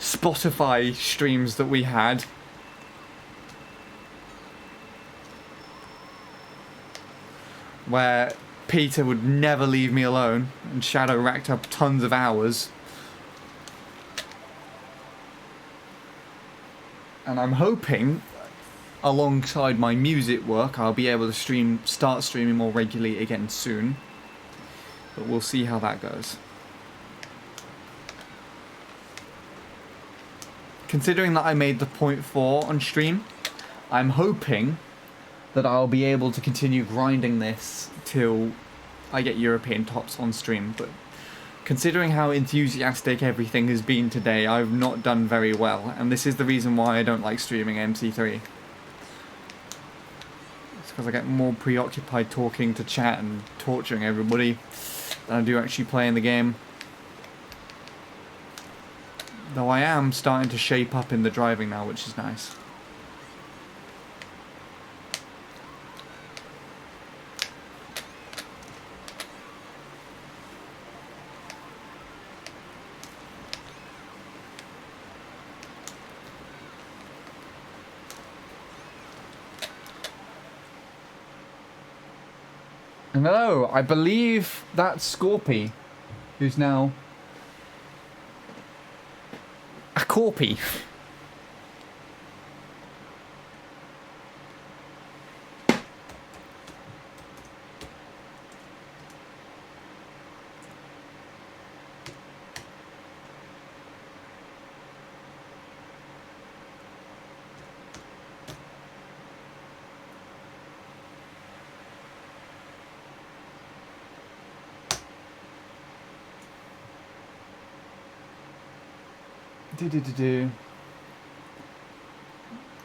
Spotify streams that we had. Where Peter would never leave me alone and Shadow racked up tons of hours. And I'm hoping, alongside my music work, I'll be able to start streaming more regularly again soon. But we'll see how that goes. Considering that I made the 0.4 on stream, I'm hoping that I'll be able to continue grinding this till I get European tops on stream. But considering how enthusiastic everything has been today, I've not done very well. And this is the reason why I don't like streaming MC3. It's because I get more preoccupied talking to chat and torturing everybody than I do actually playing the game. Though I am starting to shape up in the driving now, which is nice. And hello, I believe that's Scorpy, who's now a Corpy.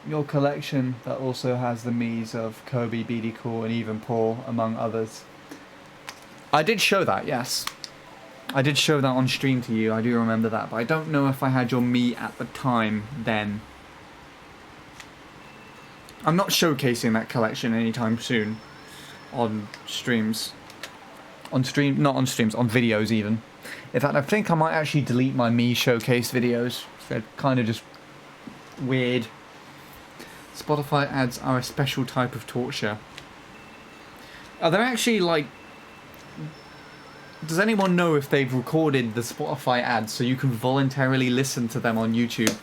Your collection that also has the Miis of Kobe, BD Cool, and even Paul, among others. I did show that, yes. I did show that on stream to you, I do remember that, but I don't know if I had your Mii at the time then. I'm not showcasing that collection anytime soon on streams. On videos even. In fact, I think I might actually delete my Mii showcase videos. They're kind of just weird. Spotify ads are a special type of torture. Are there actually, like... Does anyone know if they've recorded the Spotify ads so you can voluntarily listen to them on YouTube?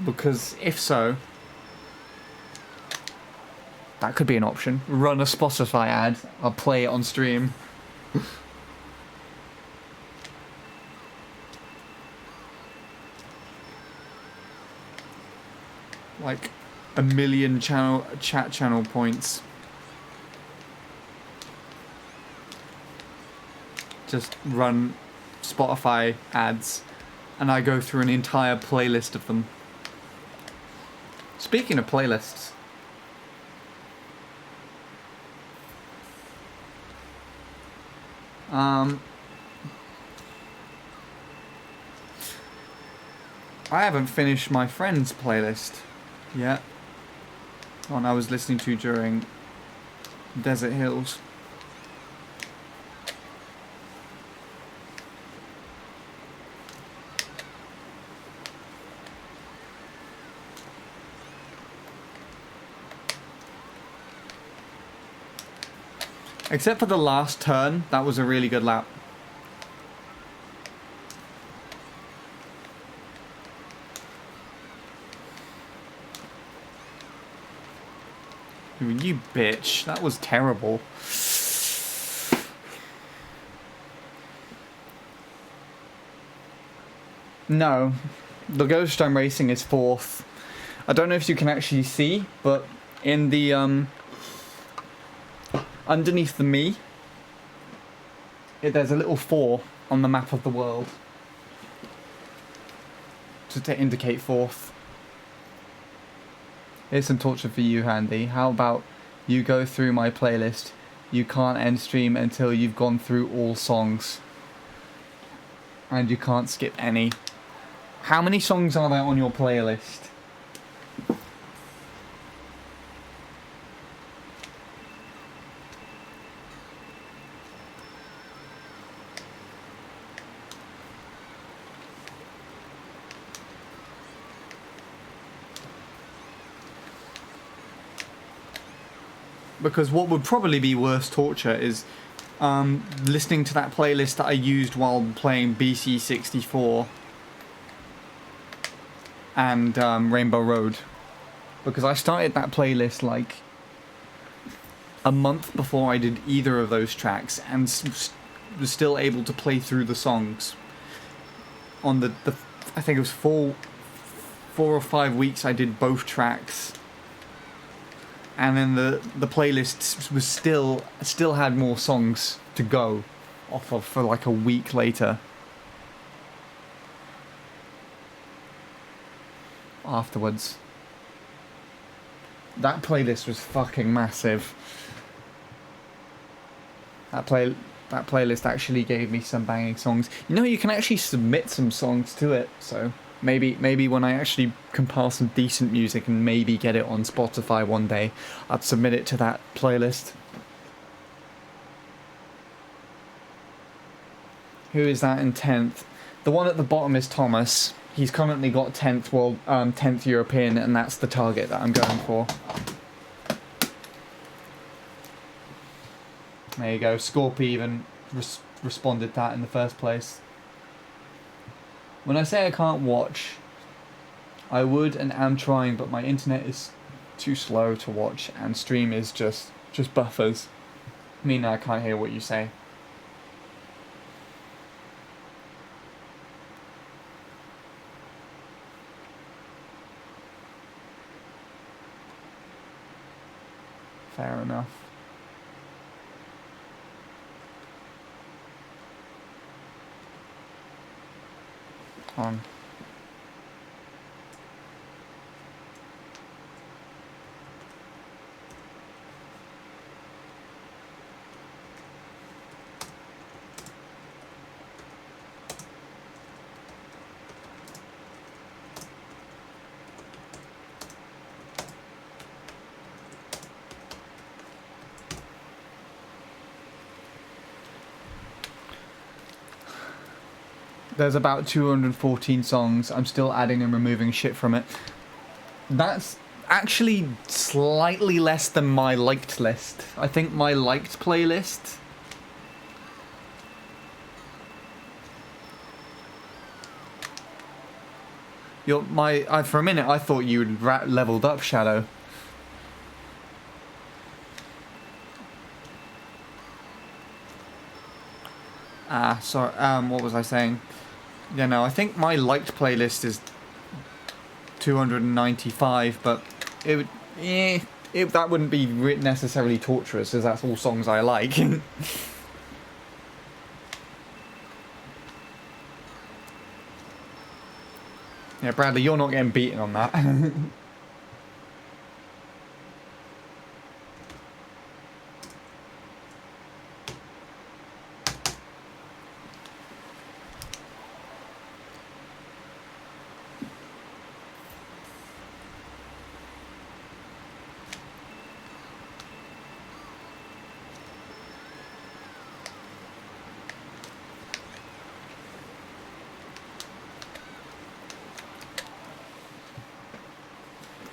Because if so, that could be an option. Run a Spotify ad. I'll play it on stream. Like 1 million chat channel points. Just run Spotify ads and I go through an entire playlist of them. Speaking of playlists, I haven't finished my friend's playlist yet. One I was listening to during Desert Hills. Except for the last turn, that was a really good lap. You bitch, that was terrible. No, the Ghost I'm racing is 4th. I don't know if you can actually see, but in the underneath the me, there's a little 4 on the map of the world. Just to indicate 4th. Here's some torture for you, Handy. How about you go through my playlist? You can't end stream until you've gone through all songs. And you can't skip any. How many songs are there on your playlist? Because what would probably be worse torture is listening to that playlist that I used while playing BC64 and Rainbow Road. Because I started that playlist like a month before I did either of those tracks and was still able to play through the songs. On the I think it was 4 or 5 weeks I did both tracks. And then the playlist was still had more songs to go off of for like a week later. Afterwards. That playlist was fucking massive. That playlist actually gave me some banging songs. You know, you can actually submit some songs to it, so maybe when I actually compile some decent music and maybe get it on Spotify one day, I'd submit it to that playlist. Who is that in 10th? The one at the bottom is Thomas. He's currently got 10th European, and that's the target that I'm going for. There you go. Scorpy even responded that in the first place. When I say I can't watch, I would and am trying, but my internet is too slow to watch, and stream is just buffers. Meaning I can't hear what you say. Fair enough. On. There's about 214 songs. I'm still adding and removing shit from it. That's actually slightly less than my liked list. I think my liked playlist... for a minute, I thought you'd leveled up, Shadow. Sorry, what was I saying? Yeah, no, I think my liked playlist is 295, but it would, that wouldn't be necessarily torturous, as that's all songs I like. Yeah, Bradley, you're not getting beaten on that.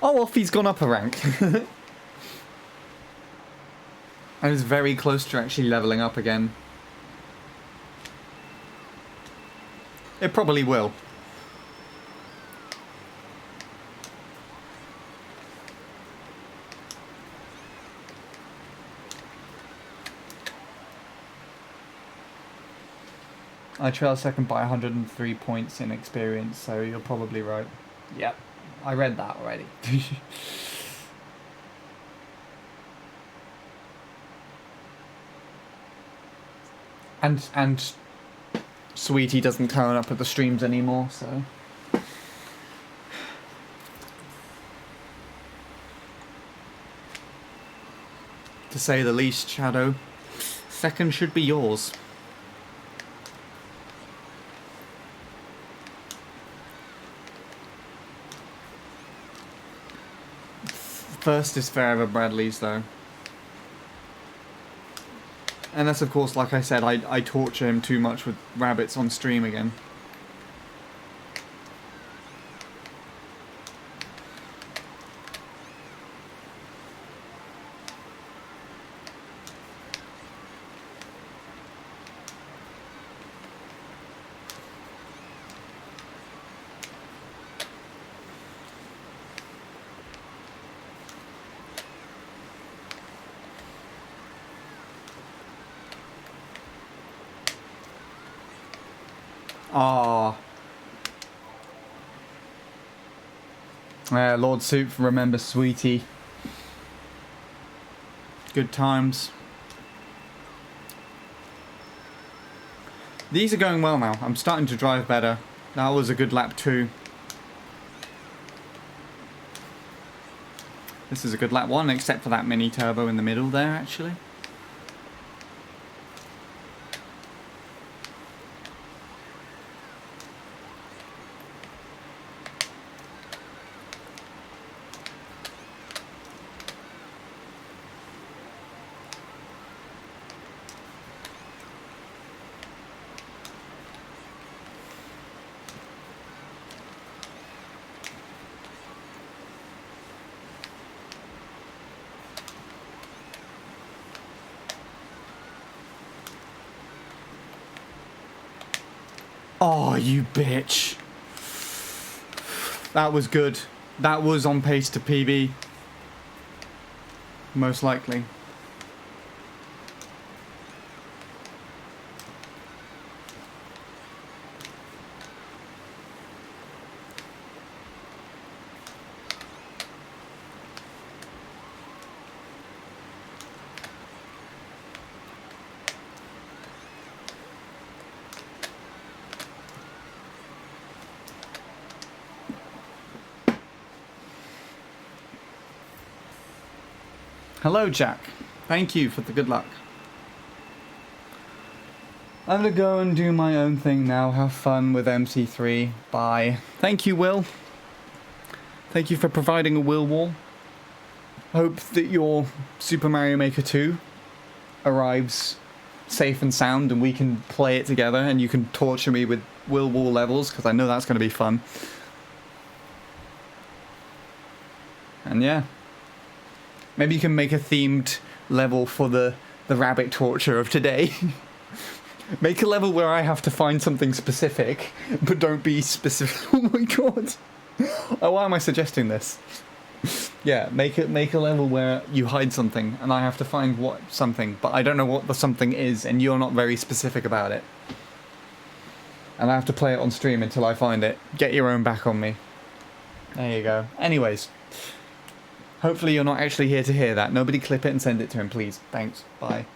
Oh, off he's gone up a rank. I was very close to actually leveling up again. It probably will. I trail second by 103 points in experience, so you're probably right. Yep. I read that already. and Sweetie doesn't turn up at the streams anymore, so to say the least, Shadow. Second should be yours. First is forever Bradley's, though. And that's, of course, like I said, I torture him too much with rabbits on stream again. Ah. Lord Soup, remember Sweetie. Good times. These are going well now. I'm starting to drive better. That was a good lap 2. This is a good lap 1, except for that mini turbo in the middle there, actually. Oh, you bitch. That was good. That was on pace to PB. Most likely. Hello, Jack. Thank you for the good luck. I'm gonna go and do my own thing now. Have fun with MC3. Bye. Thank you, Will. Thank you for providing a Will wall. Hope that your Super Mario Maker 2 arrives safe and sound and we can play it together and you can torture me with Will Wall levels, because I know that's going to be fun. And yeah. Maybe you can make a themed level for the rabbit torture of today. Make a level where I have to find something specific, but don't be specific. Oh my god. Oh, why am I suggesting this? Yeah, make a level where you hide something, and I have to find something, but I don't know what the something is, and you're not very specific about it. And I have to play it on stream until I find it. Get your own back on me. There you go. Anyways. Hopefully you're not actually here to hear that. Nobody clip it and send it to him, please. Thanks. Bye.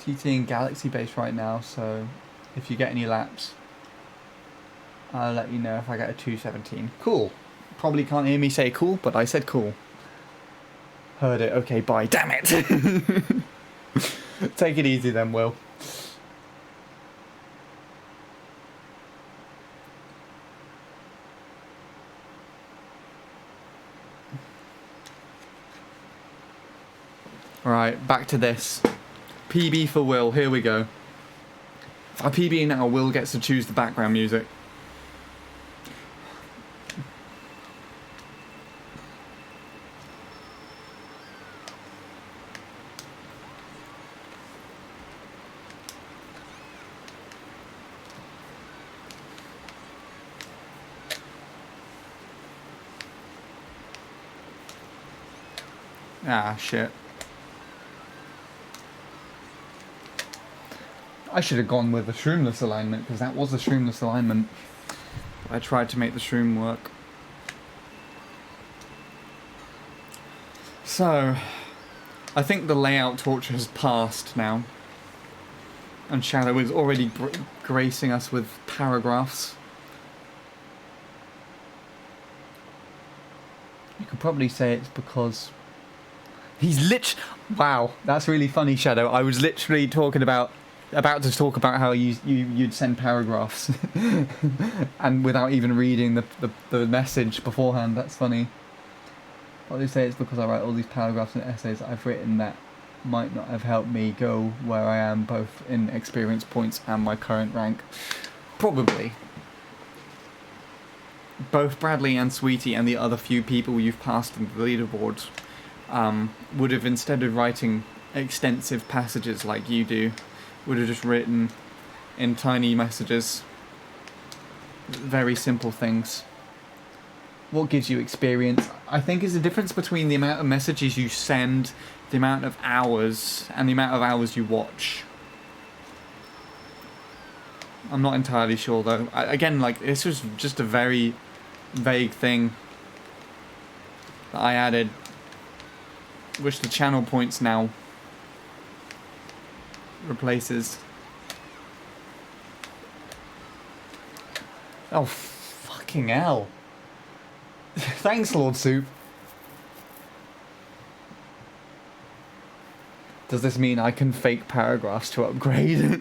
TTing Galaxy base right now, so if you get any laps, I'll let you know if I get a 217. Cool. Probably can't hear me say cool, but I said cool. Heard it. Okay, bye. Damn it. Take it easy then, Will. Right, back to this. PB for Will, here we go. If I PB now, Will gets to choose the background music. Ah, shit. I should have gone with the shroomless alignment, because that was the shroomless alignment. I tried to make the shroom work. So, I think the layout torture has passed now. And Shadow is already gracing us with paragraphs. You could probably say it's because he's wow, that's really funny, Shadow. I was literally about to talk about how you'd send paragraphs and without even reading the message beforehand. That's funny. Probably say it's because I write all these paragraphs and essays I've written that might not have helped me go where I am, both in experience points and my current rank. Probably. Both Bradley and Sweetie and the other few people you've passed in the leaderboard would have, instead of writing extensive passages like you do, would have just written in tiny messages very simple things. What gives you experience, I think, is the difference between the amount of messages you send, the amount of hours, and the amount of hours you watch. I'm not entirely sure though. Again, like, this was just a very vague thing that I added, which the channel points now replaces. Oh, fucking hell. Thanks, Lord Soup. Does this mean I can fake paragraphs to upgrade?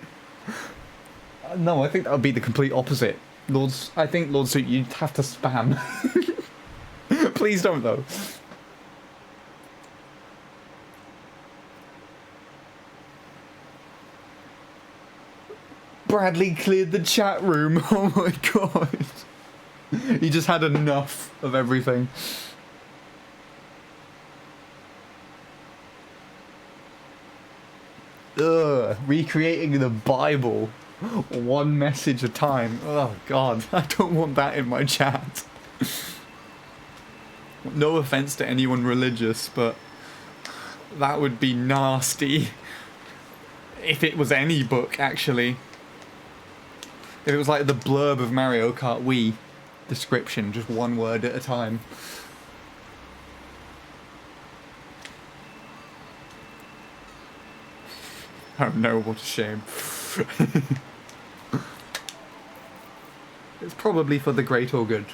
No, I think that would be the complete opposite. I think, Lord Soup, you'd have to spam. Please don't, though. Bradley cleared the chat room. Oh my god. He just had enough of everything. Ugh. Recreating the Bible. One message a time. Oh god. I don't want that in my chat. No offense to anyone religious, but that would be nasty. If it was any book, actually. If it was like the blurb of Mario Kart Wii description, just one word at a time. Oh no, what a shame. It's probably for the great or good.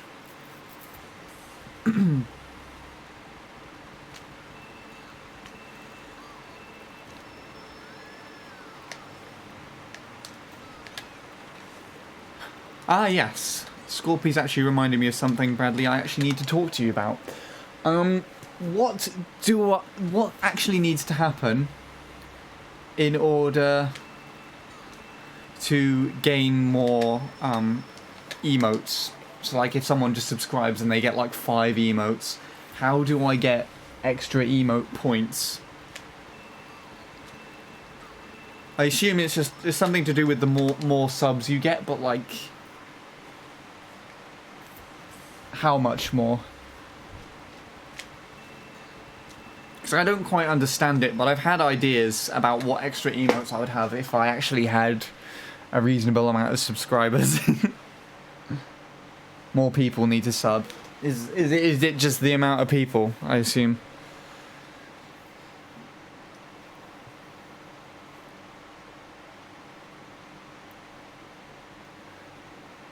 Ah, yes. Scorpy's actually reminded me of something, Bradley, I actually need to talk to you about. What actually needs to happen in order to gain more emotes. So like if someone just subscribes and they get like 5 emotes, how do I get extra emote points? I assume it's something to do with the more subs you get, but like how much more? Because I don't quite understand it, but I've had ideas about what extra emotes I would have if I actually had a reasonable amount of subscribers. More people need to sub. Is it just the amount of people, I assume?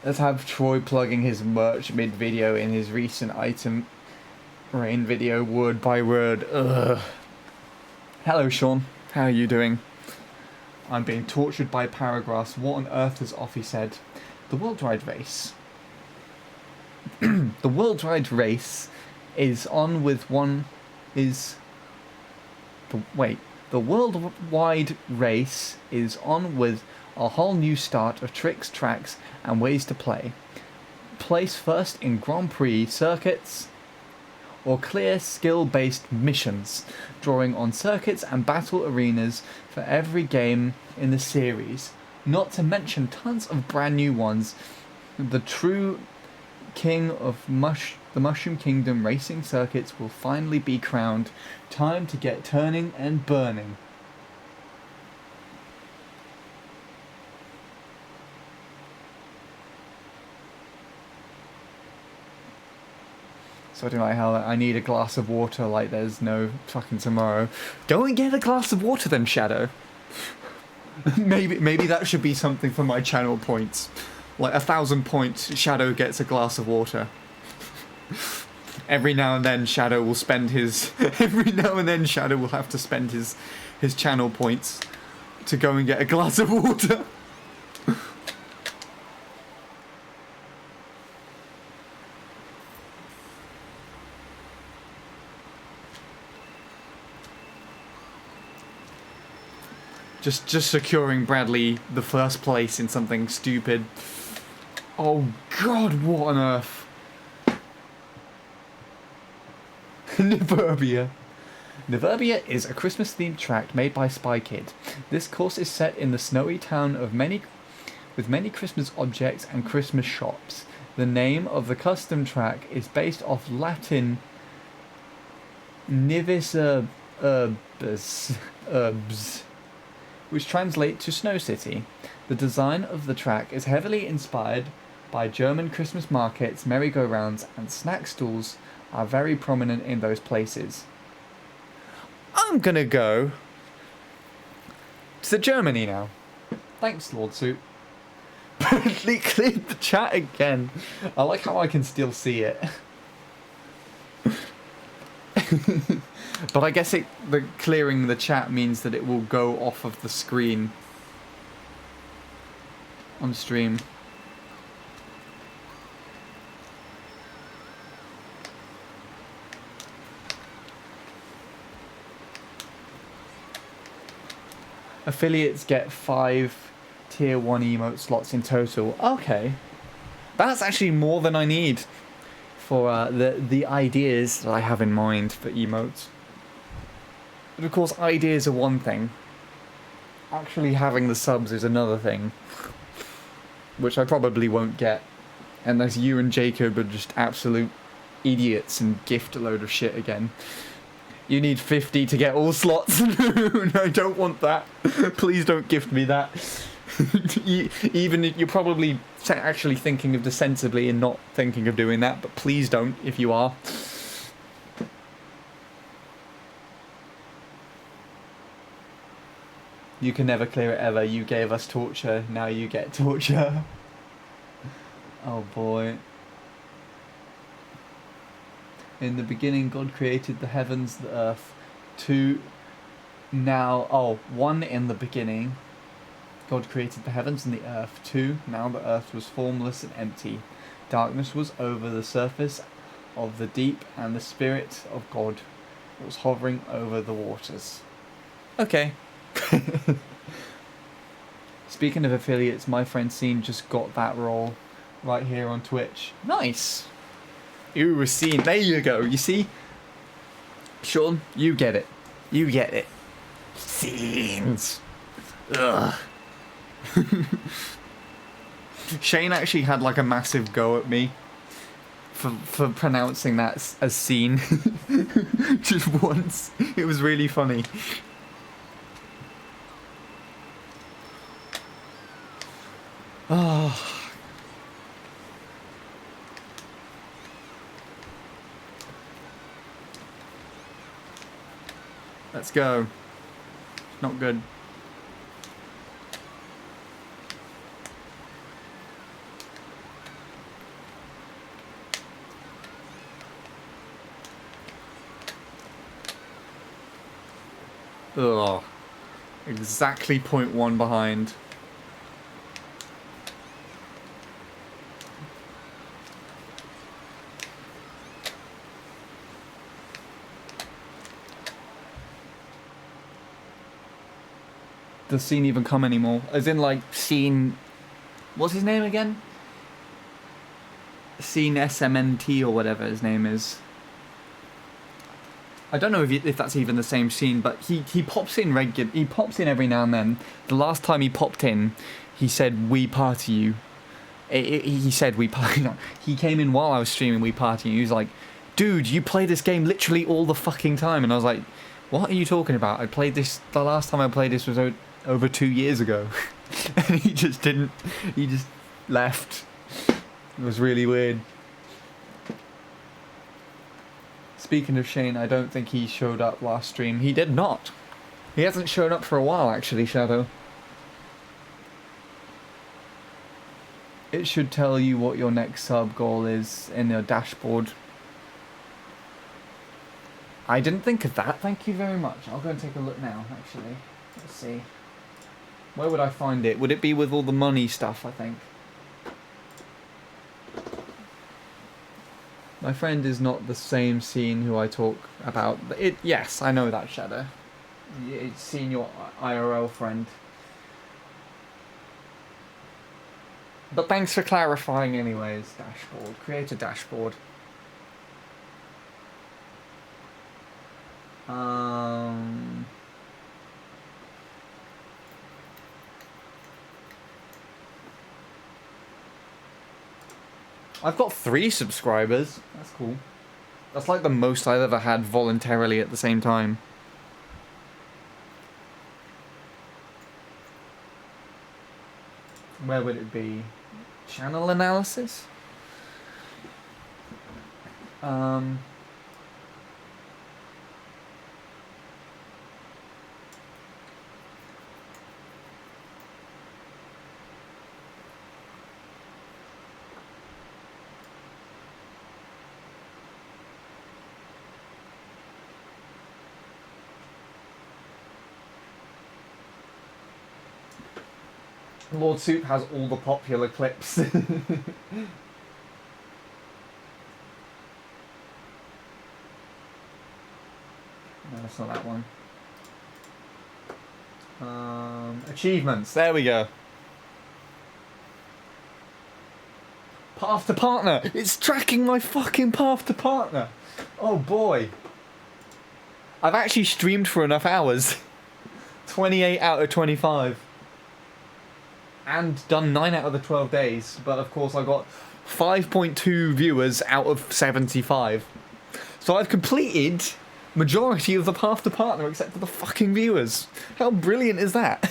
Let's have Troy plugging his merch mid-video in his recent item rain video, word by word. Ugh. Hello, Sean. How are you doing? I'm being tortured by paragraphs. What on earth has Offie said? The worldwide race. The worldwide race is on with one... The worldwide race is on with a whole new start of tricks, tracks, and ways to play. Place first in Grand Prix circuits or clear skill-based missions, drawing on circuits and battle arenas for every game in the series, not to mention tons of brand new ones. The true king of the Mushroom Kingdom racing circuits will finally be crowned. Time to get turning and burning. Something like how I need a glass of water like there's no fucking tomorrow. Go and get a glass of water then, Shadow. maybe that should be something for my channel points. Like 1,000 points, Shadow gets a glass of water. Every now and then Shadow will spend his... Every now and then Shadow will have to spend his channel points to go and get a glass of water. Just securing Bradley the first place in something stupid. Oh God, what on earth? Niverbia. Niverbia is a Christmas-themed track made by Spy Kid. This course is set in the snowy town with many Christmas objects and Christmas shops. The name of the custom track is based off Latin Nivis Urbs, which translate to Snow City. The design of the track is heavily inspired by German Christmas markets, merry-go-rounds, and snack stalls are very prominent in those places. I'm gonna go to Germany now. Thanks, Lord Suit. Apparently cleared the chat again. I like how I can still see it. But I guess the clearing the chat means that it will go off of the screen on stream. Affiliates get 5 tier 1 emote slots in total. Okay. That's actually more than I need for the ideas that I have in mind for emotes. But of course, ideas are one thing. Actually having the subs is another thing. Which I probably won't get. Unless you and Jacob are just absolute idiots and gift a load of shit again. You need 50 to get all slots. No, I don't want that. Please don't gift me that. Even if you're probably actually thinking of this sensibly and not thinking of doing that, but please don't if you are. You can never clear it ever. You gave us torture, now you get torture. Oh boy. In the beginning, God created the heavens, the earth. 2 now... Oh, 1 in the beginning. God created the heavens and the earth. 2, now the earth was formless and empty. Darkness was over the surface of the deep, and the Spirit of God was hovering over the waters. Okay. Speaking of affiliates, my friend Scene just got that role right here on Twitch. Nice. Ooh, Scene. There you go. You see? Sean, you get it. You get it. Scenes. Ugh. Shane actually had like a massive go at me for pronouncing that as scene. Just once. It was really funny. Oh. Let's go. Not good. Ugh. Exactly 0.1 behind. Does Scene even come anymore? As in, like, Scene... What's his name again? Scene SMNT or whatever his name is. I don't know if that's even the same Scene, but he pops in regular. He pops in every now and then. The last time he popped in, he said, "We party you." He said, "We party." He came in while I was streaming We Party. He was like, "Dude, you play this game literally all the fucking time." And I was like, "What are you talking about? I played this... The last time I played this was over 2 years ago." And he just didn't... He just left. It was really weird. Speaking of Shane, I don't think he showed up last stream. He did not. He hasn't shown up for a while, actually, Shadow. It should tell you what your next sub goal is in your dashboard. I didn't think of that. Thank you very much. I'll go and take a look now, actually. Let's see. Where would I find it? Would it be with all the money stuff, I think? My friend is not the same Scene who I talk about. Yes, I know that, Shadow. It's Scene, your IRL friend. But thanks for clarifying anyways. Dashboard. Create a dashboard. I've got 3 subscribers. That's cool. That's like the most I've ever had voluntarily at the same time. Where would it be? Channel analysis? Lord Soup has all the popular clips. No, that's not that one. Achievements, there we go. Path to partner! It's tracking my fucking path to partner! Oh boy. I've actually streamed for enough hours. 28 out of 25. And done 9 out of the 12 days, but of course I got 5.2 viewers out of 75. So I've completed majority of the path to partner except for the fucking viewers. How brilliant is that?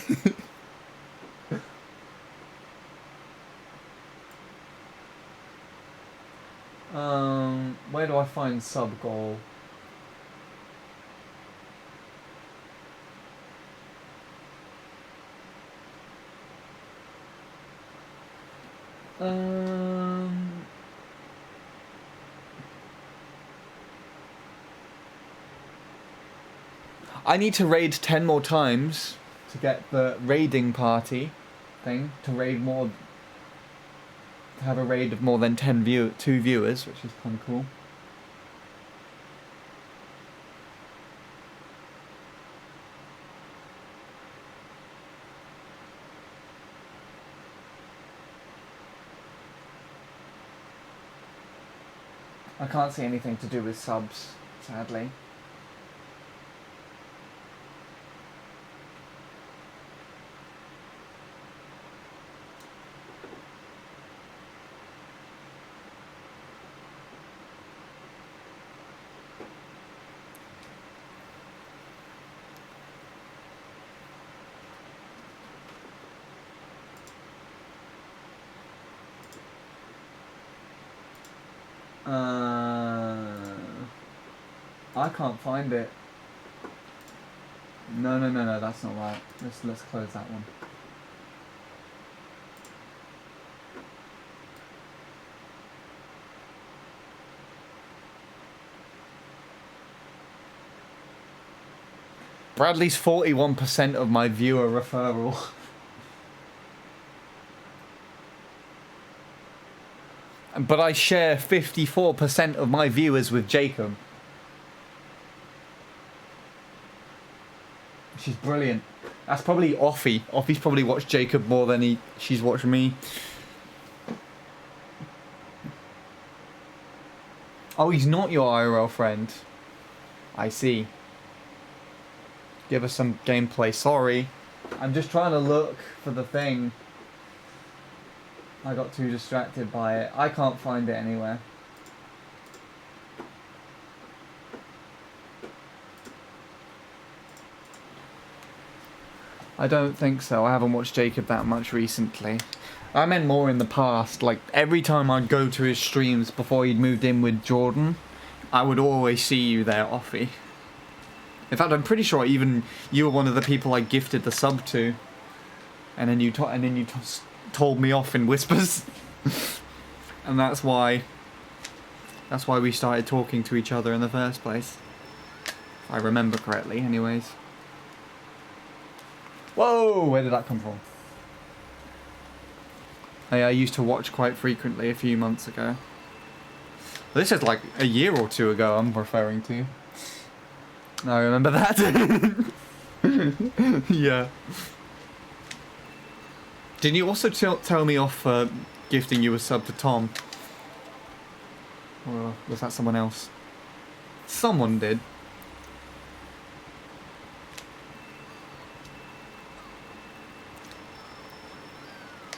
Where do I find sub goal? I need to raid 10 more times to get the raiding party thing, to raid more, to have a raid of more than 2 viewers, which is kind of cool. I can't see anything to do with subs, sadly. I can't find it. No, that's not right. Let's close that one. Bradley's 41% of my viewer referral. But I share 54% of my viewers with Jacob. She's brilliant. That's probably Offie. Offie's probably watched Jacob more than she's watched me. Oh, he's not your IRL friend. I see. Give us some gameplay. Sorry. I'm just trying to look for the thing. I got too distracted by it. I can't find it anywhere. I don't think so. I haven't watched Jacob that much recently. I meant more in the past. Like, every time I'd go to his streams before he'd moved in with Jordan, I would always see you there, Offie. In fact, I'm pretty sure even you were one of the people I gifted the sub to. And then you told me off in whispers. And that's why we started talking to each other in the first place. If I remember correctly, anyways. Whoa, where did that come from? I used to watch quite frequently a few months ago. This is like a year or two ago I'm referring to. I remember that. Yeah. Didn't you also tell me off gifting you a sub to Tom? Or was that someone else? Someone did.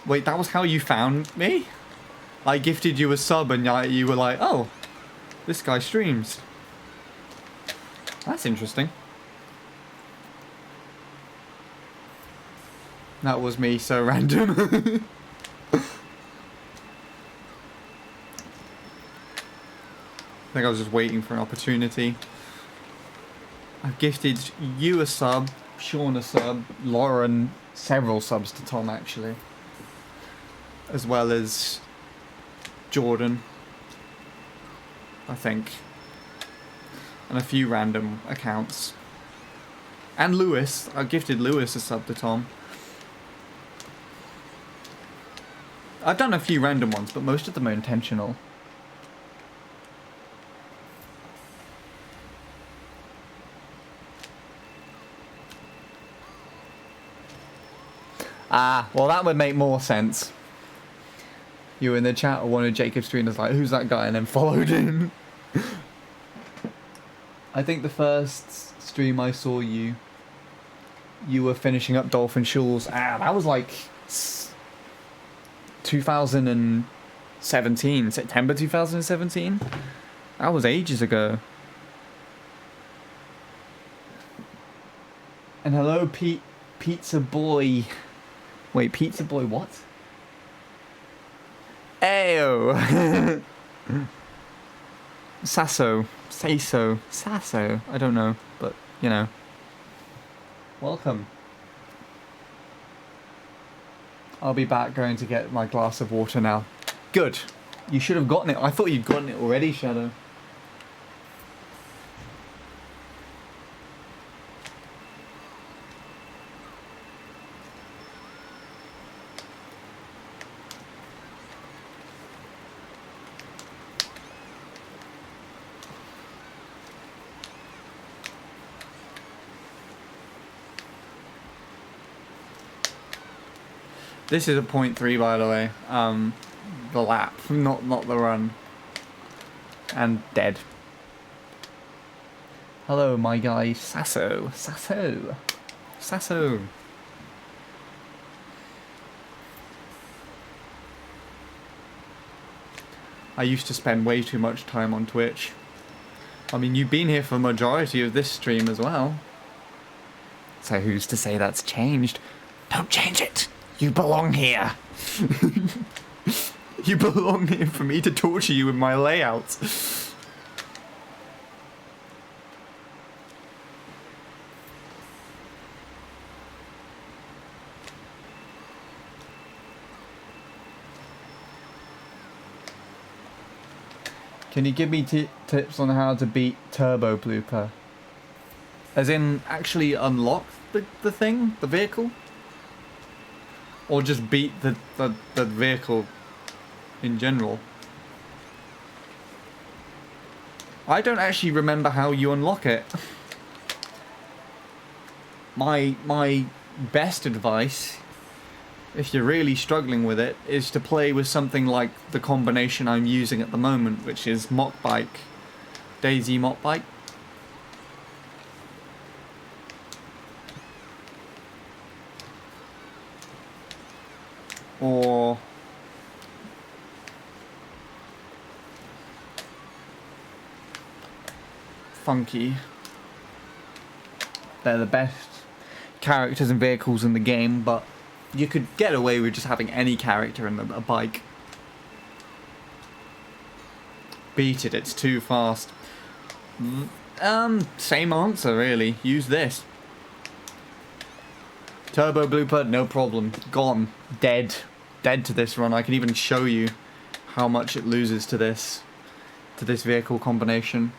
Wait, that was how you found me? I gifted you a sub and you were like, oh, this guy streams. That's interesting. That was me, so random. I think I was just waiting for an opportunity. I've gifted you a sub, Sean a sub, Lauren several subs to Tom actually. As well as Jordan, I think. And a few random accounts. And Lewis. I gifted Lewis a sub to Tom. I've done a few random ones, but most of them are intentional. Ah, well that would make more sense. You were in the chat or one of Jacob's streamers like, who's that guy? And then followed him. I think the first stream I saw you were finishing up Dolphin Shoals. Ah, that was like 2017, September 2017. That was ages ago. And hello, Pizza Boy. Wait, Pizza Boy what? Ayo! Sasso. I don't know, but, you know. Welcome. I'll be back going to get my glass of water now. Good. You should have gotten it. I thought you'd gotten it already, Shadow. This is a 0.3 by the way, the lap, not the run. And dead. Hello, my guy, Sasso. Sasso. Sasso. I used to spend way too much time on Twitch. I mean, you've been here for the majority of this stream as well. So who's to say that's changed? Don't change it. You belong here. You belong here for me to torture you with my layouts. Can you give me tips on how to beat Turbo Blooper? As in, actually unlock the thing? The vehicle? Or just beat the vehicle in general? I don't actually remember how you unlock it. My best advice, if you're really struggling with it, is to play with something like the combination I'm using at the moment, which is Mock Bike. Daisy Mock Bike. Or Funky. They're the best characters and vehicles in the game, but you could get away with just having any character in a bike. Beat it, it's too fast. Same answer really. Use this. Turbo Blooper, no problem. Gone. Dead. Dead to this run. I can even show you how much it loses to this vehicle combination.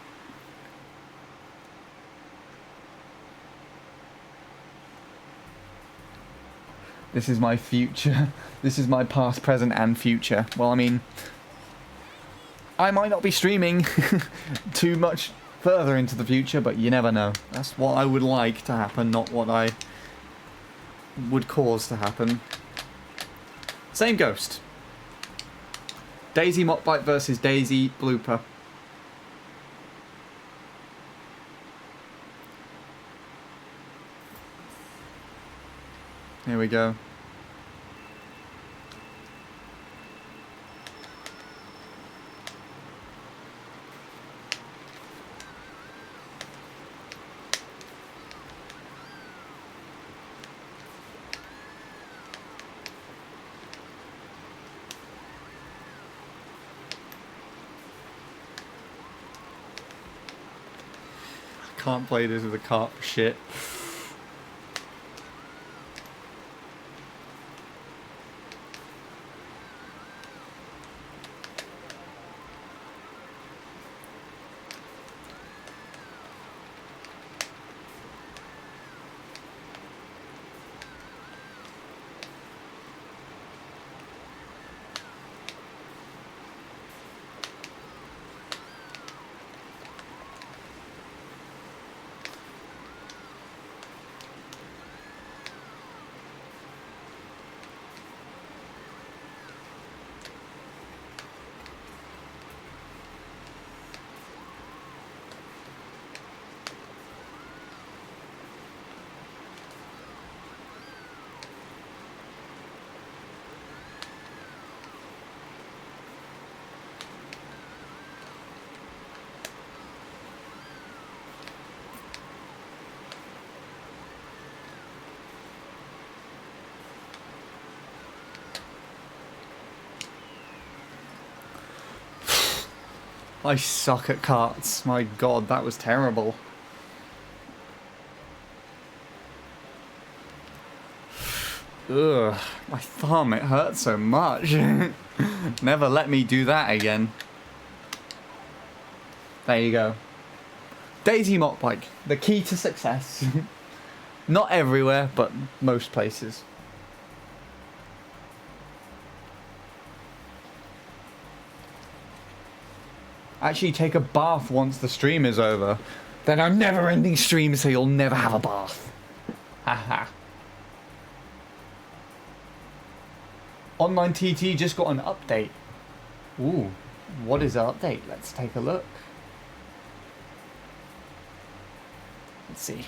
This is my future. This is my past, present, and future. Well, I mean, I might not be streaming too much further into the future, but you never know. That's what I would like to happen, not what I would cause to happen. Same ghost. Daisy Mockbite versus Daisy Blooper. Here we go. Can't play this with a cart for shit. I suck at carts. My god, that was terrible. Ugh, my thumb, it hurts so much. Never let me do that again. There you go. Daisy Mockbike, the key to success. Not everywhere, but most places. Actually take a bath once the stream is over. Then a never-ending stream, so you'll never have a bath. Haha. Online TT just got an update. Ooh. What is the update? Let's take a look. Let's see.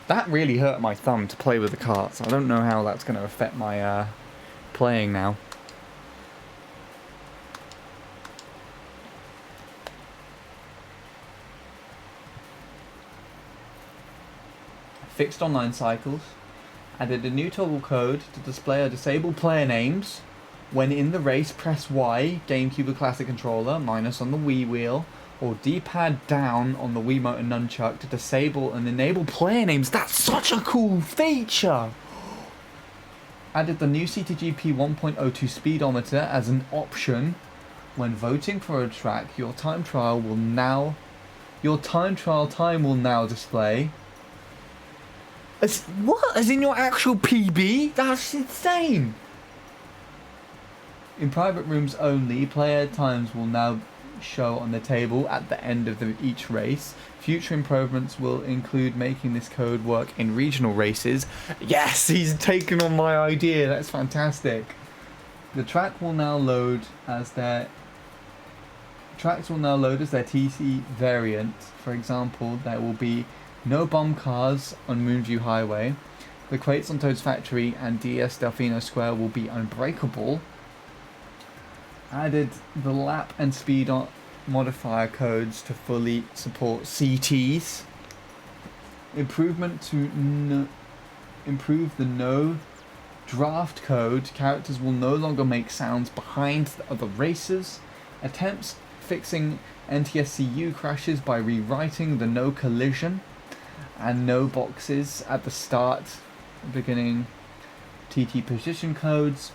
That really hurt my thumb to play with the carts. I don't know how that's going to affect my playing now. Fixed online cycles. Added a new toggle code to display or disable player names. When in the race, press Y, GameCube or Classic controller, minus on the Wii wheel, or D-pad down on the Wiimote and Nunchuck to disable and enable player names. That's such a cool feature! Added the new CTGP 1.02 speedometer as an option. When voting for a track, your time trial time will now display. What? As in your actual PB? That's insane! In private rooms only, player times will now show on the table at the end of each race. Future improvements will include making this code work in regional races. Yes, he's taken on my idea. That's fantastic. The track will now load as their TC variant. For example, there will be no bomb cars on Moonview Highway. The crates on Toad's Factory and DS Delfino Square will be unbreakable. Added the lap and speed modifier codes to fully support CTs. Improve the no draft code. Characters will no longer make sounds behind the other racers. Attempts fixing NTSCU crashes by rewriting the no collision and no boxes at the start, beginning TT position codes.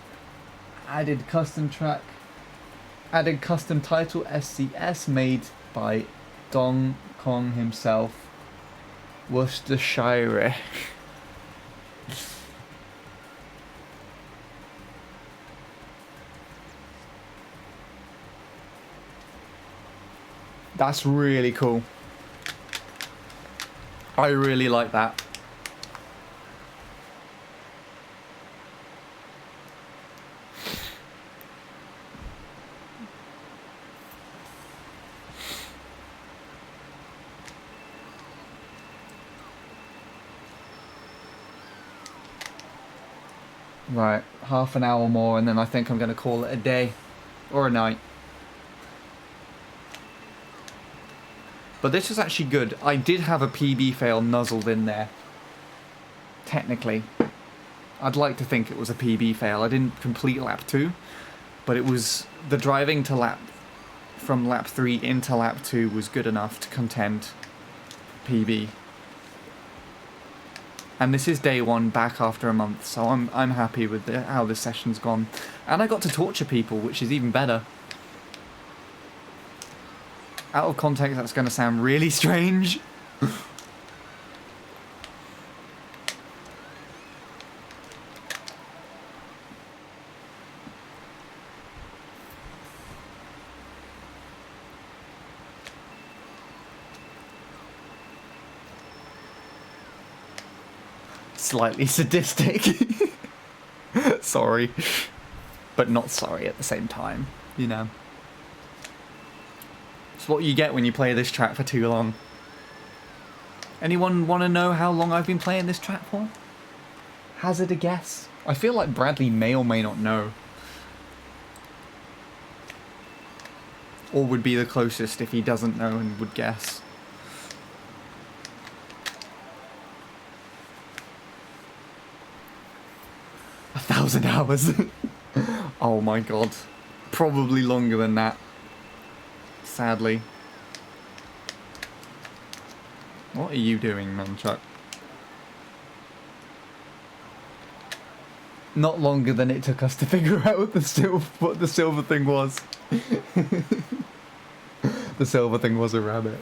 Added custom title SCS made by Dong Kong himself, Worcestershire. That's really cool. I really like that. Right, half an hour more and then I think I'm going to call it a day or a night. But this is actually good. I did have a PB fail nuzzled in there. Technically. I'd like to think it was a PB fail. I didn't complete lap 2, but it was the driving to from lap 3 into lap 2 was good enough to contend PB. And this is day 1 back after a month, so I'm happy with how this session's gone. And I got to torture people, which is even better. Out of context, that's going to sound really strange. Slightly sadistic. Sorry. But not sorry at the same time, you know. It's what you get when you play this track for too long. Anyone want to know how long I've been playing this track for? Hazard a guess? I feel like Bradley may or may not know. Or would be the closest if he doesn't know and would guess. $1,000 hours. Oh my god. Probably longer than that. Sadly. What are you doing, Nunchuck? Not longer than it took us to figure out what the silver thing was. The silver thing was a rabbit.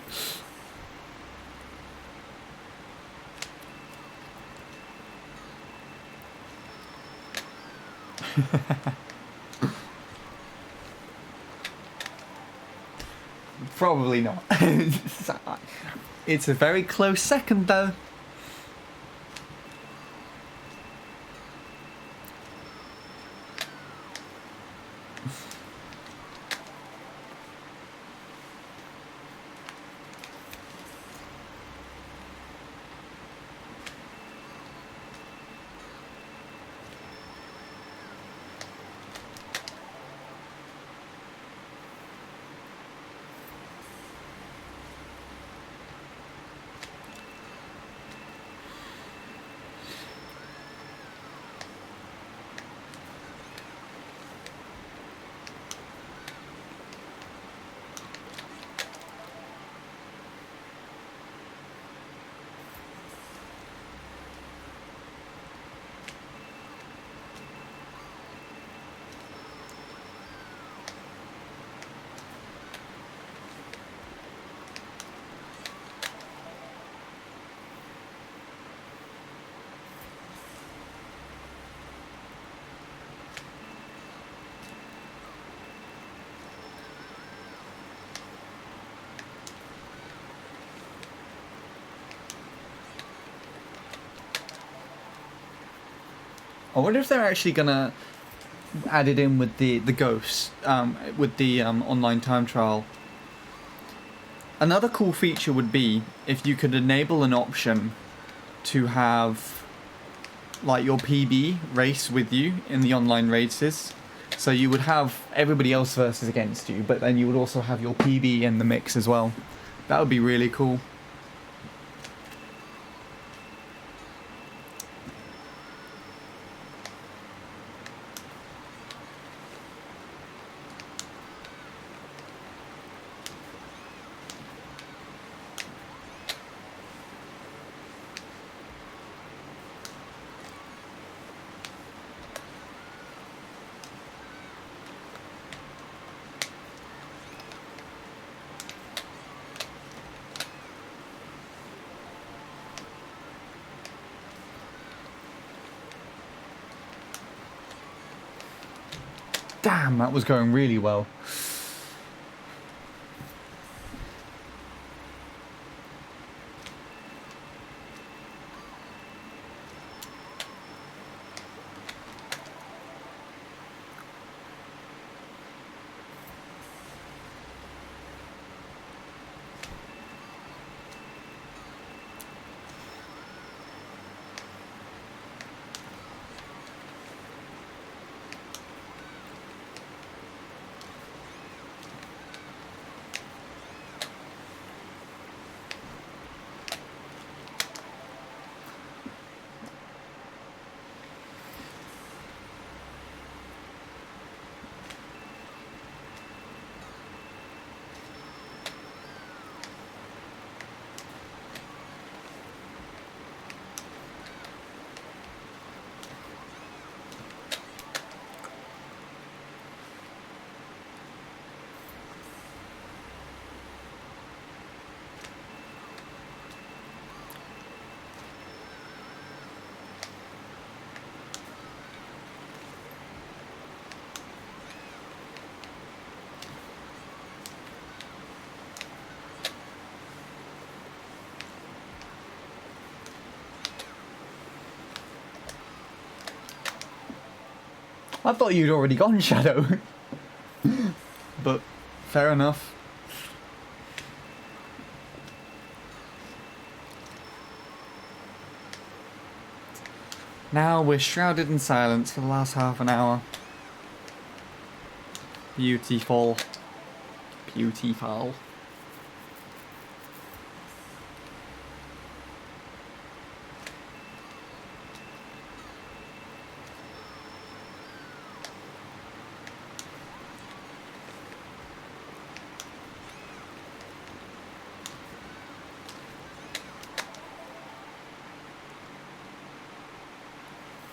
Probably not. It's a very close second though. I wonder if they're actually gonna add it in with the ghosts, with the online time trial. Another cool feature would be if you could enable an option to have like your PB race with you in the online races. So you would have everybody else versus against you, but then you would also have your PB in the mix as well. That would be really cool. Damn, that was going really well. I thought you'd already gone, Shadow. But fair enough. Now we're shrouded in silence for the last half an hour. Beautiful. Beautiful.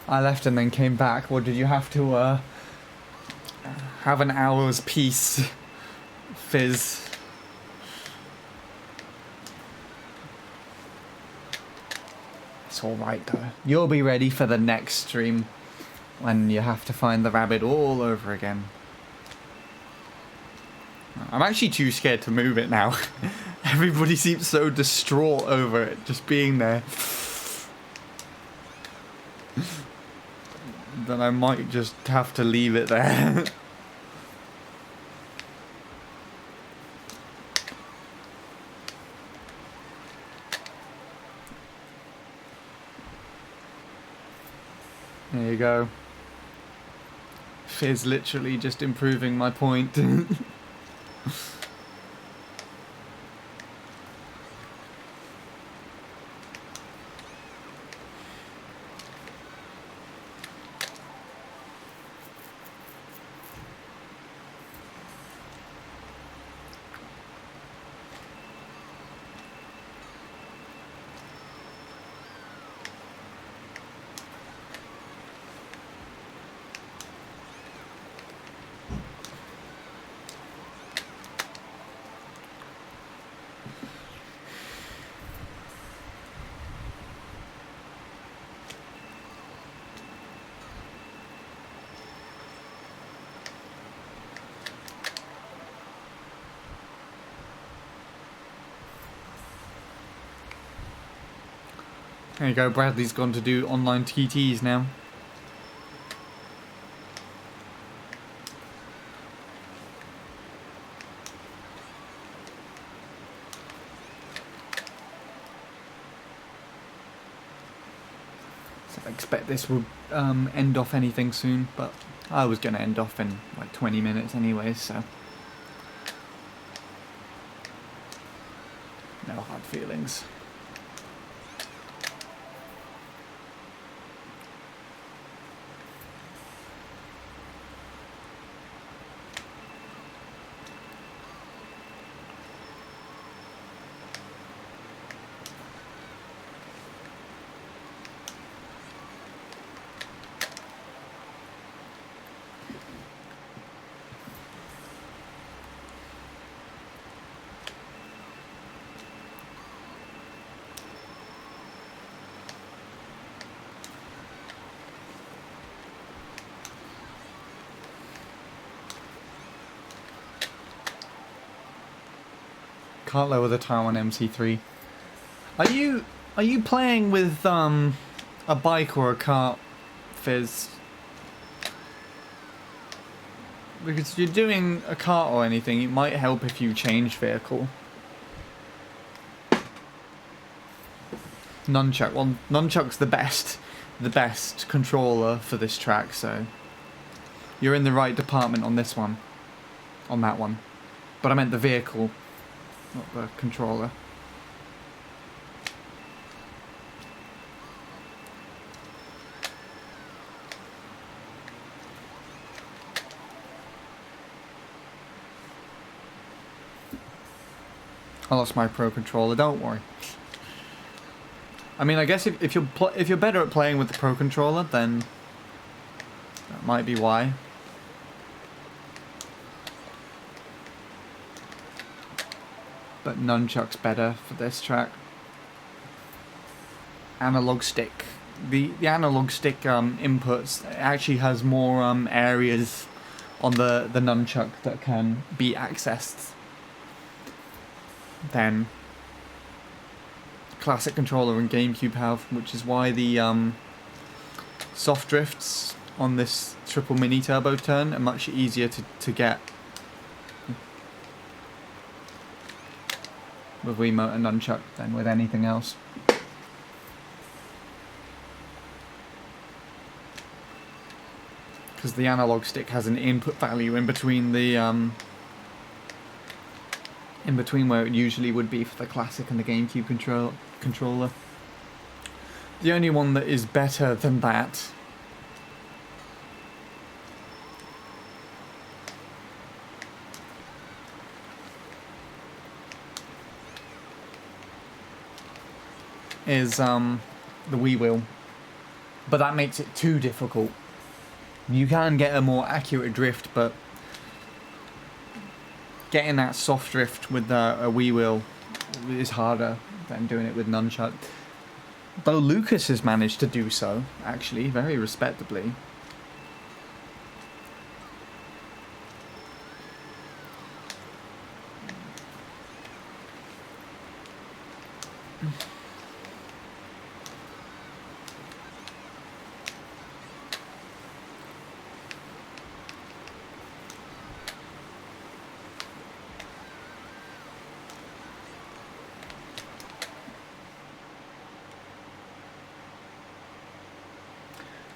I left and then came back. Or did you have to have an hour's peace, Fizz? It's alright though. You'll be ready for the next stream when you have to find the rabbit all over again. I'm actually too scared to move it now. Everybody seems so distraught over it just being there. Then I might just have to leave it there. There you go. Fizz literally just improving my point. There you go, Bradley's gone to do online TTs now. So I expect this will end off anything soon, but I was going to end off in like 20 minutes anyway, so no hard feelings. Can't lower the tire on MC3. Are you playing with a bike or a cart, Fizz? Because if you're doing a cart or anything, it might help if you change vehicle. Nunchuck. Well, Nunchuck's the best controller for this track, so you're in the right department on this one, on that one. But I meant the vehicle, not the controller. I lost my Pro Controller, don't worry. I mean, I guess if you're better at playing with the Pro Controller, then that might be why. But Nunchuck's better for this track. Analog stick. The analog stick inputs actually has more areas on the Nunchuck that can be accessed than classic controller and GameCube have, which is why the soft drifts on this triple mini turbo turn are much easier to get with Wiimote and Nunchuck than with anything else. Because the analog stick has an input value in between the in between where it usually would be for the classic and the GameCube controller. The only one that is better than that is the Wii Wheel, but that makes it too difficult. You can get a more accurate drift, but getting that soft drift with a Wii Wheel is harder than doing it with Nunchuck. Though Lucas has managed to do so, actually, very respectably.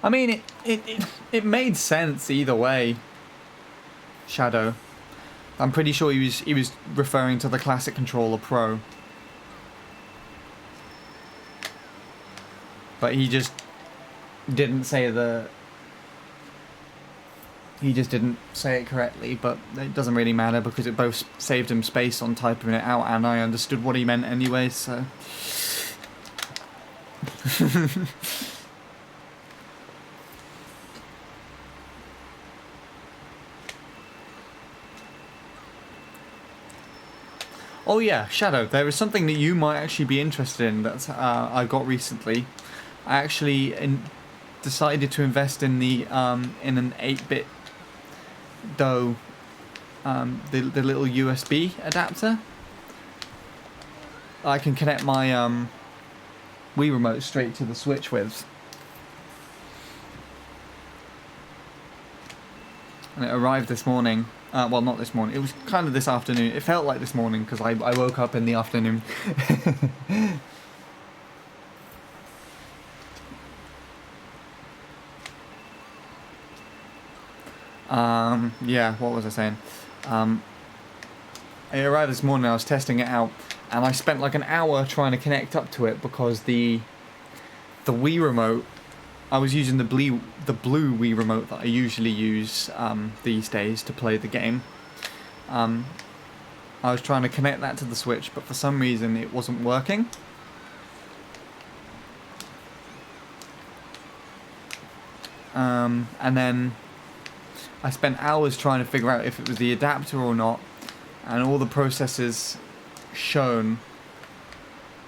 I mean, it made sense either way. Shadow. I'm pretty sure he was referring to the classic controller Pro. But he just didn't say he just didn't say it correctly, but it doesn't really matter because it both saved him space on typing it out, and I understood what he meant anyway, so. Oh yeah, Shadow, there is something that you might actually be interested in that I got recently. I actually decided to invest in the in an 8-bit DOE, the little USB adapter. I can connect my Wii remote straight to the Switch with. And it arrived this morning. Well, not this morning. It was kind of this afternoon. It felt like this morning because I woke up in the afternoon. Yeah, what was I saying? It arrived this morning, I was testing it out, and I spent like an hour trying to connect up to it because the Wii remote, I was using the blue Wii remote that I usually use these days to play the game. I was trying to connect that to the Switch, but for some reason it wasn't working. And then I spent hours trying to figure out if it was the adapter or not, and all the processes shown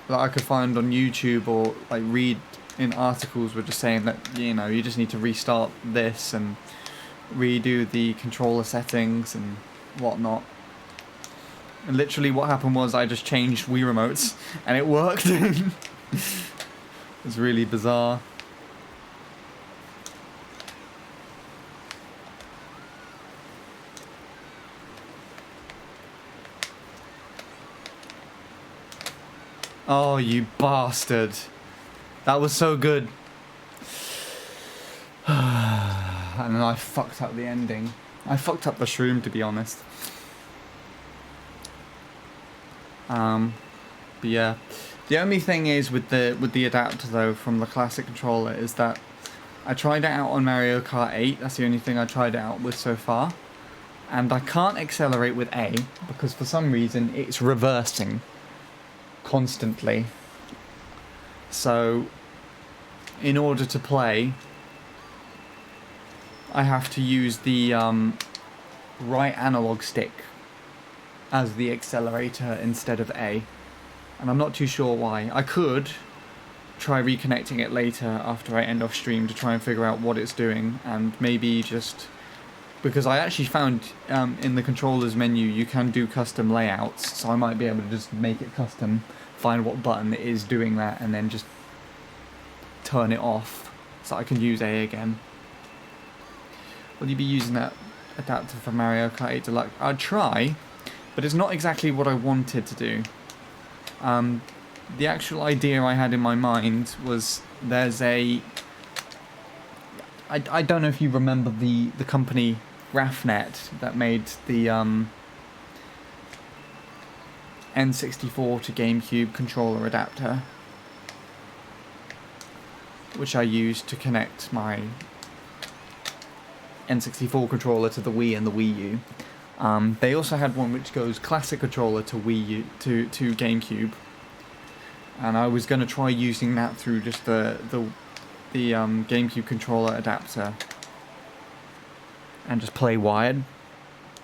that I could find on YouTube or like read in articles were just saying that, you know, you just need to restart this and redo the controller settings and whatnot. And literally what happened was I just changed Wii remotes and it worked. It was really bizarre. Oh, you bastard. That was so good. And then I fucked up the ending. I fucked up the shroom, to be honest. But yeah. The only thing is with the adapter though from the classic controller is that I tried it out on Mario Kart 8. That's the only thing I tried it out with so far. And I can't accelerate with A because for some reason it's reversing constantly. So in order to play, I have to use the right analog stick as the accelerator instead of A, and I'm not too sure why. I could try reconnecting it later after I end off stream to try and figure out what it's doing, and maybe just because I actually found in the controllers menu you can do custom layouts, so I might be able to just make it custom, find what button it is doing that, and then just turn it off so I can use A again. Will you be using that adapter for Mario Kart 8 Deluxe? I'd try, but it's not exactly what I wanted to do. The actual idea I had in my mind was there's a... I don't know if you remember the company RAFnet that made the N64 to GameCube controller adapter, which I used to connect my N64 controller to the Wii and the Wii U. They also had one which goes classic controller to Wii U to GameCube, and I was going to try using that through just the GameCube controller adapter and just play wired,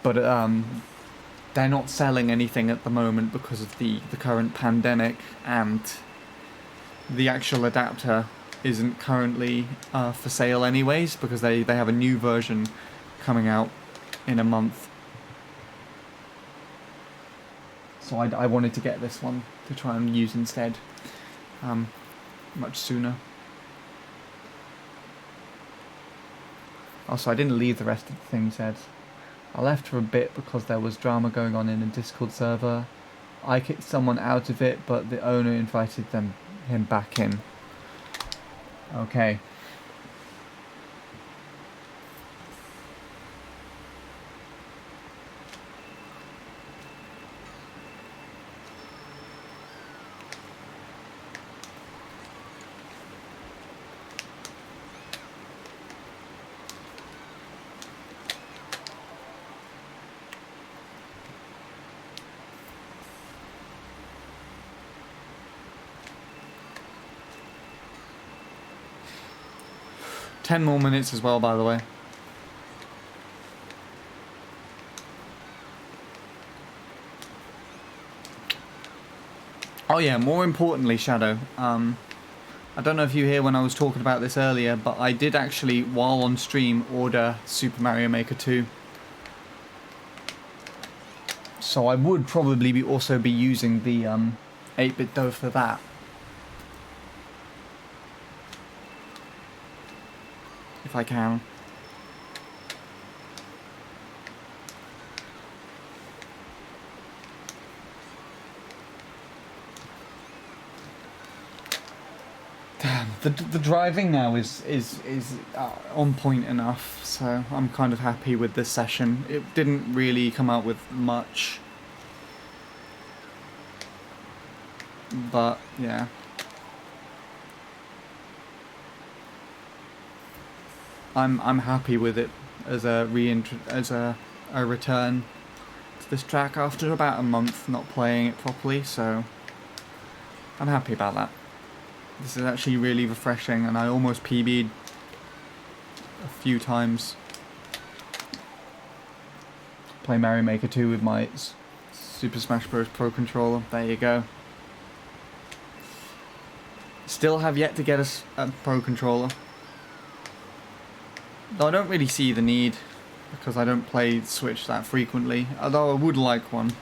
but they're not selling anything at the moment because of the current pandemic, and the actual adapter isn't currently for sale anyways because they have a new version coming out in a month. So I wanted to get this one to try and use instead much sooner. Also, I didn't leave the rest of the thing said. I left for a bit because there was drama going on in a Discord server. I kicked someone out of it, but the owner invited him back in. Okay. Ten more minutes as well, by the way. Oh yeah, more importantly, Shadow, I don't know if you hear when I was talking about this earlier, but I did actually, while on stream, order Super Mario Maker 2. So I would probably also be using the 8-bit dough for that. If I can. The driving now is on point enough, so I'm kind of happy with this session. It didn't really come out with much, but yeah. I'm happy with it as a return to this track after about a month not playing it properly, so I'm happy about that. This is actually really refreshing, and I almost PB'd a few times. Play Mario Maker 2 with my Super Smash Bros. Pro controller. There you go. Still have yet to get a Pro controller. Though I don't really see the need, because I don't play Switch that frequently, although I would like one.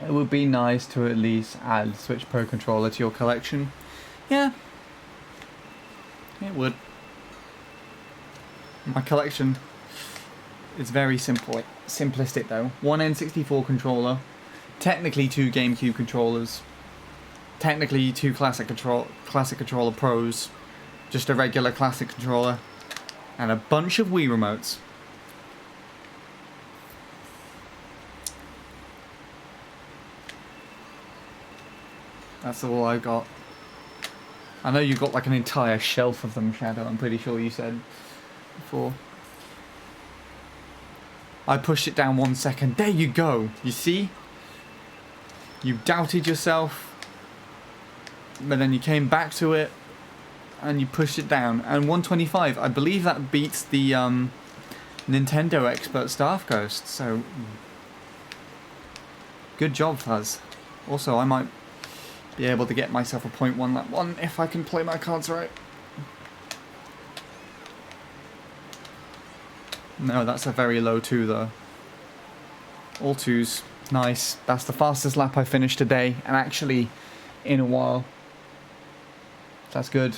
It would be nice to at least add Switch Pro controller to your collection. Yeah, it would. My collection is very simplistic though. One N64 controller, technically 2 GameCube controllers, technically 2 Classic Controller Pros, just a regular Classic controller, and a bunch of Wii remotes. That's all I got. I know you got like an entire shelf of them, Shadow, I'm pretty sure you said before. I pushed it down 1 second. There you go. You see? You doubted yourself, but then you came back to it and you pushed it down. And 125, I believe that beats the Nintendo Expert Staff Ghost, so good job, Fuzz. Also, I might be able to get myself a 0.1 lap 1 if I can play my cards right. No, that's a very low 2 though. All 2s. Nice. That's the fastest lap I finished today, and actually in a while. That's good.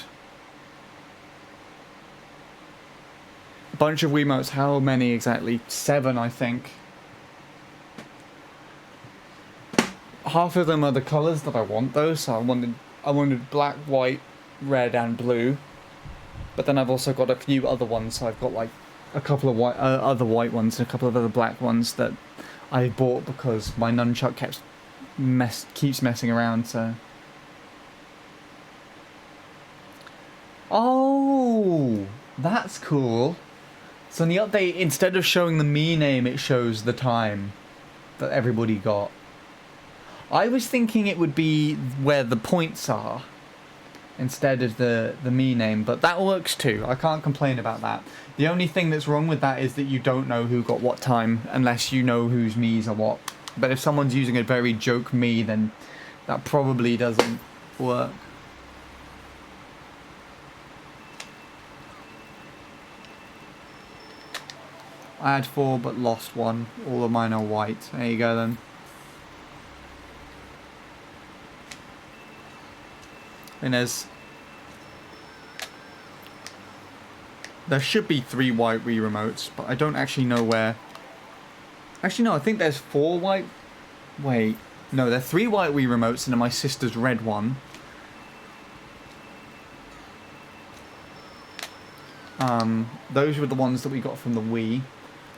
A bunch of Wiimotes. How many exactly? 7, I think. Half of them are the colours that I want though, so I wanted black, white, red and blue. But then I've also got a few other ones, so I've got like a couple of other white ones and a couple of other black ones that I bought because my nunchuck keeps messing around, so. Oh, that's cool. So in the update, instead of showing the Mii name, it shows the time that everybody got. I was thinking it would be where the points are instead of the Mii name, but that works too. I can't complain about that. The only thing that's wrong with that is that you don't know who got what time unless you know whose Miis are what. But if someone's using a very joke Mii, then that probably doesn't work. I had 4 but lost 1. All of mine are white. There you go then. And there should be 3 white Wii remotes, but I don't actually know where. Actually, no, I think there's 4 white. Wait, no, there are 3 white Wii remotes and then my sister's red one. Those were the ones that we got from the Wii.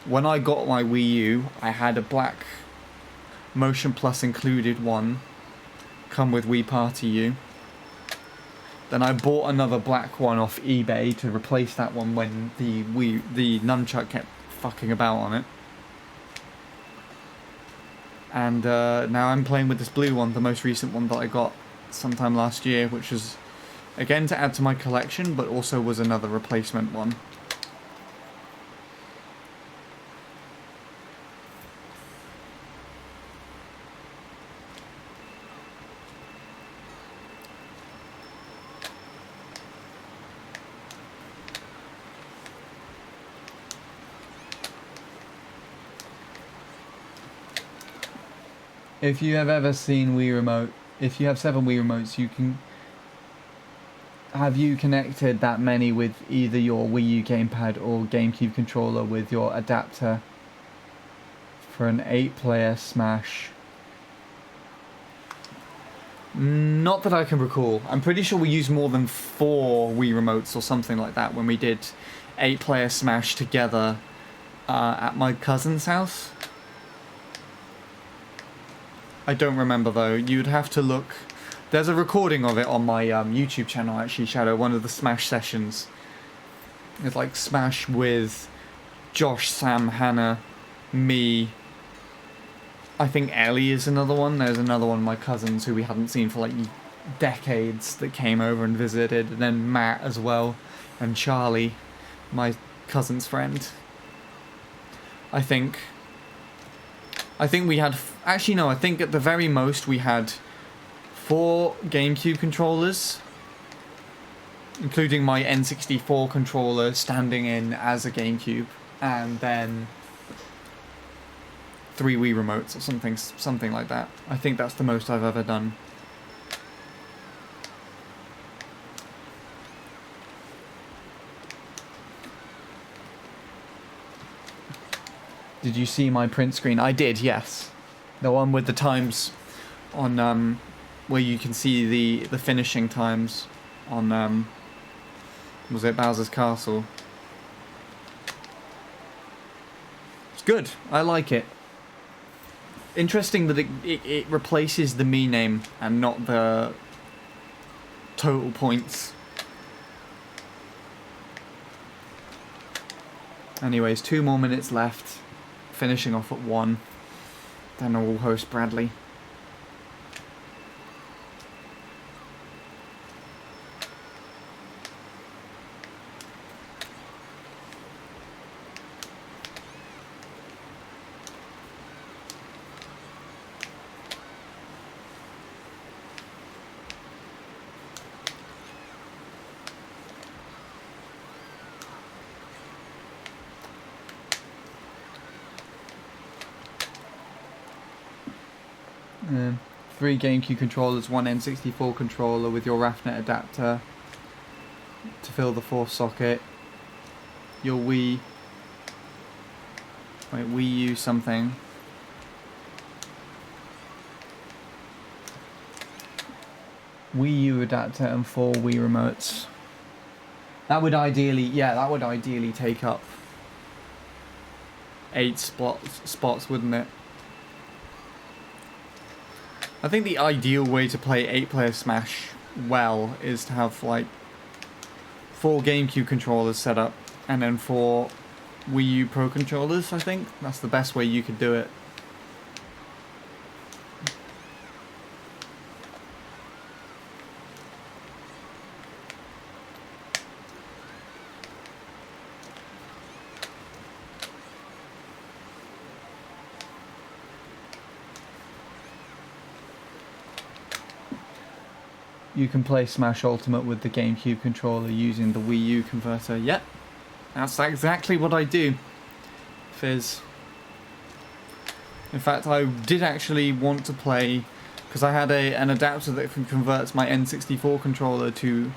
When I got my Wii U, I had a black Motion Plus included one come with Wii Party U. Then I bought another black one off eBay to replace that one when the nunchuck kept fucking about on it. And now I'm playing with this blue one, the most recent one that I got sometime last year, which was, again, to add to my collection, but also was another replacement one. If you have ever seen Wii Remote, if you have 7 Wii Remotes, you can... Have you connected that many with either your Wii U gamepad or GameCube controller with your adapter for an 8-player Smash? Not that I can recall. I'm pretty sure we used more than 4 Wii Remotes or something like that when we did 8-player Smash together at my cousin's house. I don't remember though. You'd have to look. There's a recording of it on my YouTube channel actually, Shadow, one of the Smash sessions. It's like Smash with Josh, Sam, Hannah, me. I think Ellie is another one. There's another one of my cousins who we hadn't seen for like decades that came over and visited. And then Matt as well. And Charlie, my cousin's friend. I think we had... Actually, no, I think at the very most we had 4 GameCube controllers, including my N64 controller standing in as a GameCube, and then 3 Wii remotes or something like that. I think that's the most I've ever done. Did you see my print screen? I did, yes. The one with the times on, where you can see the finishing times on, was it Bowser's Castle? It's good. I like it. Interesting that it replaces the me name and not the total points. Anyways, 2 more minutes left. Finishing off at 1. Then I will host Bradley. Yeah. 3 GameCube controllers, 1 N64 controller with your RAFnet adapter to fill the 4th socket. Your Wii U something. Wii U adapter and 4 Wii remotes. That would ideally take up 8 spots, wouldn't it? I think the ideal way to play 8-player Smash well is to have like 4 GameCube controllers set up and then 4 Wii U Pro controllers. I think that's the best way you could do it. You can play Smash Ultimate with the GameCube controller using the Wii U converter. Yep, that's exactly what I do, Fizz. In fact, I did actually want to play, because I had an adapter that converts my N64 controller to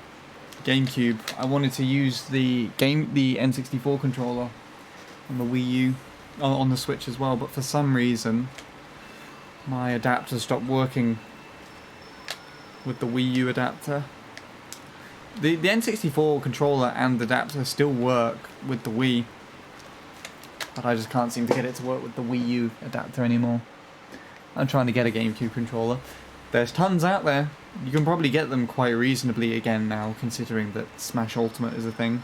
GameCube. I wanted to use the N64 controller on the Wii U, on the Switch as well, but for some reason my adapter stopped working with the Wii U adapter. The N64 controller and adapter still work with the Wii, but I just can't seem to get it to work with the Wii U adapter anymore. I'm trying to get a GameCube controller. There's tons out there. You can probably get them quite reasonably again now, considering that Smash Ultimate is a thing.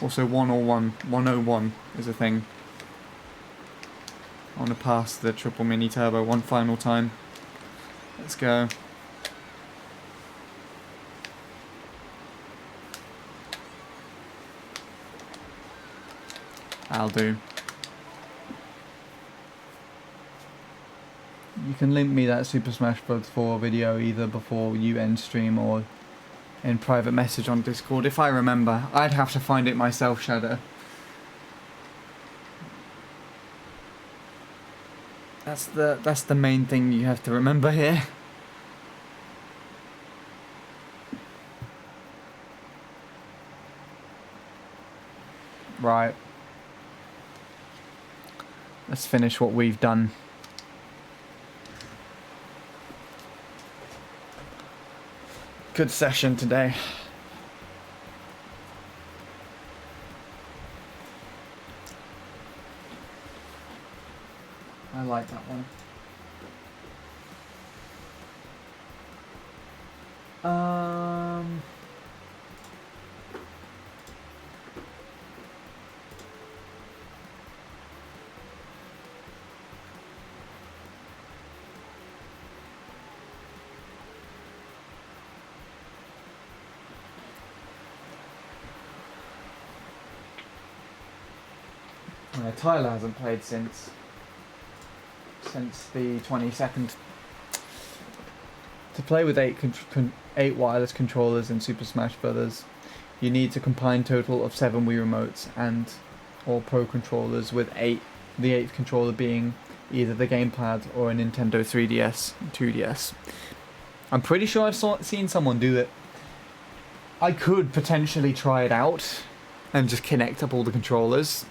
Also 101 is a thing. I want to pass the triple mini turbo one final time. Let's go. I'll do. You can link me that Super Smash Bros. 4 video either before you end stream or in private message on Discord. If I remember, I'd have to find it myself, Shadow. That's the main thing you have to remember here. Right. Let's finish what we've done. Good session today. I like that one. Tyler hasn't played since the 22nd. To play with 8 wireless controllers in Super Smash Bros., you need a combined total of 7 Wii remotes and or Pro controllers, with the 8th controller being either the gamepad or a Nintendo 3DS, 2DS. I'm pretty sure I've seen someone do it. I could potentially try it out and just connect up all the controllers,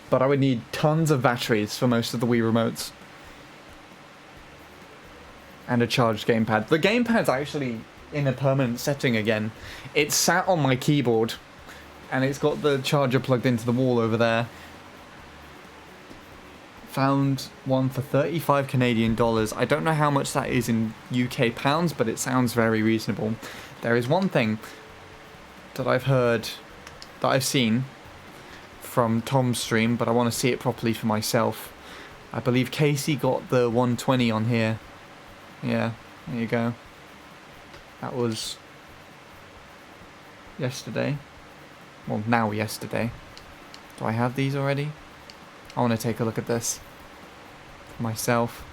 but I would need tons of batteries for most of the Wii remotes. And a charged gamepad. The gamepad's actually in a permanent setting again. It's sat on my keyboard, and it's got the charger plugged into the wall over there. Found one for 35 Canadian dollars. I don't know how much that is in UK pounds, but it sounds very reasonable. There is one thing that I've heard, that I've seen from Tom's stream, but I want to see it properly for myself. I believe Casey got the 120 on here. Yeah, there you go. That was yesterday. Well, now yesterday. Do I have these already? I want to take a look at this for myself.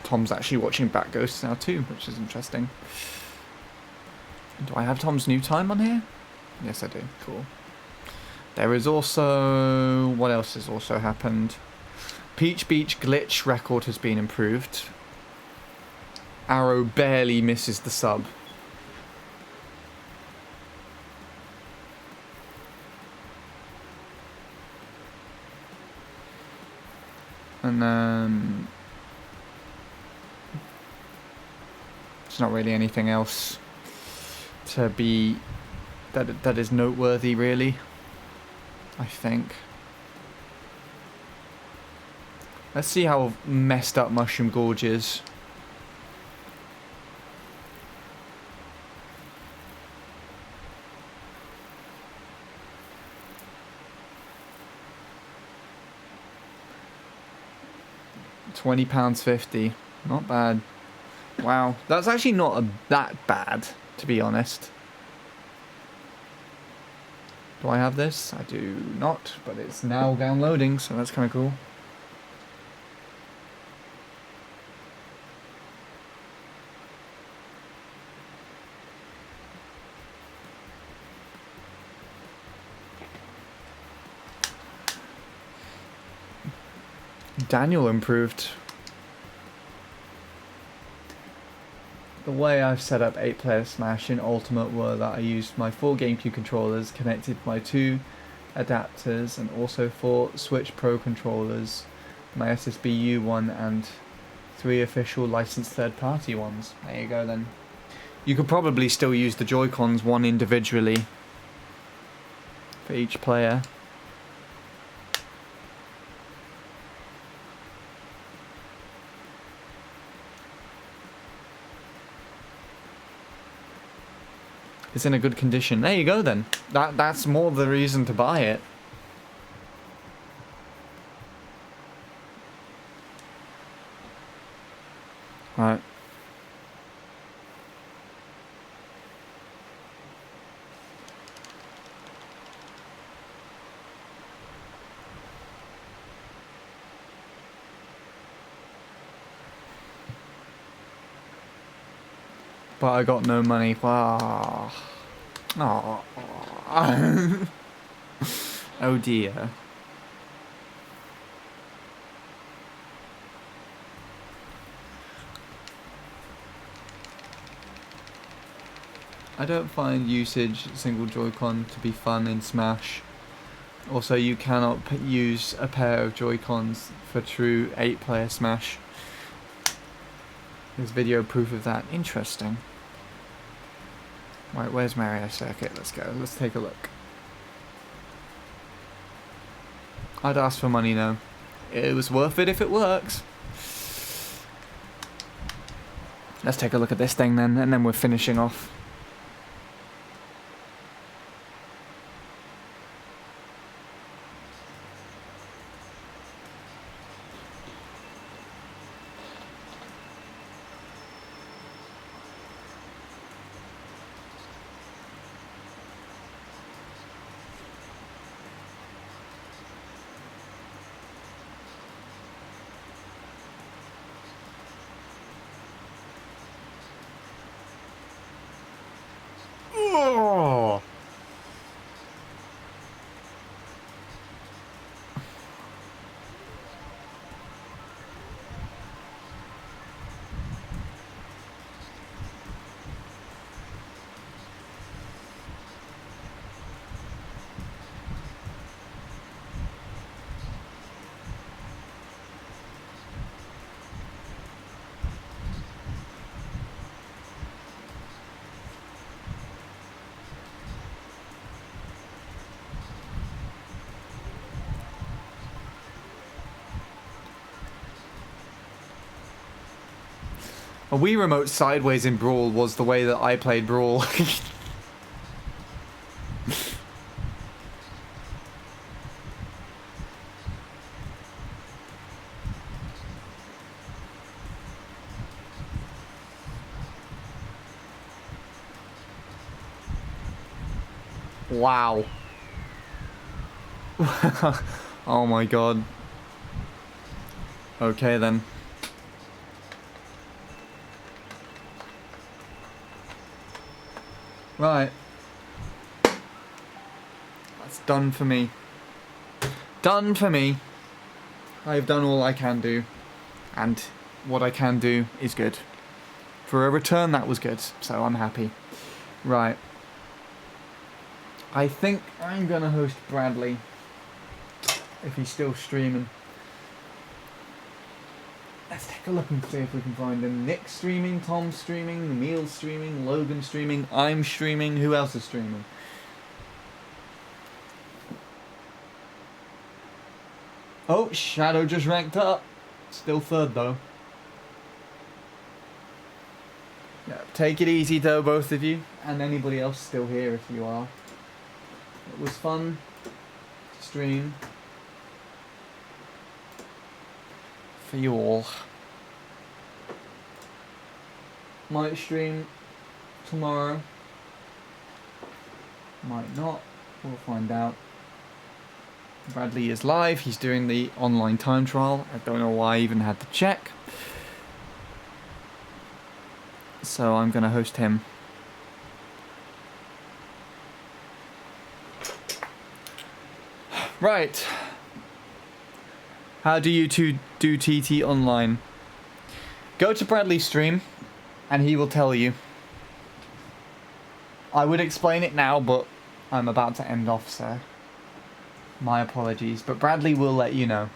Tom's actually watching Bat Ghosts now too, which is interesting. Do I have Tom's new time on here? Yes, I do. Cool. There is also... what else has also happened? Peach Beach glitch record has been improved. Arrow barely misses the sub. And then... there's not really anything else to be... that is noteworthy, really, I think. Let's see how messed up Mushroom Gorge is. £20.50. Not bad. Wow, that's actually not that bad, to be honest. Do I have this? I do not, but it's now downloading, so that's kind of cool. Daniel improved. The way I've set up 8-player Smash in Ultimate were that I used my 4 GameCube controllers, connected my 2 adapters, and also 4 Switch Pro controllers, my SSBU one, and 3 official licensed third-party ones. There you go then. You could probably still use the Joy-Cons one individually. for each player. It's in a good condition. There you go then. That's more the reason to buy it. Right. But I got no money. Wow. Oh. Oh dear. I don't find usage single Joy-Con to be fun in Smash. Also, you cannot use a pair of Joy-Cons for true 8-player Smash. There's video proof of that. Interesting. Right, where's Mario Circuit? Let's go. Let's take a look. I'd ask for money now. It was worth it if it works. Let's take a look at this thing then, and then we're finishing off. Oh. A Wii Remote sideways in Brawl was the way that I played Brawl. Wow. Oh my god. Okay then. Right. That's done for me. Done for me. I've done all I can do. And what I can do is good. For a return, that was good. So I'm happy. Right. I think I'm gonna host Bradley. If he's still streaming. Let's take a look and see if we can find him. Nick's streaming, Tom's streaming, Emil's streaming, Logan's streaming, I'm streaming. Who else is streaming? Oh, Shadow just ranked up. Still third though. Yeah, take it easy though, both of you. And anybody else still here if you are. It was fun to stream. For you all. Might stream tomorrow. Might not. We'll find out. Bradley is live. He's doing the online time trial. I don't know why I even had to check. So I'm going to host him. Right. How do you two do TT online? Go to Bradley's stream, and he will tell you. I would explain it now, but I'm about to end off, so my apologies. But Bradley will let you know.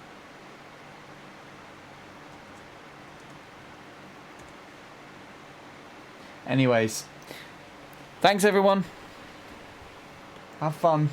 Anyways, thanks everyone. Have fun.